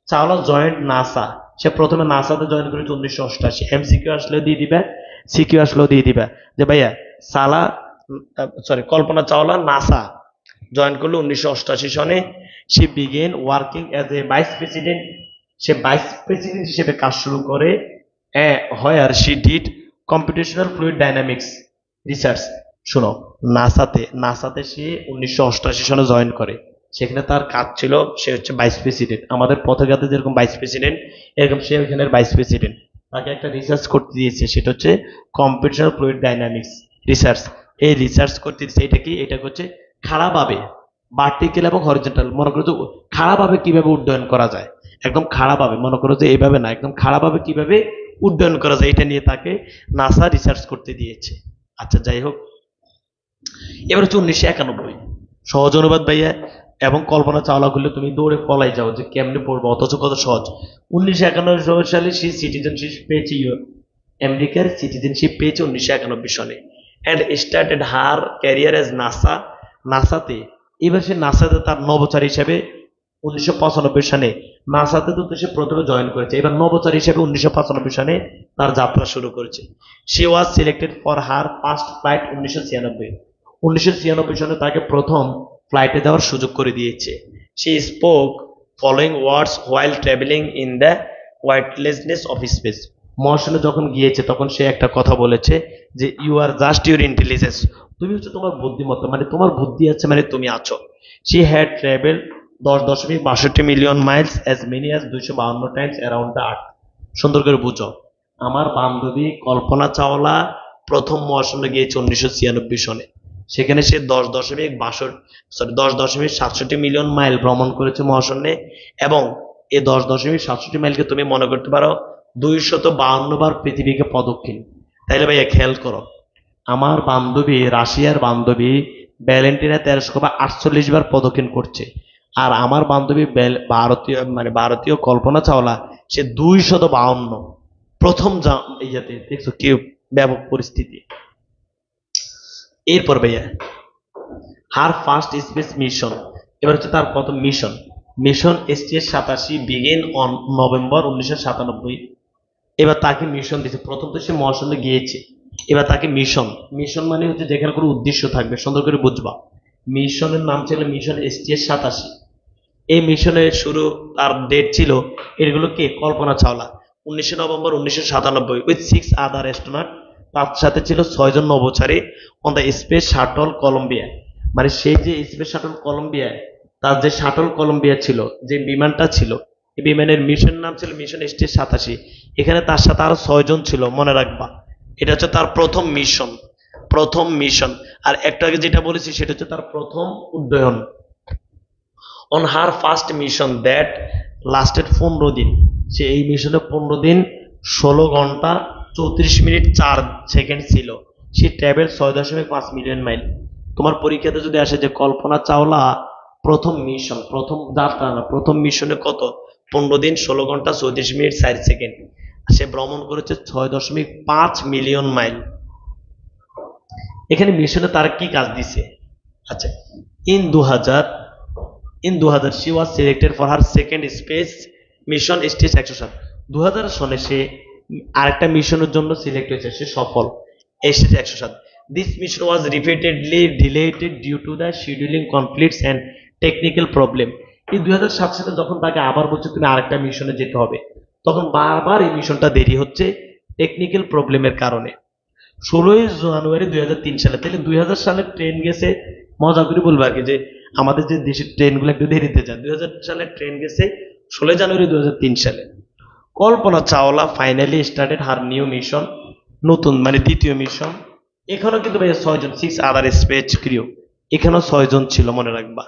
Chawla joint NASA. সে প্রথমে নাসাতে জয়েন করেছে 1988। এমসিকিউ আসলেও দিয়ে দিবে, সিকিউ আসলেও দিয়ে দিবে যে ভাইয়া কল্পনা চাওলা নাসা জয়েন করলো 1988 সনে। সে began working as a vice president. সে ভাইস প্রেসিডেন্ট হিসেবে কাজ শুরু করে। Where she did computational fluid dynamics research. শোনো, নাসাতে সে 1988 সনে জয়েন করে। সেখানে তার কাজ ছিল, সে হচ্ছে ভাইস প্রেসিডেন্ট। আমাদের পথঘাতে যেরকম ভাইস প্রেসিডেন্ট, এরকম সে ওইখানের ভাইস প্রেসিডেন্ট। তাকে একটা রিসার্চ করতে দিয়েছে, সেটা হচ্ছে কম্পিউটেশনাল ফ্লুইড ডাইনামিক্স রিসার্চ। এই রিসার্চ করতে দিয়েছে, এটা হচ্ছে খাড়াভাবে ভার্টিক্যাল এবং হরিজন্টাল, মনে করো যে খাড়াভাবে কিভাবে উড্ডয়ন করা যায়, একদম খাড়াভাবে, মনে করো যে এইভাবে না, একদম খাড়াভাবে কিভাবে উড্ডয়ন করা যায়, এটা নিয়ে তাকে নাসা রিসার্চ করতে দিয়েছে। আচ্ছা, যাই হোক, এবার হচ্ছে 1991। সহজ অনুবাদ ভাইয়া, এবং কল্পনা চাওলা করলে তুমি দৌড়ে পলাই যাও যে কেমনে পড়বো, অথচ কত সহজ। 1991 সালে সে সিটিজেনশিপ পেয়েছে, আমেরিকার সিটিজেনশিপ পেয়েছে 1991 সালে। And started her career as নাসাতে। এবার সে নাসাতে তার নভোচারী হিসেবে 1995 সালে, নাসাতে তো সে প্রথমে জয়েন করেছে, এবার নভোচারী হিসেবে 1995 সালে তার যাত্রা শুরু করেছে। She was selected for her first flight 1996 সালে তাকে প্রথম ফ্লাইটে যাওয়ার সুযোগ করে দিয়েছে। She spoke following words while travelling in the weightlessness of space. মহাশূন্যে যখন গিয়েছে তখন সে একটা কথা বলেছে যে you are just your intelligence, তুমি হচ্ছে তোমার বুদ্ধিমত্তা, তোমার বুদ্ধি আছে, তুমি আছো। She had travel 10.62 million miles as many as 252 times around the earth. সুন্দর করে বুঝো, আমার বান্ধবী কল্পনা চাওলা প্রথম মহাশূন্যে গিয়েছে 1996 সনে। সেখানে সে 10.67 মিলিয়ন মাইল ভ্রমণ করেছে মহাশূন্যে, এবং এই 10.67 মাইলকে তুমি মনে করতে পারো 252 বার পৃথিবীকে প্রদক্ষিণ। তাইলে ভাইয়া খেয়াল করো, আমার বান্ধবী, রাশিয়ার বান্ধবী ভ্যালেন্টিনা তেরেস্কোভা 48 বার প্রদক্ষিণ করছে, আর আমার বান্ধবী ভারতীয় কল্পনা চাওলা সে 252। প্রথম ইয়েতে দেখছো কি ব্যাপক পরিস্থিতি। এরপর ভাইয়া হার ফার্স্ট স্পেস মিশন, এবার হচ্ছে তার প্রথম mission, mission STS-87 begin on November 1997। এবার তাকে মিশন দিয়েছে, প্রথম তো সে মহাশূন্যে গিয়েছে, এবার তাকে মিশন, মিশন মানে হচ্ছে যেখানে কোনো উদ্দেশ্য থাকবে, সুন্দর করে বুঝবা। মিশনের নাম ছিল মিশন STS-87। এই মিশনের শুরু তার ডেট ছিল, এগুলো কে, Kalpana Chawla, 19 November 1997 with 6 other astronaut. তার সাথে ছিল 6 জন নভোচারী on the space shuttle Columbia. মানে সেই যে স্পেস শাটল কলম্বিয়া, তার যে শাটল কলম্বিয়া ছিল, যে বিমানটা ছিল, এই বিমানের মিশন নাম ছিল মিশন STS-87। এখানে তার সাথে আরো 6 জন ছিল, মনে রাখবা। এটা হচ্ছে তার প্রথম মিশন, প্রথম মিশন। আর একটু আগে যেটা বলেছি সেটা হচ্ছে তার প্রথম উড্ডয়ন। On her first mission that lasted 15 দিন, সে এই মিশনে 15 দিন 16 ঘন্টা 34 মিনিট 4 সেকেন্ড ছিল। সে ট্রাভেল 6.5 মিলিয়ন মাইল। তোমার পরীক্ষাতে যদি আসে যে কল্পনা চাওলা প্রথম মিশন, প্রথম যাত্রা না, প্রথম মিশনে কত, 15 দিন 16 ঘন্টা 34 মিনিট 4 সেকেন্ড, সে ভ্রমণ করেছে 6.5 মিলিয়ন মাইল। এখানে মিশনে তার কি কাজ দিছে? আচ্ছা, in 2000 she was selected for her second space mission STS-107। 2000 সনে সে আরেকটা মিশনের জন্য সিলেক্ট হয়েছে, সে সফল, STS-107। This mission was repeatedly delayed due to the scheduling conflicts and technical problem। এই 2007 সালে যখন তাকে আবার বলছে তুমি আরেকটা মিশনে যেতে হবে, তখন বারবার এই মিশনটা দেরি হচ্ছে টেকনিক্যাল প্রবলেমের কারণে। 16 জানুয়ারি 2003 সালে, তাহলে 2000 সালে ট্রেন গেছে, মজা করে বলবো আর কি, যে আমাদের যে দেশের ট্রেনগুলো একটু দেরিতে যায়। 2000 সালে ট্রেন গেছে 16 জানুয়ারি 2003 সালে। Kalpana Chawla finally started her new mission, নতুন মানে দ্বিতীয় মিশন। এখানেও কিন্তু ভাই 6 জন, 6 আদার স্পেস ক্রিউ, এখানেও 6 জন ছিল, মনে রাখবা।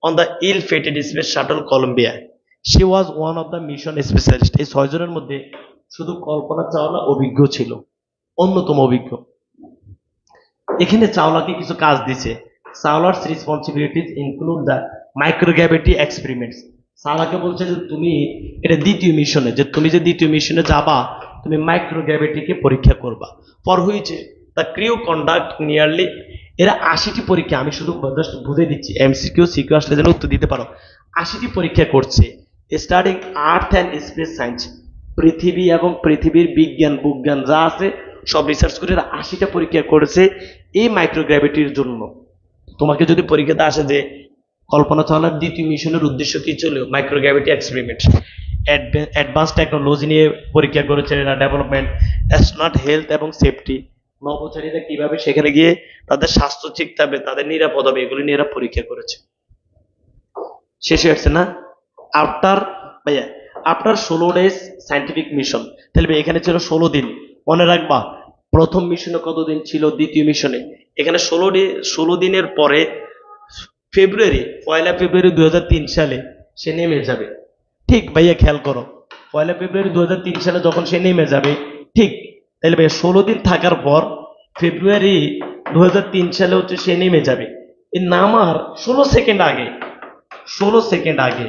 On the ill fated space shuttle Columbia she was one of the mission specialist. এই 6 জনের মধ্যে শুধু কল্পনা চাওলা অভিজ্ঞ ছিল, অন্যতম অভিজ্ঞ। এখানে চাওলাকে কিছু কাজ দিছে। চাওলার responsibilities include the microgravity experiments. চাওলাকে বলছে যে তুমি এটা দ্বিতীয় মিশনে, যে তুমি যে দ্বিতীয় মিশনে যাবা, তুমি মাইক্রোগ্র্যাভিটিকে পরীক্ষা করবা। For which the crew conduct nearly, এরা 80টি পরীক্ষা, আমি শুধু জাস্ট বুঝে দিচ্ছি, MCQ সিকিউ আসলে যেন উত্তর দিতে পারো। 80টি পরীক্ষা করছে, studying earth and space science, পৃথিবী এবং পৃথিবীর বিজ্ঞান যা আছে সব রিসার্চ করে 80টা পরীক্ষা করেছে এই মাইক্রোগ্র্যাভিটির জন্য। তোমাকে যদি পরীক্ষাতে আসে যে কল্পনা চাওলার দ্বিতীয় মিশনের উদ্দেশ্য কি ছিল, মাইক্রোগ্র্যাভিটি এক্সপেরিমেন্ট, অ্যাডভান্স টেকনোলজি নিয়ে পরীক্ষা করেছে এরা, ডেভেলপমেন্ট, অ্যাস্ট্রোনট হেলথ এবং সেফটি, নভোচারীরা কিভাবে সেখানে গিয়ে তাদের স্বাস্থ্য ঠিক থাকবে, তাদের নিরাপদ হবে, এগুলি নিয়ে এরা পরীক্ষা করেছে। শেষে হচ্ছে না আফটার 16 ডেজ সায়েন্টিফিক মিশন। তাহলে এখানে ছিল 16 দিন, মনে রাখবা। প্রথম মিশনে কত দিন ছিল, দ্বিতীয় মিশনে এখানে 16 দিনের পরে পয়লা ফেব্রুয়ারি 2003 সালে সে নেমে যাবে। ঠিক ভাইয়া খেয়াল করো, পয়লা ফেব্রুয়ারি 2003 সালে যখন সে নেমে যাবে, ঠিক তাহলে ভাইয়া 16 দিন থাকার পর ফেব্রুয়ারি 2003 সালে হচ্ছে সে নেমে যাবে। এই নামার 16 সেকেন্ড আগে, 16 সেকেন্ড আগে,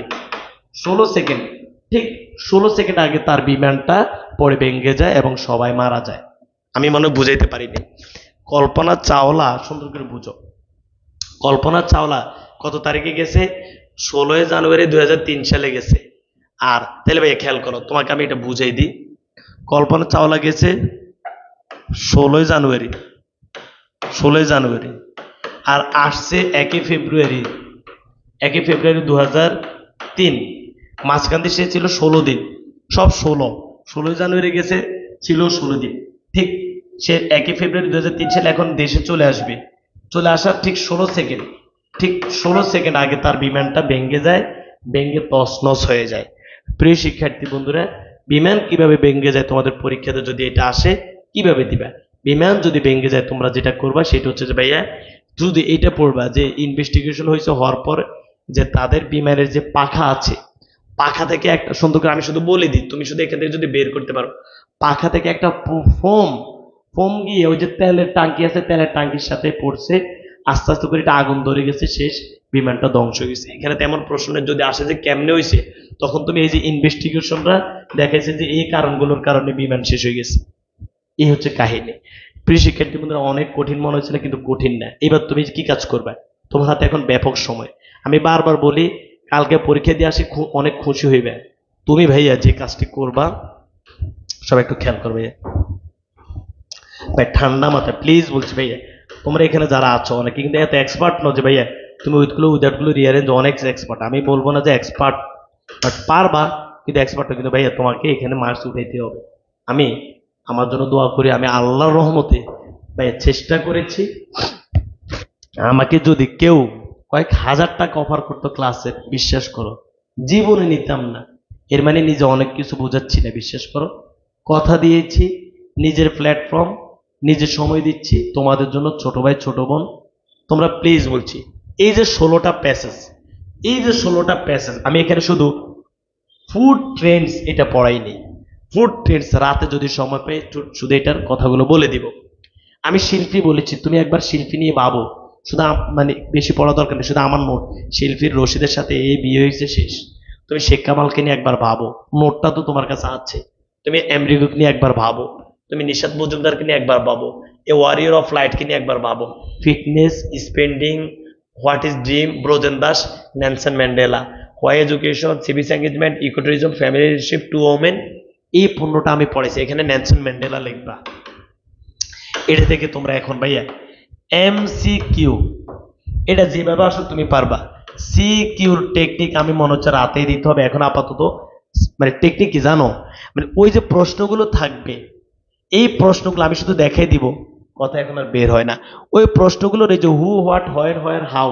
16 সেকেন্ড, ঠিক 16 সেকেন্ড আগে তার বিমানটা পড়ে ভেঙে যায় এবং সবাই মারা যায়। আমি মনে বুঝাইতে পারিনি। কল্পনা চাওলা, সুন্দর করে বুঝো, কল্পনা চাওলা কত তারিখে গেছে, 16 জানুয়ারি 2003 সালে গেছে। আর তাহলে ভাই খেয়াল করো, তোমাকে আমি এটা বুঝাই দিই। কল্পনা চাওলা গেছে 16 জানুয়ারি, 16 জানুয়ারি, আর আসছে 1 ফেব্রুয়ারি, 1 ফেব্রুয়ারি 2003। মাঝখান দিয়ে সে ছিল 16 দিন, সব 16 জানুয়ারি গেছে, ছিল 16 দিন। ঠিক সে 1 ফেব্রুয়ারি 2003 সালে এখন দেশে চলে আসবে, চলে আসার ঠিক 16 সেকেন্ড, ঠিক 16 সেকেন্ড আগে তার বিমানটা ভেঙে যায় ভেঙে তছনছ হয়ে যায়। প্রিয় শিক্ষার্থী বন্ধুরা, বিমান কিভাবে ভেঙে যায় তোমাদের পরীক্ষাতে যদি এটা আসে কিভাবে দিবা? বিমান যদি ভেঙে যায় তোমরা যেটা করবা সেটা হচ্ছে যে ভাইয়া যদি এটা পড়বা যে ইনভেস্টিগেশন হয়েছে হওয়ার পর যে তাদের বিমানের যে পাখা আছে, পাখা থেকে একটা সুন্দর করে আমি শুধু বলে দিই, তুমি শুধু এখান থেকে যদি বের করতে পারো, পাখা থেকে একটা ফোম ফোম গিয়ে ওই যে তেলের টাঙ্কি আছে, তেলের টাঙ্কির সাথে পড়ছে, আস্তে আস্তে করে এটা আগুন ধরে গেছে, শেষ, বিমানটা ধ্বংস হয়ে গেছে। এখানে তেমন প্রশ্নের যদি আসে যে কেমনে হয়েছে, তখন তুমি এই যে ইনভেস্টিগেশনরা দেখাইছে যে এই কারণগুলোর কারণে বিমান শেষ হয়ে গেছে, এই হচ্ছে কাহিনী। প্রিয় শিক্ষার্থী বন্ধুরা, অনেক কঠিন মনে হচ্ছিল কিন্তু কঠিন না। এবার তুমি কি কাজ করবে? তোমার হাতে এখন ব্যাপক সময়। আমি বারবার বলি কালকে পরীক্ষা দিয়ে আসি অনেক খুশি হইবে। তুমি ভাইয়া যে কাজটি করবা সবাই একটু খেয়াল করবে ভাই, ঠান্ডা মাথায় প্লিজ বলছি ভাইয়া, তোমরা এখানে যারা আছো অনেকে কিন্তু এত এক্সপার্ট নয় যে ভাইয়া তুমি উইথগুলো উইদাউটগুলো রিয়ারেঞ্জ অনেক এক্সপার্ট। আমি বলবো না যে এক্সপার্ট, বাট পারবা, কিন্তু এক্সপার্ট কিন্তু ভাইয়া তোমাকে এখানে মার্কস উঠাইতে হবে। আমি আমার জন্য দোয়া করি, আমি আল্লাহর রহমতে ভাইয়া চেষ্টা করেছি। আমাকে যদি কেউ কয়েক হাজার টাকা অফার করতো ক্লাসের, বিশ্বাস করো জীবনে নিতাম না। এর মানে নিজে অনেক কিছু বোঝাচ্ছি না, বিশ্বাস করো। কথা দিয়েছি, নিজের প্ল্যাটফর্ম, নিজে সময় দিচ্ছি তোমাদের জন্য, ছোট ভাই ছোট বোন। তোমরা প্লিজ বলছি, এই যে 16টা প্যাসেজ, এই যে 16টা প্যাসেজ, আমি এখানে শুধু ফুড ট্রেন্ডস এটা পড়াইনি। ফুড ট্রেন্ডস রাতে যদি সময় পাই শুধু এটার কথাগুলো বলে দিব। আমি শিল্পী বলেছি, তুমি একবার শিল্পী নিয়ে ভাবো, শুধু মানে বেশি পড়া দরকার নেই, শুধু আমার নোট, শিল্পীর রশিদের সাথে এই বিয়ে হয়েছে শেষ। তুমি শেখ কামালকে নিয়ে একবার ভাবো, নোটটা তো তোমার কাছে আছে। তুমি এমরিগুক নিয়ে একবার ভাবো, তুমি নিশাত মজুমদারকে নিয়ে একবার ভাবো, এ ওয়ারিয়র অফ লাইটকে নিয়ে একবার ভাবো, fitness, spending, what is dream, ব্রোজেন দাস, Nelson Mandela, why education, civic engagement, ecotourism, family relationship, to women. এই 15টা আমি পড়েছি, এখানে নেলসন ম্যান্ডেলা লিখবা। এটা থেকে তোমরা এখন ভাইয়া এমসিকিউ, এটা যেভাবে আসো তুমি পারবা। সিকিউর টেকনিক আমি মনে হচ্ছে রাতেই দিতে হবে এখন আপাতত। মানে টেকনিক কি জানো, মানে ওই যে প্রশ্নগুলো থাকবে, এই প্রশ্নগুলো আমি শুধু দেখাই দিব, কথা এখন আর বের হয় না। ওই প্রশ্নগুলোর এই যে হু, হোয়াট, হোয়ার, হোয়ার, হাউ,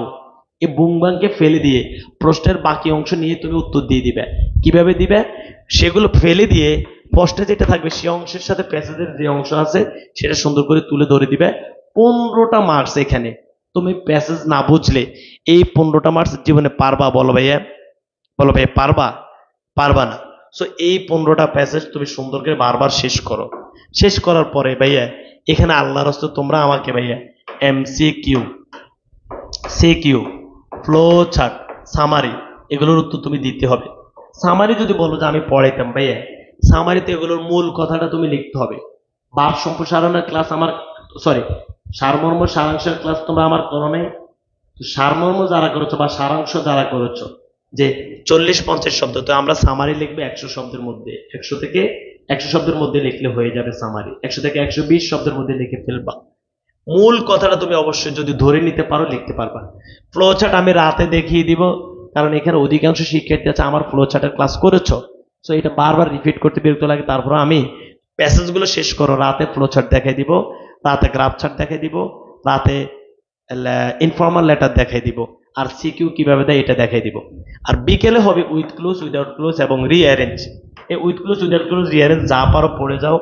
এই বুংবাংকে ফেলে দিয়ে প্রশ্নের বাকি অংশ নিয়ে তুমি উত্তর দিয়ে দিবে। কিভাবে দিবে? সেগুলো ফেলে দিয়ে প্রশ্নে যেটা থাকবে সে অংশের সাথে প্যাসেজের যে অংশ আছে সেটা সুন্দর করে তুলে ধরে দিবে। 15টা মার্কস এখানে। তুমি প্যাসেজ না বুঝলে এই 15টা মার্কস জীবনে পারবা? বলো ভাইয়া, বলো ভাইয়া, পারবা? পারবা না। সো এই 15টা প্যাসেজ তুমি সুন্দর করে বারবার শেষ করো। শেষ করার পরে ভাইয়া এখানে আল্লাহর হস্তে তোমরা আমাকে ভাইয়া MCQ, CQ, flow chart, summary, এগুলোর উত্তর তুমি দিতে হবে। সামারি যদি বলো যে আমি পড়াইতাম ভাইয়া, সামারিতে এগুলোর মূল কথাটা তুমি লিখতে হবে। ভাব সম্প্রসারণের ক্লাস আমার, সরি, সারমর্ম সারাংশের ক্লাস তোমরা আমার করো নাই। সারমর্ম যারা করেছো বা সারাংশ যারা করেছো যে 40-50 শব্দ, তো আমরা সামারি লিখবে 100 শব্দের মধ্যে, 100 থেকে 100 শব্দের মধ্যে লিখলে হয়ে যাবে সামারি। 100 থেকে 120 শব্দের মধ্যে লিখে ফেলবা। মূল কথাটা তুমি অবশ্যই যদি ধরে নিতে পারো লিখতে পারবা। ফ্লো চার্ট আমি রাতে দেখিয়ে দিব, কারণ এখানে অধিকাংশ শিক্ষার্থী আছে আমার ফ্লো চার্টের ক্লাস করেছো, সো এটা বারবার রিপিট করতে বিরক্ত লাগে। তারপর আমি প্যাসেজগুলো শেষ করো, রাতে ফ্লো চার্ট দেখাই দিব, রাতে গ্রাফ চার্ট দেখাই দিব, রাতে ইনফর্মাল লেটার দেখাই দিব, আর সিকিউ কিভাবে দেয় এটা দেখাই দিব। আর বিকেলে হবে উইথ ক্লোজ, উইদাউট ক্লোজ এবং রিঅ্যারেঞ্জ। এই with cloze, without cloze, rearrange যা পারো পড়ে যাও।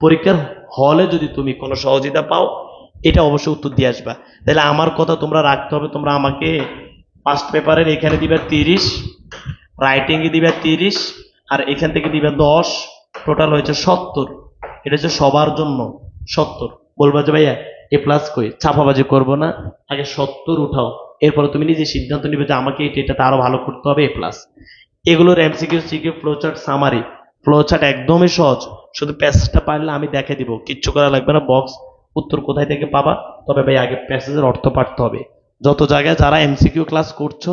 পরীক্ষার হলে যদি তুমি কোনো সহযোগিতা পাও এটা অবশ্যই উত্তর দিয়ে আসবা। তাহলে আমার কথা তোমরা রাখতে হবে, তোমরা আমাকে ফার্স্ট পেপারের এখানে দিবে 30, রাইটিং এ দিবে 30, আর এখান থেকে দিবে 10, টোটাল হয়েছে 70। এটা হচ্ছে সবার জন্য 70। বলবা যে ভাইয়া এ প্লাস কই, চাপাবাজি করবো না, আগে 70 উঠাও, এরপরে তুমি নিজে সিদ্ধান্ত নিবে যে আমাকে এটাতে আরো ভালো করতে হবে, এ প্লাস। এগুলোর MCQ, CQ, flowchart, summary. Flowchart একদমই সহজ, শুধু প্যাসেজটা পারলে আমি দেখে দিব, কিচ্ছু করা লাগবে না। বক্স উত্তর কোথায় থেকে পাবা, তবে ভাই আগে প্যাসেজের অর্থ পাঠতে হবে। যত জায়গায় যারা এমসিকিউ ক্লাস করছো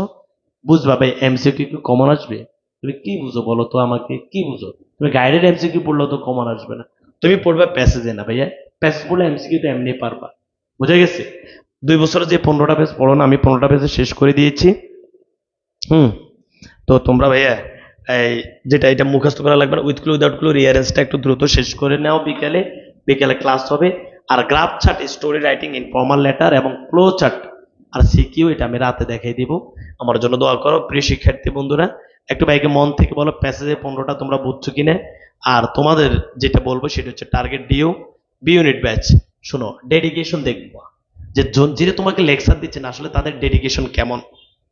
বুঝবা ভাই এমসিকিউ কমন আসবে। তুমি কি বুঝো বলো তো আমাকে, কি বুঝো? তুমি গাইডেড এমসিকিউ পড়লেও তো কমন আসবে না, তুমি পড়বে প্যাসেজে না ভাইয়া। প্যাসেজ পড়লে এমসিকিউ তো এমনি পারবা, বুঝে গেছে? 2 বছরে যে 15টা পেজ পড়ো না, আমি 15টা পেজে শেষ করে দিয়েছি। তো তোমরা ভাইয়া এই যেটা এটা মুখস্থ করা লাগবে না, উইথ ক্লু উইদাউট ক্লু, রিয়ারেন্সটা একটু দ্রুত শেষ করে নাও। বিকেলে ক্লাস হবে। আর graph chart, story writing, informal letter এবং ফ্লো চার্ট আর সিকিউ এটা আমি রাতে দেখাই দিব। আমার জন্য দোয়া করো প্রিয় শিক্ষার্থী বন্ধুরা। একটু ভাইকে মন থেকে বলো প্যাসেজের 15টা তোমরা বুঝছো কিনা। আর তোমাদের যেটা বলবো সেটা হচ্ছে target due, B unit batch. শোনো, ডেডিকেশন দেখবো যে যিনি তোমাকে লেকচার দিচ্ছেন আসলে তাদের ডেডিকেশন কেমন।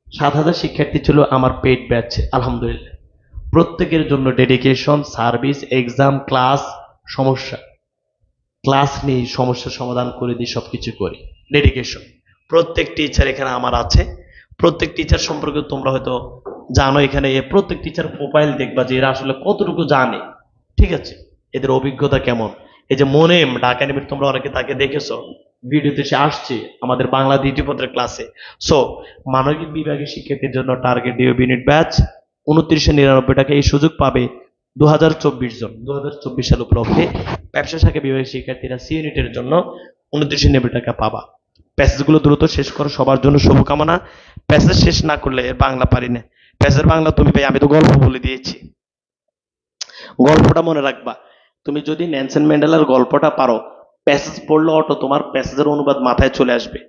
7,000 শিক্ষার্থী ছিল আমার পেইড ব্যাচ, আলহামদুলিল্লাহ। প্রত্যেকের জন্য ডেডিকেশন, সার্ভিস, এক্সাম, ক্লাস, সমস্যা, ক্লাস নেই, সমস্যার সমাধান করে দিই, সবকিছু করি, ডেডিকেশন। প্রত্যেক টিচার এখানে আমার আছে। প্রত্যেক টিচার সম্পর্কে তোমরা হয়তো জানো, এখানে প্রত্যেক টিচার প্রোফাইল দেখবা যে এরা আসলে কতটুকু জানে, ঠিক আছে, এদের অভিজ্ঞতা কেমন। এই যে মনেম ঢাকা নিবিড়, তোমরা অনেকে তাকে দেখেছো, ভিডিওতে সে আসছে আমাদের বাংলা দ্বিতীয় পত্রের ক্লাসে। সো মানবিক বিভাগের শিক্ষার্থীর জন্য টার্গেট ডিও ইউনিট ব্যাচ 2999 টাকা এই সুযোগ পাবে 2024 জন। 2024 সাল উপলক্ষে ব্যবসা শাখা বিভাগের শিক্ষার্থীরা সি ইউনিটের জন্য 2990 টাকা পাবা। প্যাসেজগুলো দ্রুত শেষ করো, সবার জন্য শুভকামনা। প্যাসেজ শেষ না করলে এর বাংলা পারি না। প্যাসেজের বাংলা তুমি ভাই, আমি তো গল্প বলে দিয়েছি, গল্পটা মনে রাখবা। তুমি যদি নেলসন ম্যান্ডেলার গল্পটা পারো, প্যাসেজ পড়লে অটো তোমার প্যাসেজের অনুবাদ মাথায় চলে আসবে।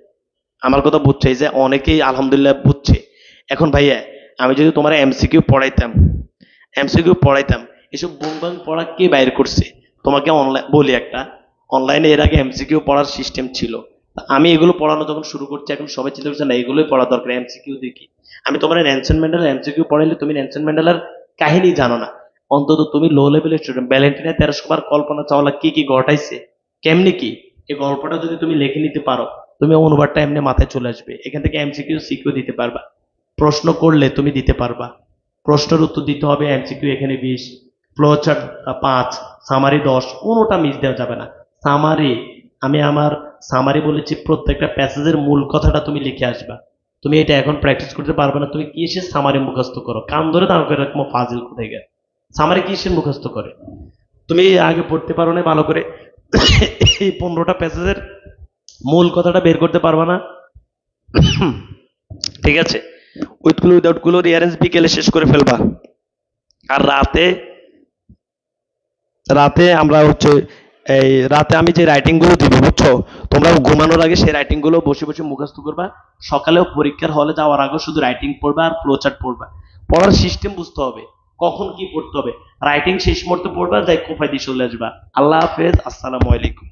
আমার কথা বুঝছে, যে অনেকেই আলহামদুলিল্লাহ বুঝছে। এখন ভাইয়া আমি যদি তোমার এমসিকিউ পড়াইতাম, এসব বুমবাং পড়া কে বাইর করছে? তোমাকে অনলাইন বলি একটা, অনলাইনে এর আগে এমসিকিউ পড়ার সিস্টেম ছিল। আমি এগুলো পড়ানো যখন শুরু করছি, এখন সবাই চিন্তা করছে না এগুলোই পড়া দরকার, এমসিকিউ দেখি। আমি তোমার নেলসন ম্যান্ডেলার এমসিকিউ পড়াইলে তুমি নেলসন ম্যান্ডেলার কাহিনী জানো না। অন্তত তুমি লো লেভেলের স্টুডেন্ট, ভ্যালেন্টিনা 1300 বার কল্পনা চাওলা কি কি ঘটাইছে, কেমনি কি, এই গল্পটা যদি তুমি লিখে নিতে পারো, তুমি অনুবাদটা এমনি মাথায় চলে আসবে। এখান থেকে এমসিকিউ সিকিউ দিতে পারবা, প্রশ্ন করলে তুমি দিতে পারবা। প্রশ্নের উত্তর দিতে হবে, এমসিকিউ এখানে 20, ফ্লোচার্ট 5, সামারি 10, কোনোটা মিস দেওয়া যাবে না। সামারি, আমি আমার সামারি বলেছি, প্রত্যেকটা প্যাসেজের মূল কথাটা তুমি লিখে আসবা। তুমি এটা এখন প্র্যাকটিস করতে পারবে না, তুমি কি এসে সামারি মুখস্থ করো, কান ধরে দাঁড় করে রাখবো, ফাজিল কোথায় গেল। সামারি কি এসে মুখস্থ করে, তুমি আগে পড়তে পারো না ভালো করে, এই 15টা প্যাসেজের মূল কথাটা বের করতে পারবা না, ঠিক আছে। উইথ গুলো উইদাউট গুলো রিয়ারেঞ্জ বিকেলে শেষ করে ফেলবা। আর রাতে রাতে আমরা হচ্ছে এই রাতে আমি যে রাইটিং গুলো দিব, বুঝছো, তোমরা ঘুমানোর আগে সেই রাইটিং গুলো বসে বসে মুখস্থ করবা। সকালেও পরীক্ষার হলে যাওয়ার আগে শুধু রাইটিং পড়বা আর ফ্লোচার্ট পড়বা। পড়ার সিস্টেম বুঝতে হবে, কখন কি পড়তে হবে। রাইটিং শেষ মুহূর্তে পড়বা, যাই কোফায় দিয়ে চলে আসবা। আল্লাহ হাফেজ, আসসালামু আলাইকুম।